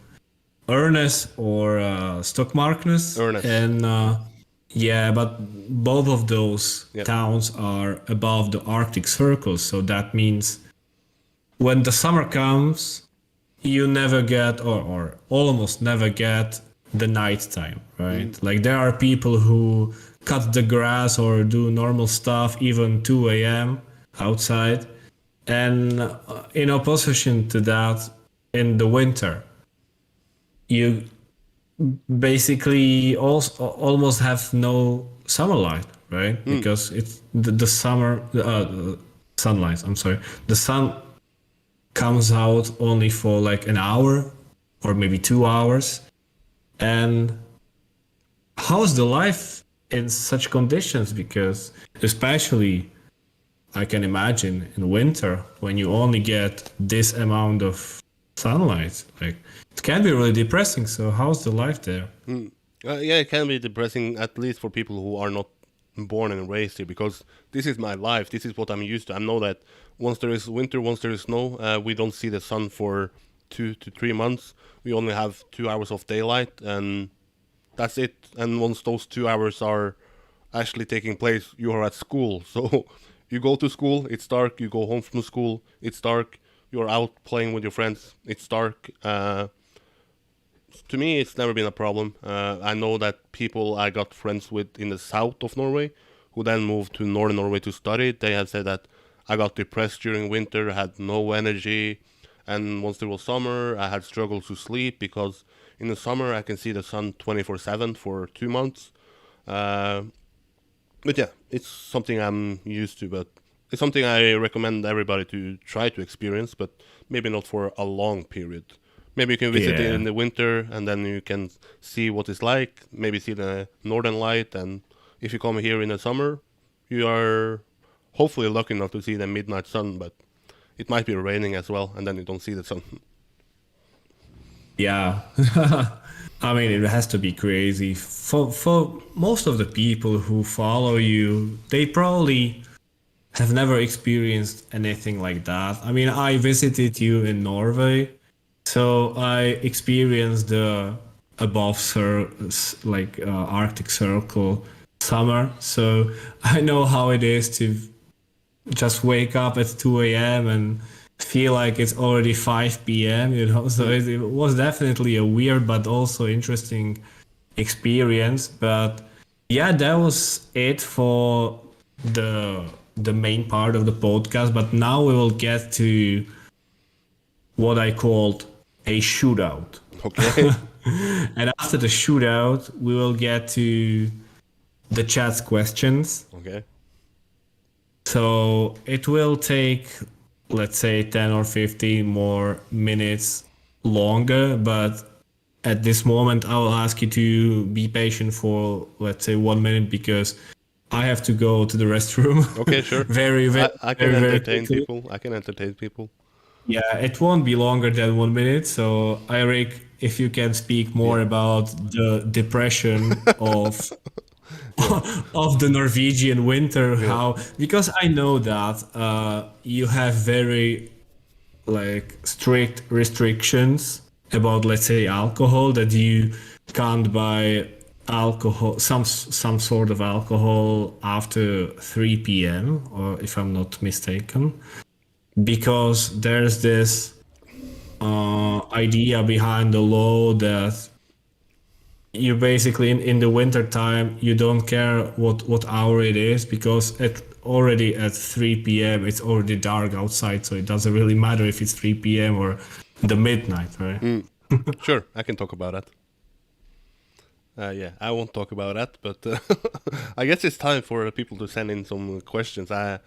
Ørnes or Stokmarknes, and yeah, but both of those towns are above the Arctic Circle, so that means when the summer comes, you never get or almost never get the night time, right? Like there are people who cut the grass or do normal stuff even 2 a.m. outside, and in opposition to that, in the winter, you basically also almost have no summer light, right? Because it's the summer sunlight. I'm sorry, the sun comes out only for like an hour or maybe 2 hours, And how's the life in such conditions? Because especially I can imagine in winter when you only get this amount of sunlight, like it can be really depressing. So how's the life there? Yeah, it can be depressing, at least for people who are not born and raised here, because this is my life. This is what I'm used to. I know that once there is winter, once there is snow, we don't see the sun for 2 to 3 months. We only have 2 hours of daylight, and that's it. And once those 2 hours are actually taking place, you are at school. So you go to school, it's dark. You go home from school, it's dark. You're out playing with your friends, it's dark. To me, it's never been a problem. I know that people I got friends with in the south of Norway, who then moved to northern Norway to study, they have said that I got depressed during winter, had no energy, and once there was summer, I had struggles to sleep because in the summer I can see the sun 24/7 for 2 months. Uh, but yeah, it's something I'm used to, but it's something I recommend everybody to try to experience, but maybe not for a long period. Maybe you can visit it Yeah. in the winter and then you can see what it's like, maybe see the northern light, and if you come here in the summer, you are hopefully lucky enough to see the midnight sun, but it might be raining as well, and then you don't see the sun. Yeah. I mean, it has to be crazy. For most of the people who follow you, they probably have never experienced anything like that. I mean, I visited you in Norway, so I experienced the above like Arctic Circle summer. So I know how it is to just wake up at 2 a.m. and feel like it's already 5 p.m., you know. So it was definitely a weird but also interesting experience. But yeah, that was it for the main part of the podcast. But now we will get to what I called a shootout. Okay. And after the shootout, we will get to the chat's questions. Okay. So it will take, let's say, 10 or 15 more minutes longer, but at this moment, I will ask you to be patient for, let's say, 1 minute because I have to go to the restroom Okay, sure. very, very, I can very entertain quickly. people. I can entertain people. Yeah, it won't be longer than 1 minute. So, Eirik, if you can speak Yeah. more about the depression of Yeah. of the Norwegian winter, Yeah. how because I know that you have very like strict restrictions about, let's say, alcohol, that you can't buy alcohol, some sort of alcohol after 3 p.m., or if I'm not mistaken, because there's this idea behind the law that you basically in the winter time you don't care what hour it is because already at 3 p.m. it's already dark outside, so it doesn't really matter if it's 3 p.m. or the midnight, right? Sure, I can talk about that. Yeah, I won't talk about that, but I guess it's time for people to send in some questions. I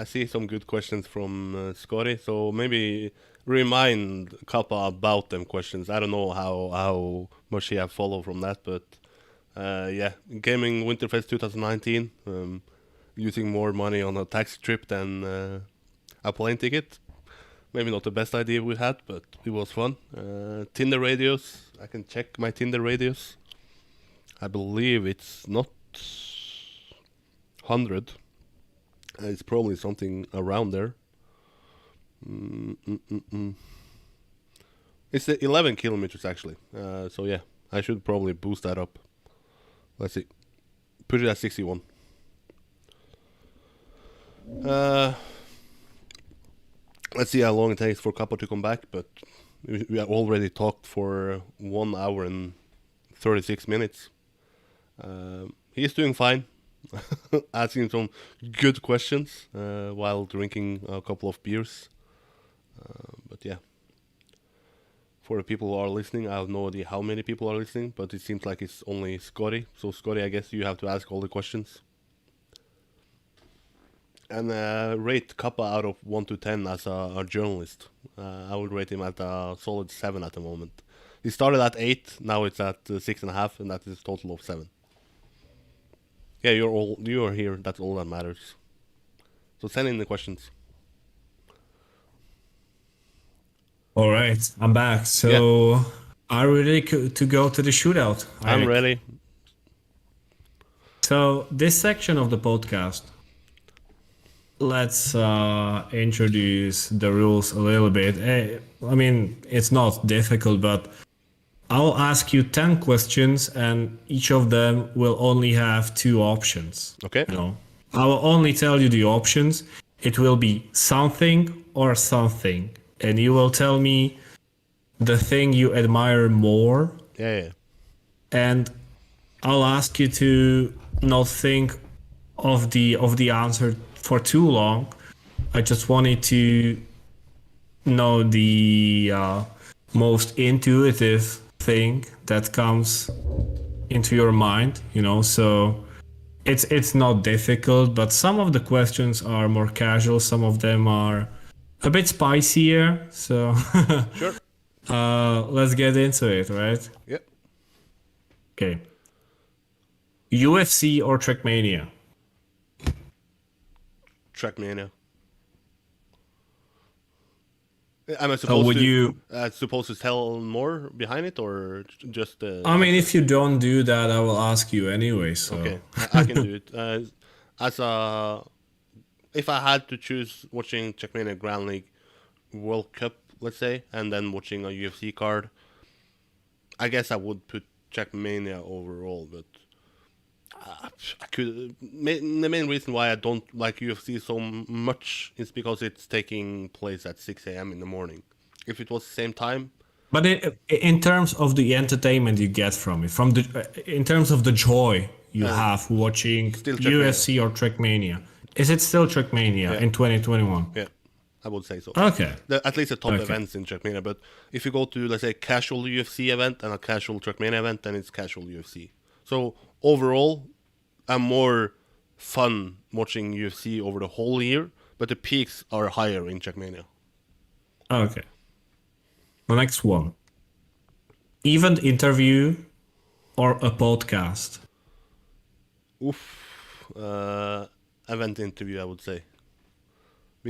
see some good questions from Scotty, so maybe remind Kappa about them questions. I don't know how much he have followed from that, but yeah, Gaming Winterfest 2019, using more money on a taxi trip than a plane ticket. Maybe not the best idea we had, but it was fun. Tinder radius, I can check my Tinder radius. I believe it's not 100. It's probably something around there. It's 11 kilometers actually. So yeah, I should probably boost that up. Let's see. Put it at 61. Let's see how long it takes for Kappa to come back, but we have already talked for 1 hour and 36 minutes. He's doing fine, asking some good questions while drinking a couple of beers. But yeah, for the people who are listening, I have no idea how many people are listening, but it seems like it's only Scotty. So Scotty, I guess you have to ask all the questions. And rate Kappa out of 1 to 10 as a journalist. I would rate him at a solid 7 at the moment. It started at 8, now it's at 6.5, and that is a total of 7. Yeah, you are here. That's all that matters. So send in the questions. All right, I'm back. So, are you ready to go to the shootout? I'm Eirik? ready. So, this section of the podcast, let's introduce the rules a little bit. I mean, it's not difficult, but I'll ask you 10 questions, and each of them will only have 2 options. Okay. You know, I will only tell you the options. It will be something or something, and you will tell me the thing you admire more, Yeah. and I'll ask you to not think of the answer for too long. I just wanted to know the most intuitive thing that comes into your mind, you know. So it's not difficult, but some of the questions are more casual, some of them are a bit spicier. So Sure. let's get into it, right? Yep. Okay. UFC or Trackmania? Trackmania. Am I supposed to tell more behind it, or just? I mean, if you don't do that, I will ask you anyway. So Okay, I can do it. If I had to choose watching Trackmania Grand League World Cup, let's say, and then watching a UFC card, I guess I would put Trackmania overall. But I could. The main reason why I don't like UFC so much is because it's taking place at 6 a.m. in the morning. If it was the same time. But in terms of the entertainment you get from it, in terms of the joy you have watching UFC or Trackmania, is it still Trackmania in 2021? Yeah, I would say so. Okay. At least the top events in Trackmania. But if you go to, let's say, casual UFC event and a casual Trackmania event, then it's casual UFC. So overall, I'm more fun watching UFC over the whole year, but the peaks are higher in Trackmania. Okay. The next one. Event interview or a podcast? Event interview, I would say.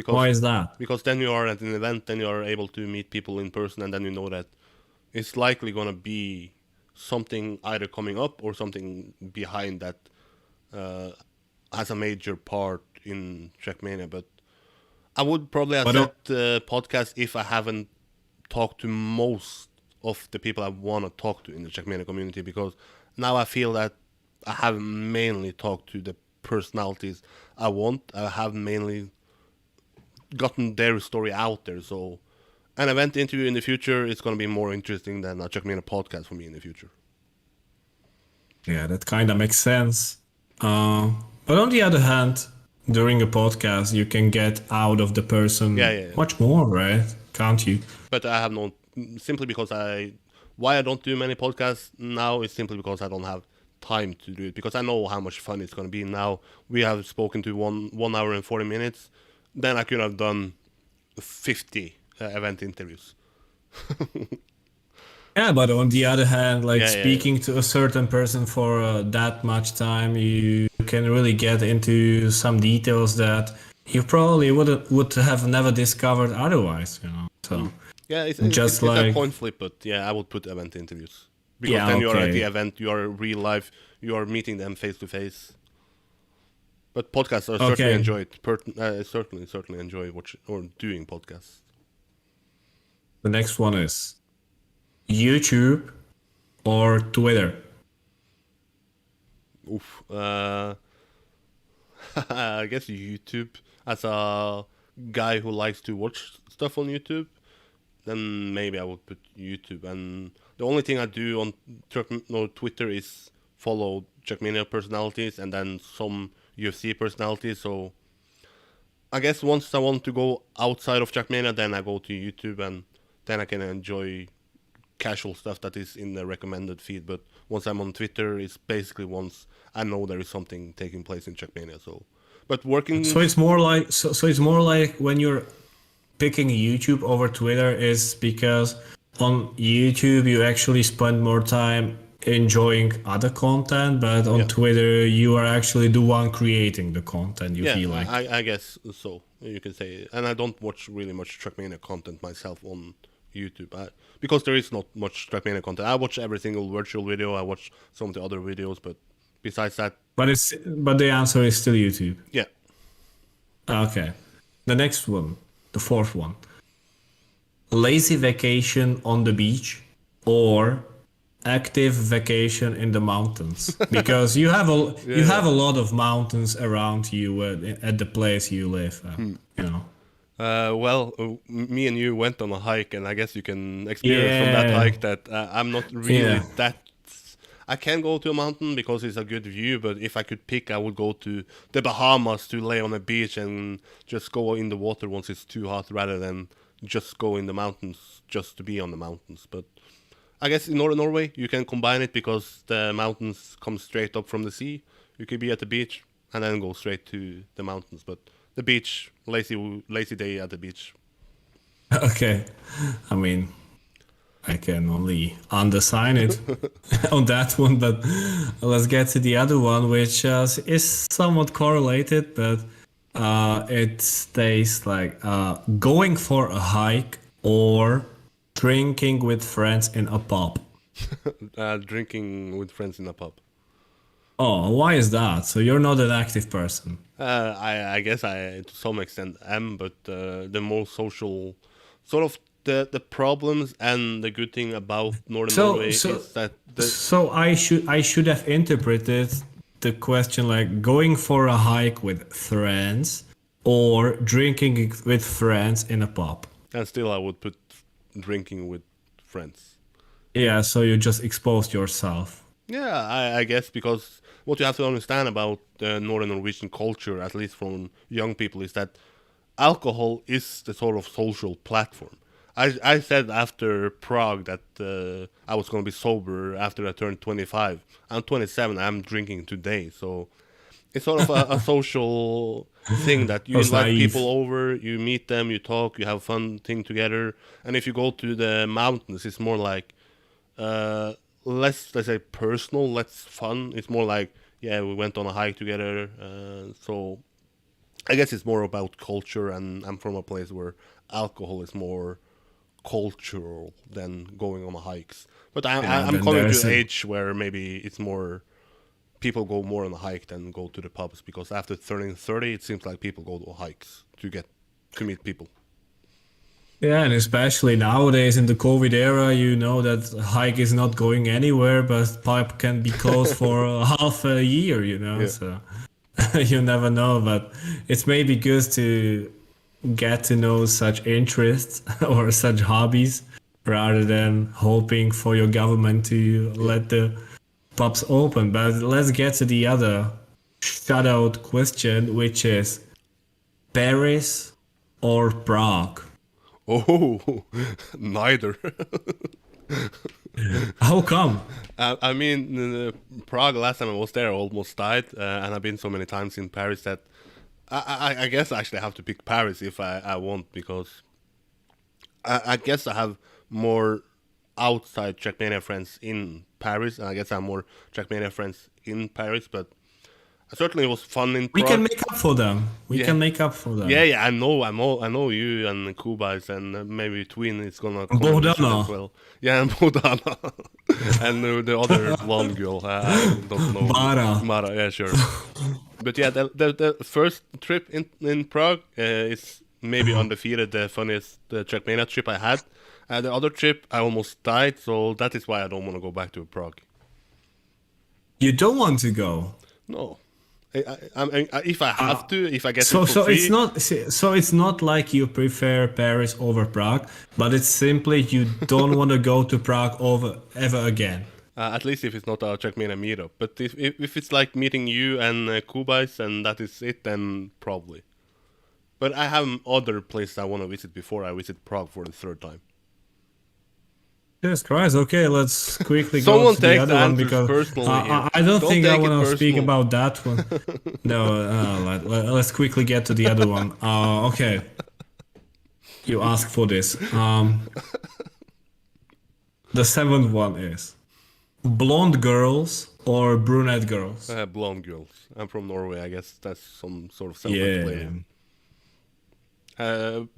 Why is that? Because then you are at an event, then you are able to meet people in person, and then you know that it's likely going to be something either coming up or something behind that has a major part in Trackmania. But I would probably have said podcast if I haven't talked to most of the people I want to talk to in the Trackmania community, because now I feel that I have mainly talked to the personalities I want. I have mainly gotten their story out there. So an event interview in the future is going to be more interesting than a Trackmania podcast for me in the future. Yeah, that kind of makes sense. But on the other hand, during a podcast, you can get out of the person much more, right? Can't you? But I have no, simply because why I don't do many podcasts now is simply because I don't have time to do it, because I know how much fun it's going to be. Now we have spoken to 1 hour and 40 minutes. Then I could have done 50 event interviews. Yeah, but on the other hand, speaking to a certain person for that much time, you can really get into some details that you probably would have never discovered otherwise, you know. So yeah, it's a coin flip, but yeah, I would put event interviews, because then you are at the event, you are real life, you are meeting them face to face. But podcasts are certainly enjoyed. Certainly enjoy watching or doing podcasts. The next one is YouTube or Twitter? I guess YouTube. As a guy who likes to watch stuff on YouTube, then maybe I would put YouTube. And the only thing I do on Twitter is follow Trackmania personalities and then some UFC personalities. So I guess once I want to go outside of Trackmania, then I go to YouTube, and then I can enjoy casual stuff that is in the recommended feed. But once I'm on Twitter, it's basically once I know there is something taking place in Trackmania. So it's more like it's more like when you're picking YouTube over Twitter is because on YouTube you actually spend more time enjoying other content, but on Yeah. Twitter you are actually the one creating the content, you Yeah, feel like. I guess so. You can say, and I don't watch really much Trackmania content myself on YouTube because there is not much Trackmania content. I watch every single virtual video. I watch some of the other videos, but besides that, But the answer is still YouTube. yeah. Okay. The next one, the fourth one. Lazy vacation on the beach or active vacation in the mountains, because you have a lot of mountains around you at the place you live, you know. Me and you went on a hike, and I guess you can experience from that hike that I'm not really that. I can go to a mountain because it's a good view, but if I could pick, I would go to the Bahamas to lay on a beach and just go in the water once it's too hot, rather than just go in the mountains just to be on the mountains. But I guess in northern Norway you can combine it because the mountains come straight up from the sea. You could be at the beach and then go straight to the mountains. But the beach, lazy day at the beach. Okay. I mean, I can only undersign it on that one, but let's get to the other one, which is somewhat correlated, but it stays like going for a hike or drinking with friends in a pub. Drinking with friends in a pub. Oh, why is that? So you're not an active person. I guess I to some extent am, but the more social, sort of the problems and the good thing about Northern Norway is that So I should have interpreted the question like going for a hike with friends or drinking with friends in a pub. and still I would put drinking with friends. Yeah, so you just exposed yourself. Yeah, I guess because what you have to understand about the Northern Norwegian culture, at least from young people, is that alcohol is the sort of social platform. I said after Prague that I was going to be sober after I turned 25. I'm 27. I'm drinking today, so it's sort of a social thing that you That's invite naive. people over, you meet them, you talk, you have fun thing together. And if you go to the mountains, it's more like less, let's say, personal, less fun. It's more like, yeah, we went on a hike together. So I guess it's more about culture, and I'm from a place where alcohol is more cultural than going on hikes. But I'm then coming to there's an a- age where maybe it's more people go more on a hike than go to the pubs, because after turning 30, it seems like people go to hikes to meet people. Yeah, and especially nowadays in the COVID era, you know that hike is not going anywhere, but pub can be closed for half a year, you know. Yeah. So you never know, but it's maybe good to get to know such interests or such hobbies rather than hoping for your government to let the pubs open. But let's get to the other shout out question, which is Paris or Prague? Oh, neither. How come? I mean, Prague, last time I was there, I almost died, and I've been so many times in Paris that I guess I actually have to pick Paris if I want, because I guess I have more outside Trackmania friends in Paris, and I guess I have more Trackmania friends in Paris, but certainly it was fun in We Prague. can make up for them. We Yeah. can make up for them. Yeah, I know you and Kubais, and maybe Twin is gonna come and visit Bodana. as well. Yeah, and Bodana, and the other blonde girl. I don't know. Mara. Yeah, sure. But yeah, the first trip in Prague is maybe undefeated the funniest Trackmania trip I had. The other trip I almost died, so that is why I don't want to go back to Prague. You don't want to go. No. If I have to, if I get So it for so free, it's not like you prefer Paris over Prague, but it's simply you don't want to go to Prague ever again. at least if it's not a Trackmania meetup. But if it's like meeting you and Kubais and that is it, then probably. But I have other places I want to visit before I visit Prague for the third time. Jesus Christ! Okay, let's quickly go Someone to the take other the one answers because personally here. I don't think I take it want to speak personal. about that one. No, let's quickly get to the other one. Okay, you asked for this. The seventh one is blonde girls or brunette girls? Blonde girls. I'm from Norway. I guess that's some sort of Yeah. self-explaining.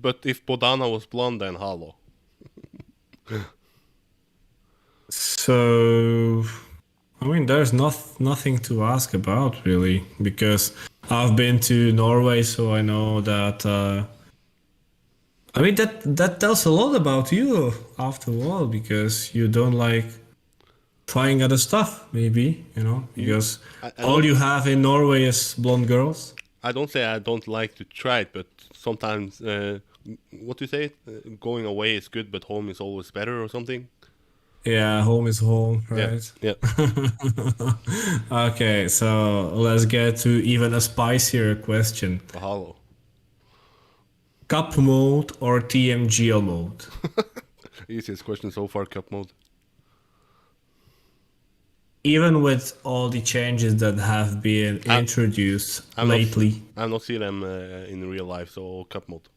But if Bodana was blonde, then Halo. So, I mean, there's nothing to ask about really, because I've been to Norway, so I know that. I mean, that tells a lot about you after all, because you don't like trying other stuff, maybe, because I all don't, you have in Norway is blonde girls. I don't say I don't like to try it, but sometimes, what do you say? Going away is good, but home is always better, or something. Yeah, home is home, right? Yeah. Okay, so let's get to even a spicier question. Halo. Cup mode or TMGL mode? Easiest question so far, cup mode. Even with all the changes that have been introduced lately. I've not seen them in real life, so cup mode.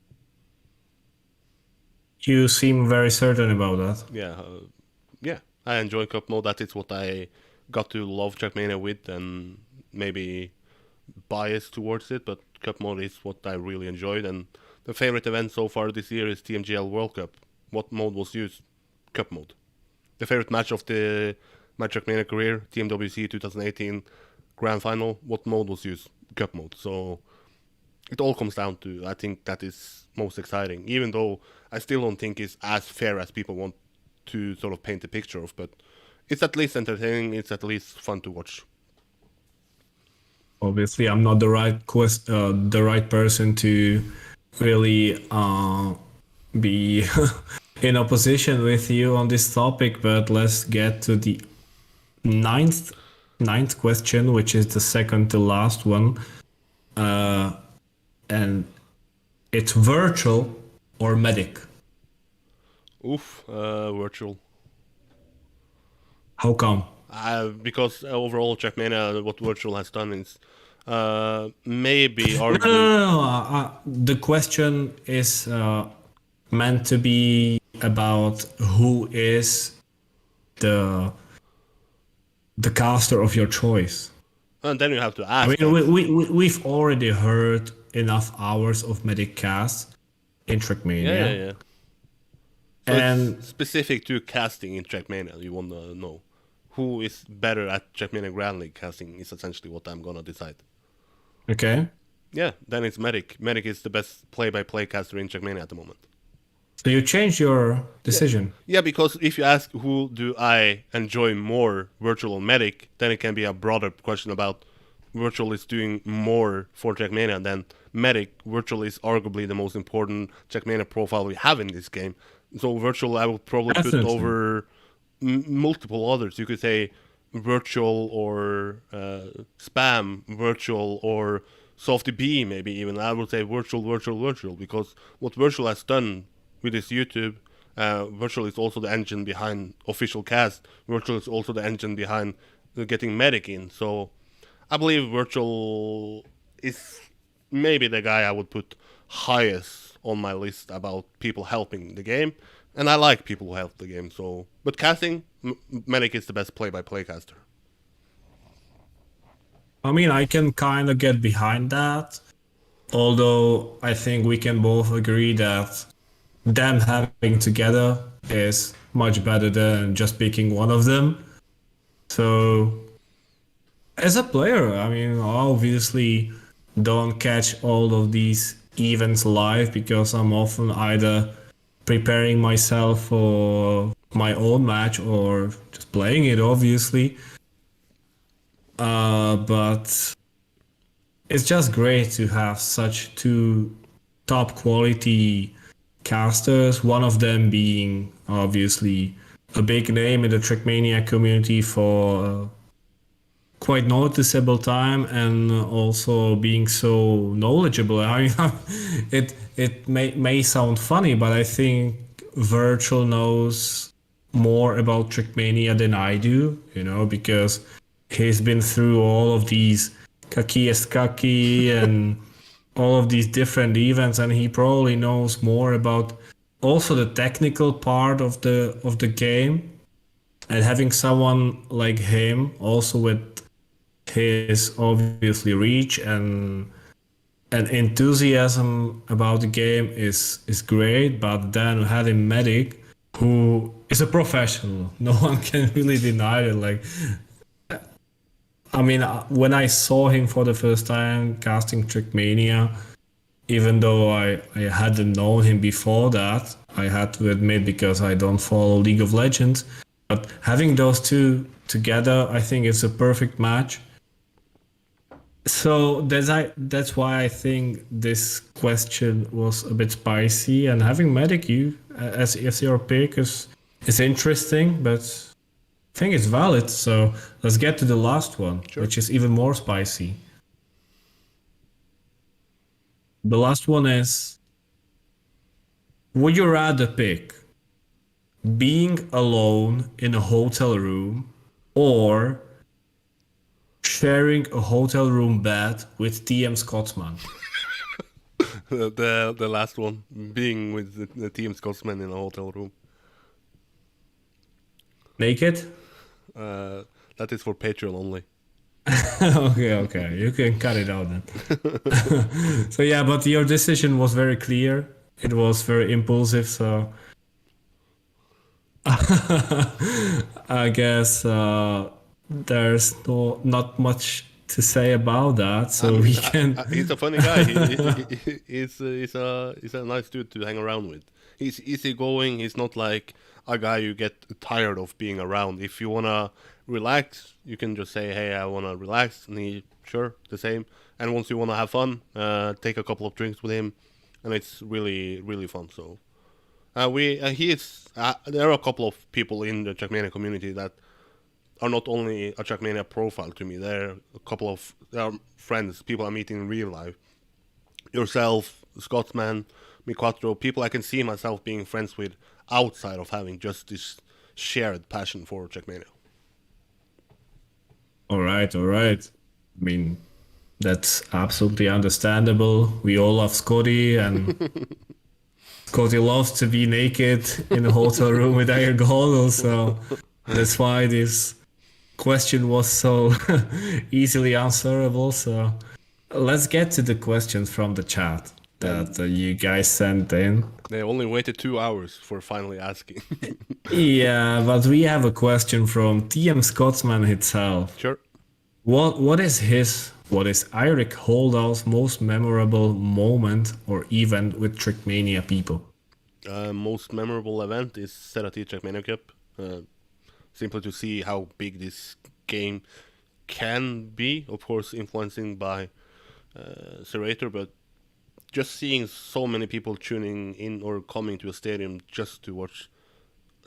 You seem very certain about that. Yeah, I enjoy cup mode. That is what I got to love Trackmania with, and maybe biased towards it, but cup mode is what I really enjoyed. And the favorite event so far this year is TMGL World Cup. What mode was used? Cup mode. The favorite match of my Trackmania career, TMWC 2018 Grand Final. What mode was used? Cup mode. So it all comes down to, I think that is most exciting, even though I still don't think it's as fair as people want to sort of paint a picture of, but it's at least entertaining, it's at least fun to watch. Obviously, I'm not the right person to really be in opposition with you on this topic, but let's get to the ninth question, which is the second to last one, and it's virtual or medic. Virtual. How come? Because overall Trackmania, what virtual has done is maybe arguably. No. The question is meant to be about who is the caster of your choice. And then you have to ask. I mean, we've already heard enough hours of medic cast in Trackmania. Yeah. So and it's specific to casting in Trackmania. You want to know who is better at Trackmania Grand League casting is essentially what I'm gonna decide. Okay. Yeah, then it's Medic. Medic is the best play-by-play caster in Trackmania at the moment. So you changed your decision. Yeah, because if you ask who do I enjoy more, Virtual or Medic, then it can be a broader question about Virtual is doing more for Trackmania than Medic. Virtual is arguably the most important Trackmania profile we have in this game. So Virtual I would probably put over multiple others. You could say Virtual or Spam, Virtual or Softy B maybe even. I would say Virtual, because what Virtual has done with his YouTube, Virtual is also the engine behind official cast. Virtual is also the engine behind getting Medic in. So I believe Virtual is maybe the guy I would put highest on my list about people helping the game. And I like people who help the game. So, but casting, Medic is the best play-by-play caster. I mean, I can kind of get behind that. Although I think we can both agree that them having together is much better than just picking one of them. So, as a player, I mean, obviously don't catch all of these events live because I'm often either preparing myself for my own match or just playing it, obviously. But it's just great to have such two top quality casters, one of them being obviously a big name in the Trackmania community for quite noticeable time, and also being so knowledgeable. I mean, it may sound funny, but I think Virtual knows more about Trackmania than I do, because he's been through all of these Kaki and all of these different events, and he probably knows more about also the technical part of the game And having someone like him, also with his obviously reach and enthusiasm about the game is great. But then having Medic, who is a professional, no one can really deny it. Like, I mean, when I saw him for the first time casting Trackmania, even though I hadn't known him before that, I had to admit because I don't follow League of Legends. But having those two together, I think it's a perfect match. So that's why I think this question was a bit spicy. And having Medic you as your pick is interesting, but I think it's valid. So let's get to the last one, Sure. which is even more spicy. The last one is: would you rather pick being alone in a hotel room or sharing a hotel room bed with TM Scotsman? The last one, being with the team Scotsman in a hotel room. Naked? That is for Patreon only. Okay. You can cut it out then. So yeah, but your decision was very clear. It was very impulsive, so I guess there's not much to say about that. So we can. He's a funny guy. He's a nice dude to hang around with. He's easygoing. He's not like a guy you get tired of being around. If you wanna relax, you can just say, "Hey, I wanna relax," and he sure the same. And once you wanna have fun, take a couple of drinks with him, and it's really fun. So there are a couple of people in the Trackmania community that are not only a Trackmania profile to me. There are friends, people I meet in real life. Yourself, Scotsman, Mi Quattro, people I can see myself being friends with outside of having just this shared passion for Trackmania. All right. I mean, that's absolutely understandable. We all love Scotty, and Scotty loves to be naked in a hotel room with Eirik Holdal, so that's why this question was so easily answerable. So let's get to the questions from the chat that you guys sent in. They only waited 2 hours for finally asking. Yeah, but we have a question from TM Scotsman himself. Sure. What is Eirik Holdal's most memorable moment or event with Trackmania people? Most memorable event is Serati Trackmania Cup. Simply to see how big this game can be, of course influencing by Serator, but just seeing so many people tuning in or coming to a stadium just to watch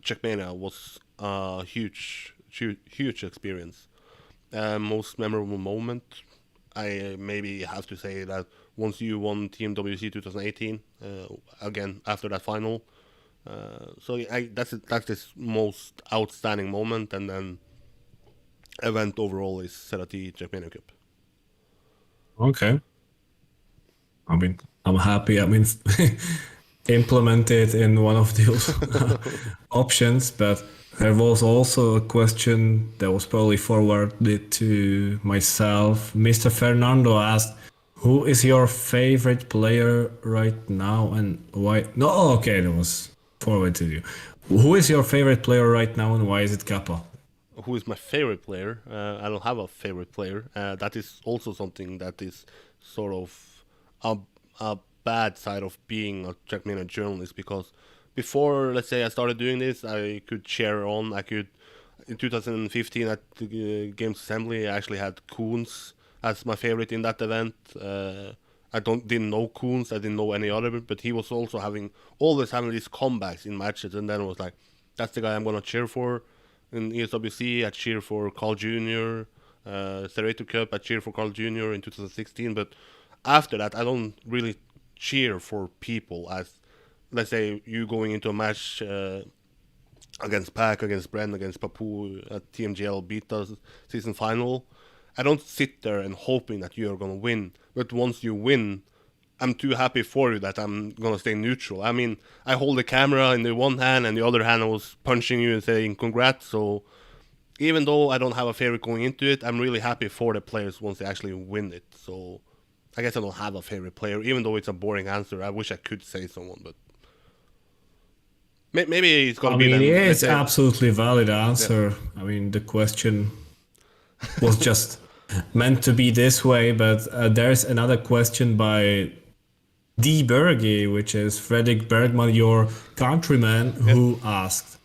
Trackmania was a huge experience. Most memorable moment, I maybe have to say that once you won Team WC 2018, again after that final. That's this most outstanding moment, and then event overall is Serati Trackmania Cup. Okay. I mean, I'm happy. I mean, implemented in one of those options, but there was also a question that was probably forwarded to myself. Mr. Fernando asked, who is your favorite player right now and why? No, okay, that was forwarded to you. Who is your favorite player right now and why is it Kappa? Who is my favorite player? I don't have a favorite player. That is also something that is sort of a bad side of being a Trackmania journalist, because before, let's say, I started doing this, I could cheer on. In 2015 at the Games Assembly, I actually had Koons as my favorite in that event. I didn't know Koons, I didn't know any other, but he was also always having these comebacks in matches, and then it was like, that's the guy I'm gonna cheer for. In ESWC, I cheer for Carl Jr. Serator Cup, I cheer for Carl Jr. in 2016, but after that, I don't really cheer for people as, let's say, you going into a match against Pac, against Bren, against Papu at TMGL Beta season final. I don't sit there and hoping that you are going to win, but once you win, I'm too happy for you that I'm gonna stay neutral. I mean, I hold the camera in the one hand and the other hand I was punching you and saying congrats. So even though I don't have a favorite going into it, I'm really happy for the players once they actually win it. So I guess I don't have a favorite player, even though it's a boring answer. I wish I could say someone, but maybe it's gonna I be mean, them. yeah, Let's it's say, absolutely valid yeah, answer. I mean, the question was just meant to be this way, but there's another question by D. Berge, which is Fredrik Bergman, your countryman, yeah. who asked,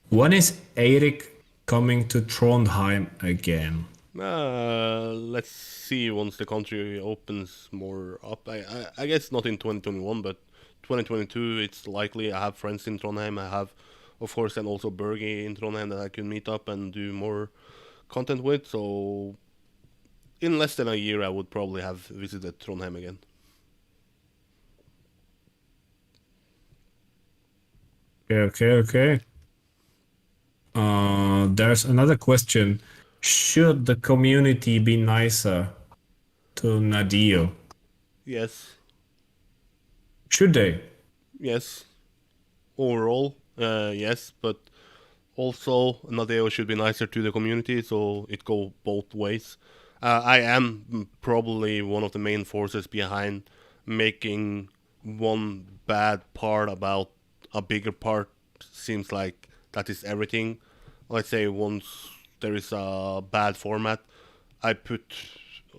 when is Eirik coming to Trondheim again? Let's see once the country opens more up. I guess not in 2021, but 2022 it's likely. I have friends in Trondheim. I have, of course, and also Berge in Trondheim that I can meet up and do more content with. So in less than a year, I would probably have visited Trondheim again. Okay. There's another question. Should the community be nicer to Nadio? Yes, Should they? yes. Overall, yes, but also Nadeo should be nicer to the community, so it go both ways. I am probably one of the main forces behind making one bad part about a bigger part. Seems like that is everything. Let's say once there is a bad format, I put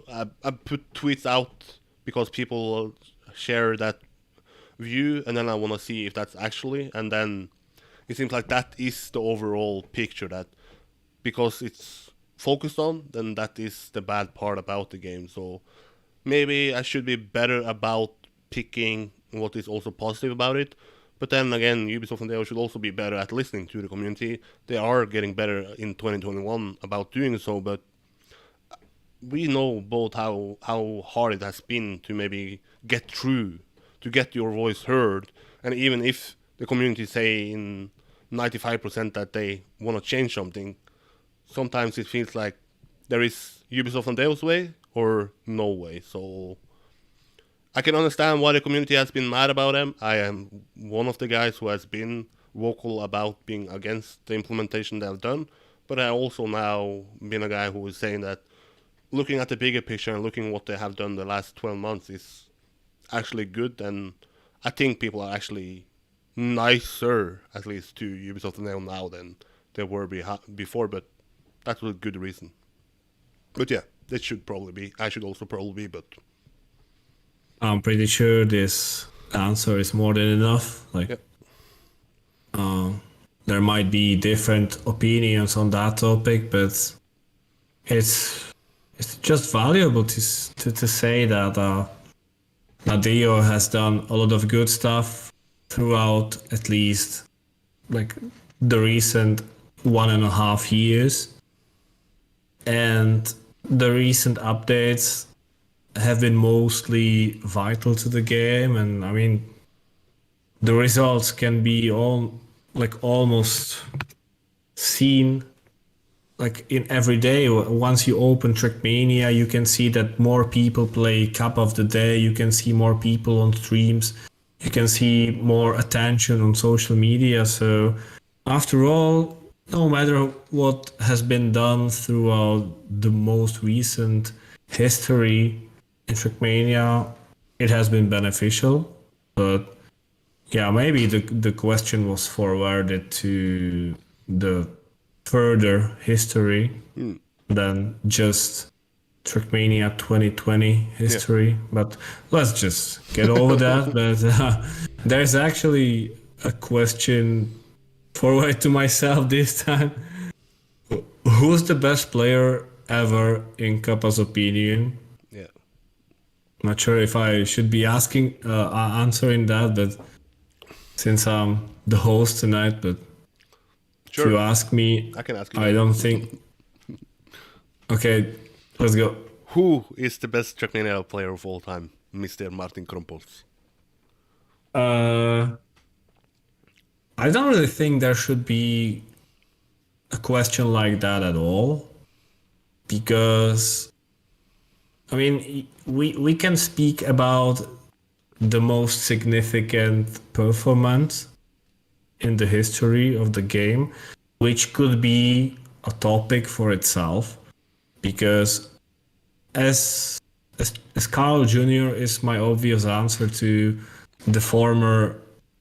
I put tweets out because people share that view, and then I want to see if that's actually, and then it seems like that is the overall picture, that because it's focused on, then that is the bad part about the game. So maybe I should be better about picking what is also positive about it. But then again, Ubisoft and Deo should also be better at listening to the community. They are getting better in 2021 about doing so, but we know both how hard it has been to maybe get through, to get your voice heard, and even if the community say in 95% that they want to change something, sometimes it feels like there is Ubisoft and Deo's way or no way. So I can understand why the community has been mad about them. I am one of the guys who has been vocal about being against the implementation they have done, but I also now been a guy who is saying that looking at the bigger picture and looking what they have done the last 12 months is actually good, and I think people are actually nicer, at least to Ubisoft now than they were before, but that's with good reason. But yeah, that should probably be. I should also probably be, but I'm pretty sure this answer is more than enough. Like, yeah. there might be different opinions on that topic, but it's just valuable to say that Nadeo has done a lot of good stuff throughout at least like the recent 1.5 years, and the recent updates have been mostly vital to the game. And I mean, the results can be almost seen like in every day. Once you open Trackmania, you can see that more people play Kappa of the Day. You can see more people on streams. You can see more attention on social media. So after all, no matter what has been done throughout the most recent history in Trackmania, it has been beneficial. But yeah, maybe the question was forwarded to the further history than just Trackmania 2020 history. Yeah. But let's just get over that. But there's actually a question forwarded to myself this time. Who's the best player ever in Kappa's opinion? Yeah. Not sure if I should be answering that, but since I'm the host tonight, but sure. If you ask me, I can ask you. I don't think. Okay, let's go. Who is the best Trackmania player of all time, Mr. Martin Krumpols? I don't really think there should be a question like that at all, because I mean we can speak about the most significant performance in the history of the game, which could be a topic for itself, because as Carl Jr. is my obvious answer to the former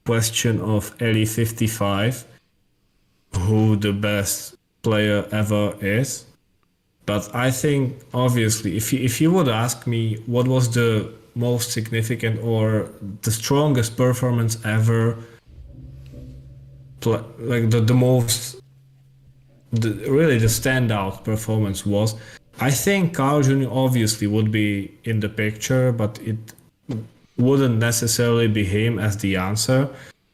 question of Ellie 55, who the best player ever is. But I think, obviously, if you would ask me what was the most significant or the strongest performance ever, like the standout performance was, I think Carl Jr. obviously would be in the picture, but it wouldn't necessarily be him as the answer.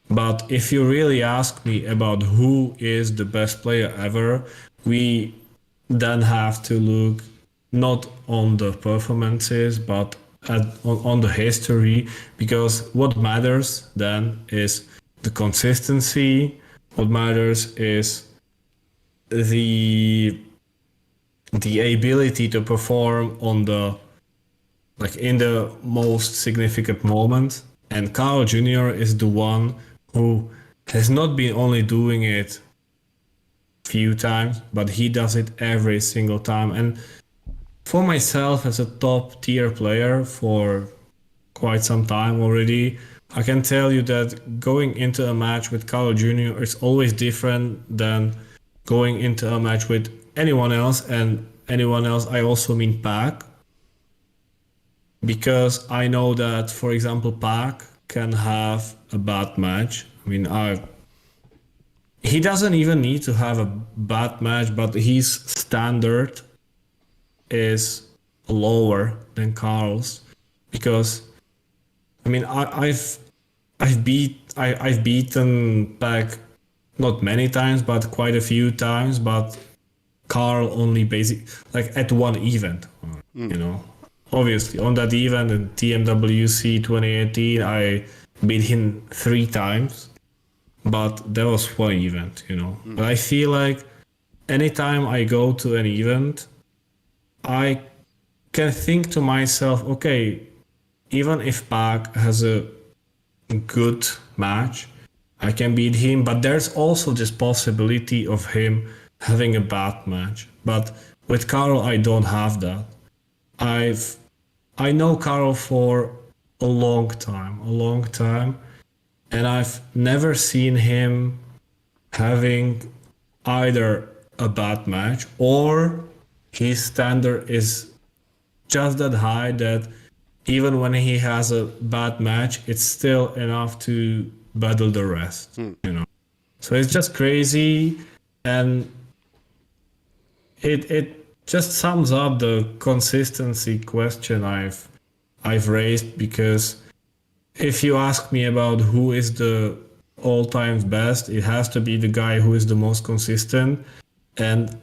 But if you really ask me about who is the best player ever, we then have to look not on the performances, but on the history, because what matters then is the consistency. What matters is the ability to perform on in the most significant moment. And Carl Jr. is the one who has not been only doing it few times, but he does it every single time. And for myself, as a top tier player for quite some time already, I can tell you that going into a match with Carl Jr. is always different than going into a match with anyone else. And anyone else, I also mean Pac, because I know that, for example, Pac can have a bad match. I mean, he doesn't even need to have a bad match, but his standard is lower than Carl's, because I mean, I've beaten Pac not many times, but quite a few times, but Carl only at one event, you know. Obviously, on that event in TMWC 2018, I beat him 3 times, but that was one event, you know. But I feel like anytime I go to an event, I can think to myself, okay, even if Pac has a good match, I can beat him, but there's also this possibility of him having a bad match. But with Carl, I don't have that. I know Carl for a long time, and I've never seen him having either a bad match or his standard is just that high that even when he has a bad match, it's still enough to battle the rest, you know. So it's just crazy, and it just sums up the consistency question I've raised, because if you ask me about who is the all-time best, it has to be the guy who is the most consistent. And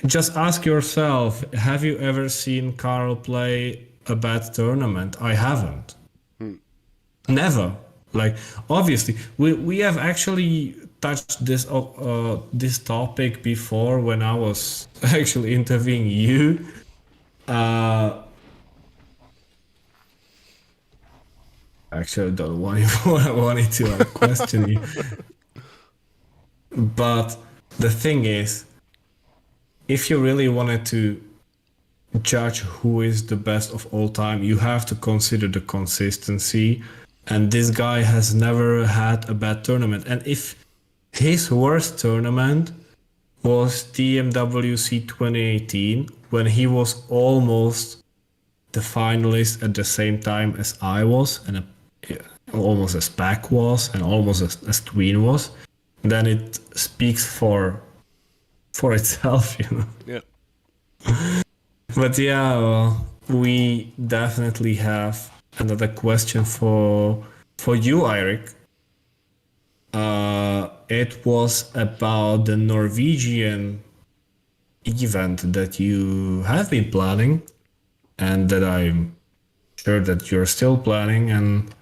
just ask yourself, have you ever seen Carl play a bad tournament? I haven't. Never. Like, obviously, we have actually touched this topic before when I was actually interviewing you. Actually, I don't wanted to question you. But the thing is, if you really wanted to judge who is the best of all time, you have to consider the consistency. And this guy has never had a bad tournament. And if his worst tournament was TMWC 2018, when he was almost the finalist at the same time as I was, and almost as Pac was, and almost as Tween was, then it speaks for itself, you know. Yeah. But yeah, we definitely have another question for you, Eirik. It was about the Norwegian event that you have been planning, and that I'm sure that you're still planning. And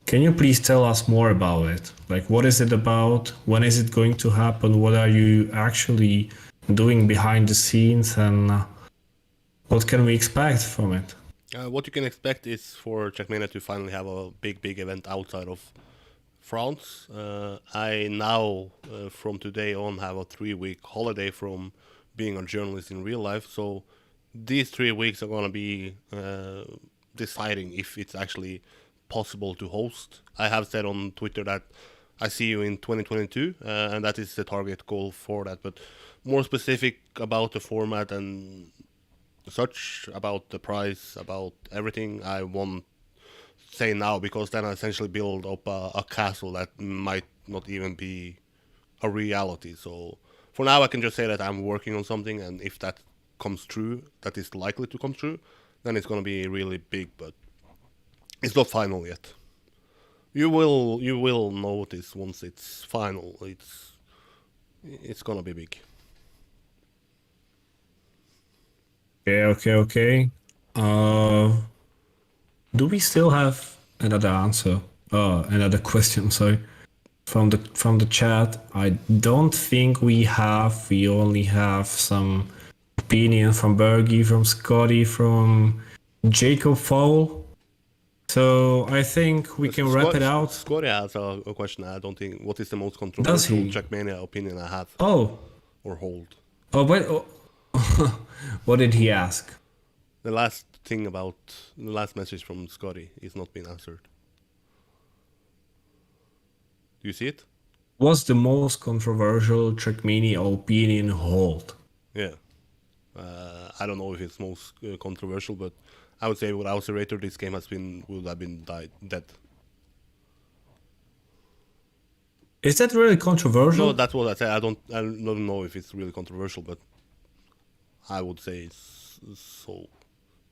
can you please tell us more about it? Like, what is it about? When is it going to happen? What are you actually doing behind the scenes? And what can we expect from it? What you can expect is for Trackmania to finally have a big event outside of France. I now, from today on, have a 3 week holiday from being a journalist in real life. So these 3 weeks are gonna be deciding if it's actually possible to host. I have said on Twitter that I see you in 2022, and that is the target goal for that. But more specific about the format and such, about the price, about everything, I won't say now because then I essentially build up a castle that might not even be a reality. So for now, I can just say that I'm working on something, and if that comes true, that is likely to come true, then it's gonna be really big. But it's not final yet. You will notice once it's final. It's gonna be big. Okay. Do we still have another answer? Another question, sorry, from the chat. I don't think we have. We only have some opinion from Bergie, from Scotty, from Jacob Fowl. So I think we can wrap it out. Scotty has a question. I don't think. What is the most Does controversial he? Trackmania opinion I have Oh, or hold? wait. Oh. What did he ask? The last thing about the last message from Scotty is not been answered. Do you see it? What's the most controversial Trackmania opinion hold? Yeah. I don't know if it's most controversial, but I would say without Zerator, this game would have been dead. Is that really No, controversial? that's what I say. I don't know if it's really controversial, but I would say it's so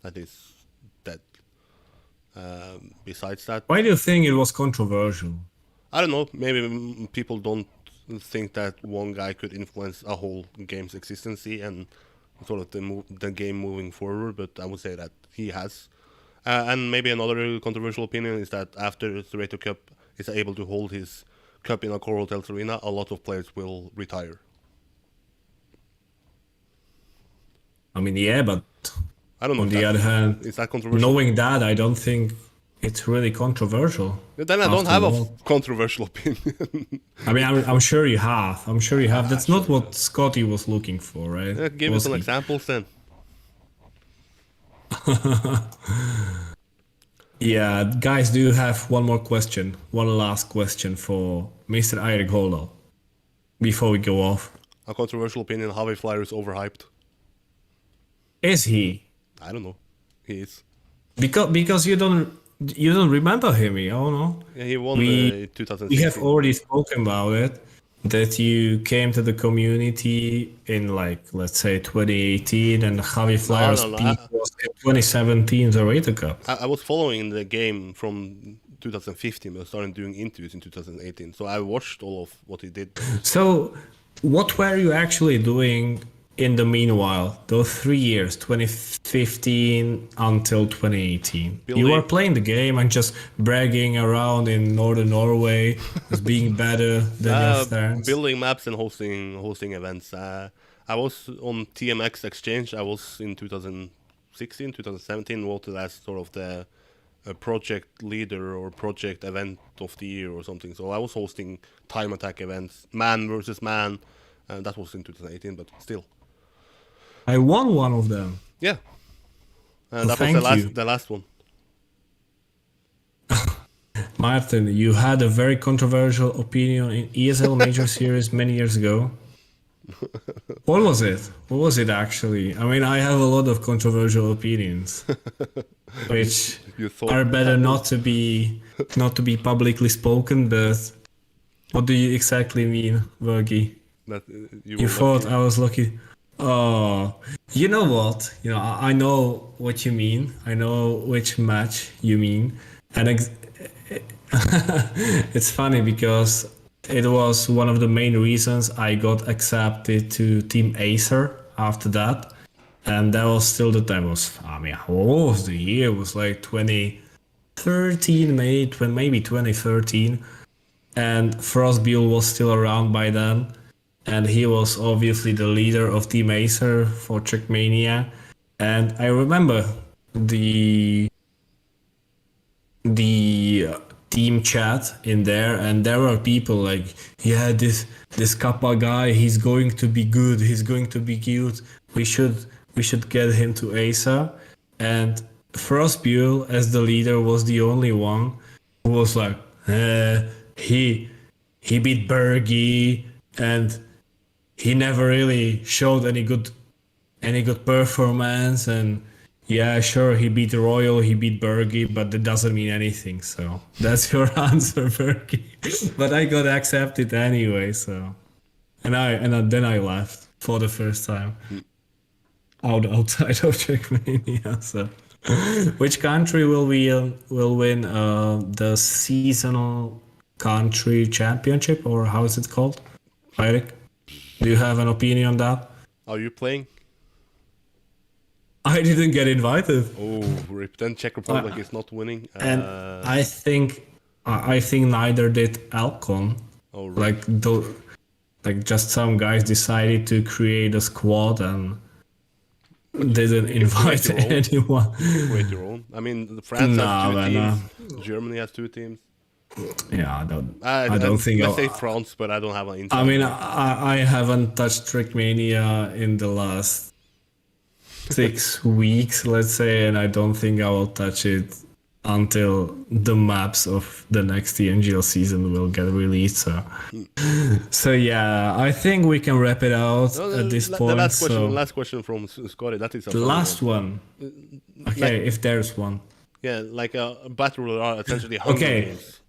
that is dead. Besides that, Why do you think it was controversial? I don't know. Maybe people don't think that one guy could influence a whole game's existence and sort of the game moving forward. But I would say that he has. And maybe another controversial opinion is that after the Rato Cup is able to hold his cup in a Core Hotels arena, a lot of players will retire. I mean, yeah, but I don't know. on the other hand, Is that controversial? knowing that, I don't think it's really controversial. Then I don't after have a all. controversial opinion. I mean, I'm sure you have. I'm sure you have. That's not what Scotty was looking for, right? Give me Was some he? examples then. Yeah, guys, do you have one more question? One last question for Mr. Eirik Holdal before we go off. A controversial opinion: Harvey Flyer is overhyped. Is he? I don't know. He is. Because you don't remember him, oh no? Yeah, he won We the 2016. we have already spoken about it. That you came to the community in like let's say 2018, and Javi Flyer's no. peak was in 2017 the Rater Cup. I was following the game from 2015, but I started doing interviews in 2018. So I watched all of what he did. So, what were you actually doing in the meanwhile? Those 3 years, 2015 until 2018. You were playing the game and just bragging around in northern Norway as being better than your friends. Building maps and hosting events. I was on TMX Exchange. I was in 2016, 2017, voted as sort of the project leader or project event of the year or something. So I was hosting time attack events, man versus man, and that was in 2018. But still, I won one of them. yeah, and that was thank you. the last one. Martin, you had a very controversial opinion in ESL Major Series many years ago. What was it? What was it actually? I mean, I have a lot of controversial opinions, which are better not to be publicly spoken. But what do you exactly mean, Vergi? That You thought I was lucky. Oh, you know what? You know, I know what you mean. I know which match you mean, and it's funny because it was one of the main reasons I got accepted to Team Acer after that, and that was still the time was. I mean, what was the year? It was like 2013, maybe 2013, and Frostbeal was still around by then. And he was obviously the leader of Team Acer for Trackmania. And I remember the team chat in there, and there were people like, yeah, this Kappa guy, he's going to be good, he's going to be cute. We should get him to ASA. And Frostbuell, as the leader, was the only one who was like, he beat Bergie, and he never really showed any good performance. And yeah, sure, he beat Royal, he beat Bergie, but that doesn't mean anything. So that's your answer, Bergie. But I got accepted anyway. So, and then I left for the first time outside of Trackmania. So, which country will win the seasonal country championship, or how is it called? Eirik, do you have an opinion on that? Are you playing? I didn't get invited. Oh, rip. Then Czech Republic is not winning. And I think neither did Alcon. Oh, really? Like just some guys decided to create a squad and didn't invite anyone. Create your own. I mean, France has 2 teams. Germany has 2 teams. Yeah, I don't think. I say France, but I don't have an insight. I mean, I haven't touched Trackmania in the last 6 weeks, let's say, and I don't think I will touch it until the maps of the next TNGL season will get released. So yeah, I think we can wrap it out at this point. The last question from Scotty. That is the last one. Okay, if there's one. Yeah, like a battle royale, essentially Hunger Games.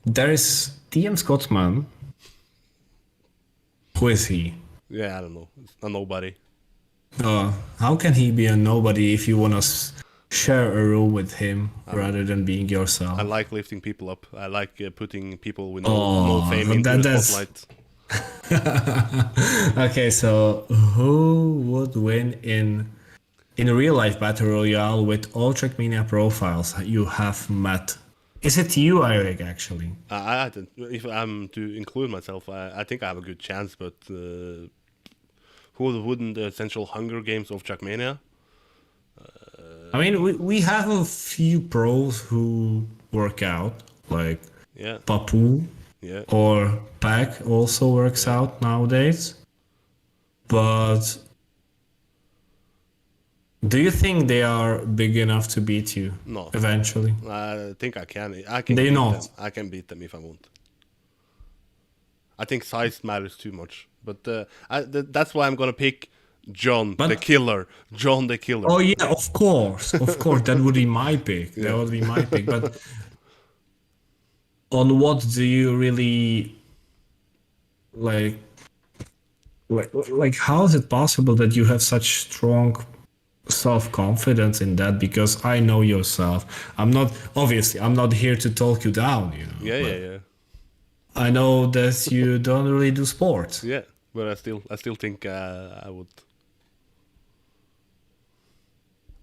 There is TM Scotsman. Who is he? Yeah, I don't know. It's a nobody. How can he be a nobody if you want to share a room with him rather than being yourself? I like lifting people up. I like putting people with no fame into the spotlight. Okay, so who would win in real life battle royale with all Trackmania profiles you have met? Is it you, Eirik, actually? If I'm to include myself, I think I have a good chance, but who would win the essential Hunger Games of Trackmania? I mean, we have a few pros who work out, like Papu, or Pack also works out nowadays. But do you think they are big enough to beat you? No. Eventually? I think I can. They're not. I can beat them if I want. I think size matters too much. But that's why I'm gonna pick John the Killer. John the Killer. Oh yeah, of course, that would be my pick. That would be my pick. But on what do you really like? How is it possible that you have such strong self-confidence in that? Because I know yourself. I'm not here to talk you down. You know. Yeah. I know that you don't really do sports. Yeah, but I still think I would.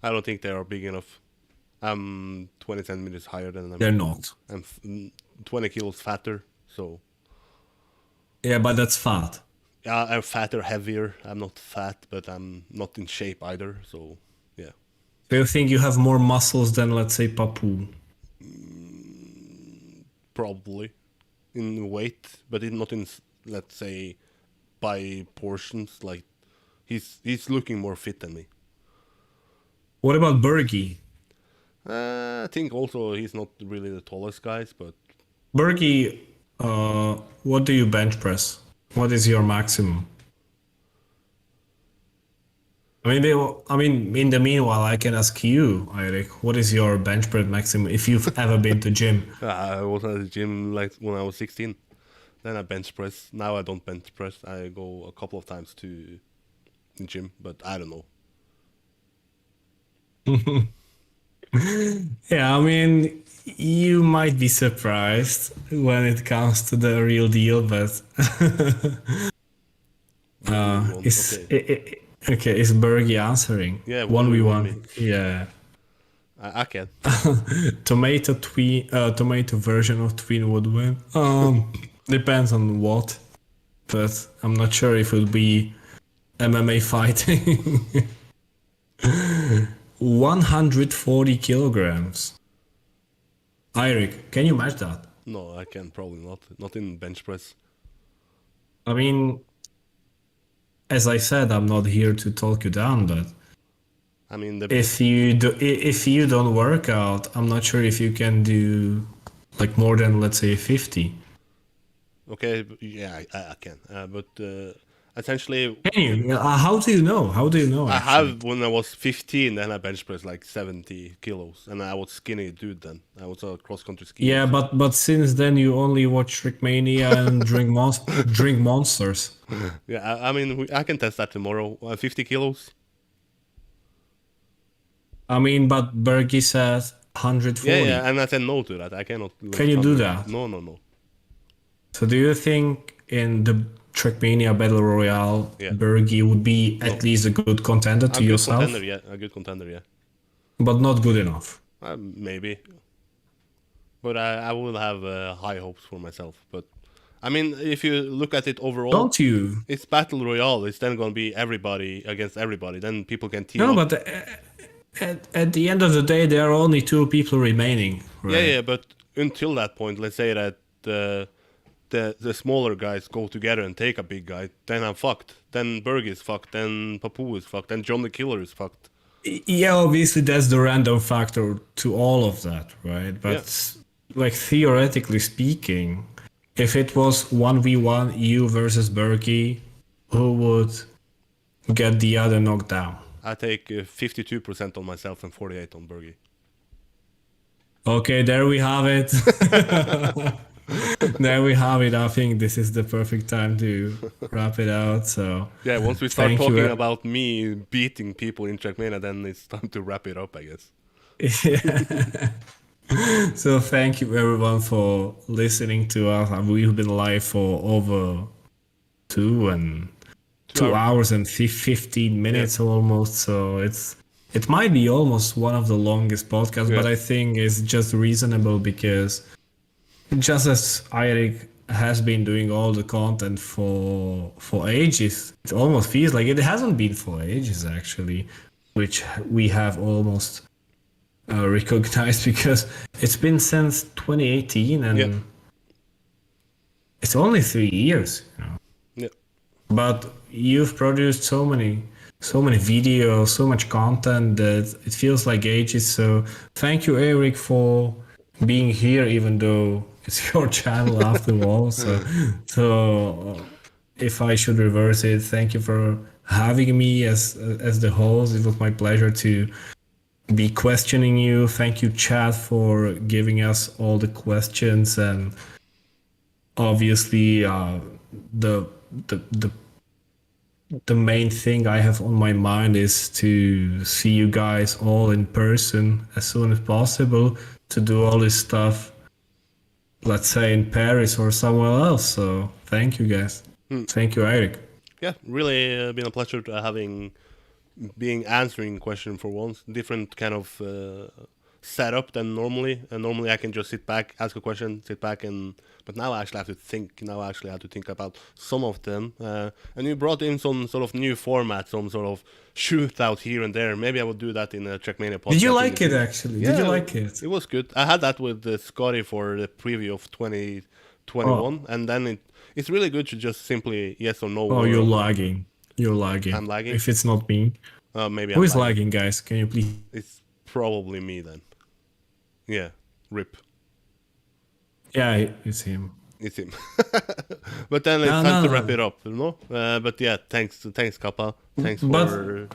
I don't think they are big enough. I'm 20 centimeters higher than them. They're not. I'm 20 kilos fatter, so. Yeah, but that's fat. Yeah, I'm fatter, heavier. I'm not fat, but I'm not in shape either, so yeah. Do you think you have more muscles than, let's say, Papu? Probably. In weight, but not in, let's say, by portions. Like, he's looking more fit than me. What about Bergie? I think also he's not really the tallest guys, but Bergie, what do you bench press? What is your maximum? I mean, in the meanwhile, I can ask you, Eirik, what is your bench press maximum if you've ever been to gym? I was at the gym like when I was 16. Then I bench press. Now I don't bench press. I go a couple of times to the gym, but I don't know. Yeah, I mean, you might be surprised when it comes to the real deal, but is Bergie answering? Yeah, 1v1. Yeah. I can. Tomato version of Twin would win. Depends on what, but I'm not sure if it would be MMA fighting. 140 kilograms. Eirik, can you match that? No, I can probably not. Not in bench press. I mean, as I said, I'm not here to talk you down, but I mean, if you don't work out, I'm not sure if you can do like more than, let's say, 50. Okay, yeah, I can. But essentially, Can you? How do you know? How do you know? I Actually? have when I was 15, then I bench pressed like 70 kilos, and I was skinny dude then. I was a cross country skier. Yeah, so- but since then you only watch Trackmania and drink monsters. Yeah, I mean, I can test that tomorrow. 50 kilos. I mean, but Bergie says 140. Yeah, and I said no to that. I cannot. Can you do that? No. So do you think in the Trackmania Battle Royale, Yeah. Bergie would be at least a good contender to A good yourself? contender, yeah. A good contender, yeah. But not good enough. Maybe. But I will have high hopes for myself. But I mean, if you look at it overall, Don't you? it's battle royale. It's then going to be everybody against everybody. Then people can team No, up. but at the end of the day, there are only 2 people remaining. Right? Yeah. But until that point, let's say that the smaller guys go together and take a big guy, then I'm fucked. Then Berg is fucked. Then Papu is fucked. Then John the Killer is fucked. Yeah, obviously that's the random factor to all of that, right? But like theoretically speaking, if it was 1v1 you versus Berkey, who would get the other knocked down? I take 52% on myself and 48 on Bergie. Okay, there we have it. There we have it. I think this is the perfect time to wrap it out. So Yeah, once we start Thank you, talking eh? about me beating people in Trackmania, then it's time to wrap it up, I guess. So thank you everyone for listening to us. We've been live for over 2 hours and 15 minutes almost. So it might be almost one of the longest podcasts, but I think it's just reasonable because just as Eirik has been doing all the content for ages, it almost feels like it hasn't been for ages actually, which we have almost recognized because it's been since 2018 and it's only 3 years. You know? Yeah. But you've produced so many videos, so much content that it feels like ages. So thank you, Eirik, for being here, even though it's your channel after all. So if I should reverse it, thank you for having me as the host. It was my pleasure to be questioning you. Thank you, chat, for giving us all the questions, and obviously the main thing I have on my mind is to see you guys all in person as soon as possible to do all this stuff, let's say in Paris or somewhere else. So thank you guys. Thank you, Eirik. Yeah, really been a pleasure being answering question for once. Different kind of setup than normally. And normally I can just sit back, ask a question, sit back, but now I actually have to think. Now I actually have to think about some of them. And you brought in some sort of new format, some sort of shootout here and there. Maybe I would do that in a Trackmania podcast. Did you like it actually? Yeah, Did you like it? It was good. I had that with Scotty for the preview of 2021, and then it's really good to just simply yes or no. Oh, you're lagging. You're lagging. I'm lagging? If it's not me. Maybe Who I'm is lagging, guys? Can you please? It's probably me then. Yeah, rip. Yeah, it's him. It's him. But then it's time to wrap it up, you know? But yeah, thanks Kappa. Thanks for...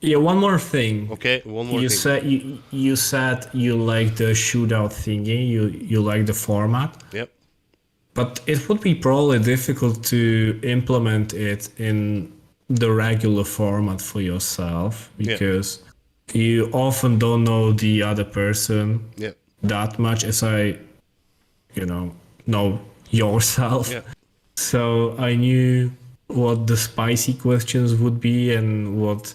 Yeah, one more thing. Okay, one more thing. You said you like the shootout thingy, you like the format. Yep. But it would be probably difficult to implement it in the regular format for yourself because you often don't know the other person that much as I, know yourself. Yeah. So I knew what the spicy questions would be and what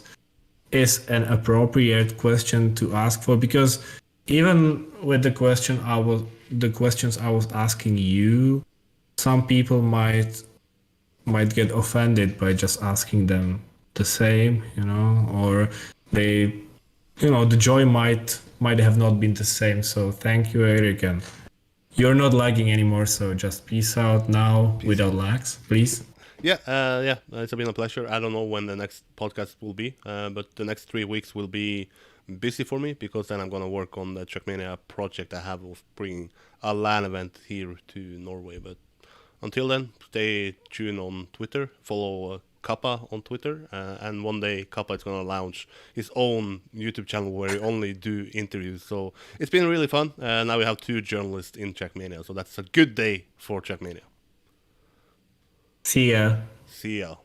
is an appropriate question to ask for, because even with the questions I was asking you, some people might get offended by just asking them the same, or they, the joy might have not been the same. So thank you, Eirik, and you're not lagging anymore. So just peace out now Peace without out. lags, please. Yeah. It's been a pleasure. I don't know when the next podcast will be, but the next 3 weeks will be busy for me because then I'm gonna work on the Trackmania project I have of bringing a LAN event here to Norway. But until then, stay tuned on Twitter. Follow Kappa on Twitter, and one day Kappa is gonna launch his own YouTube channel where he only do interviews. So it's been really fun. Now we have 2 journalists in Trackmania, so that's a good day for Trackmania. See ya. See ya.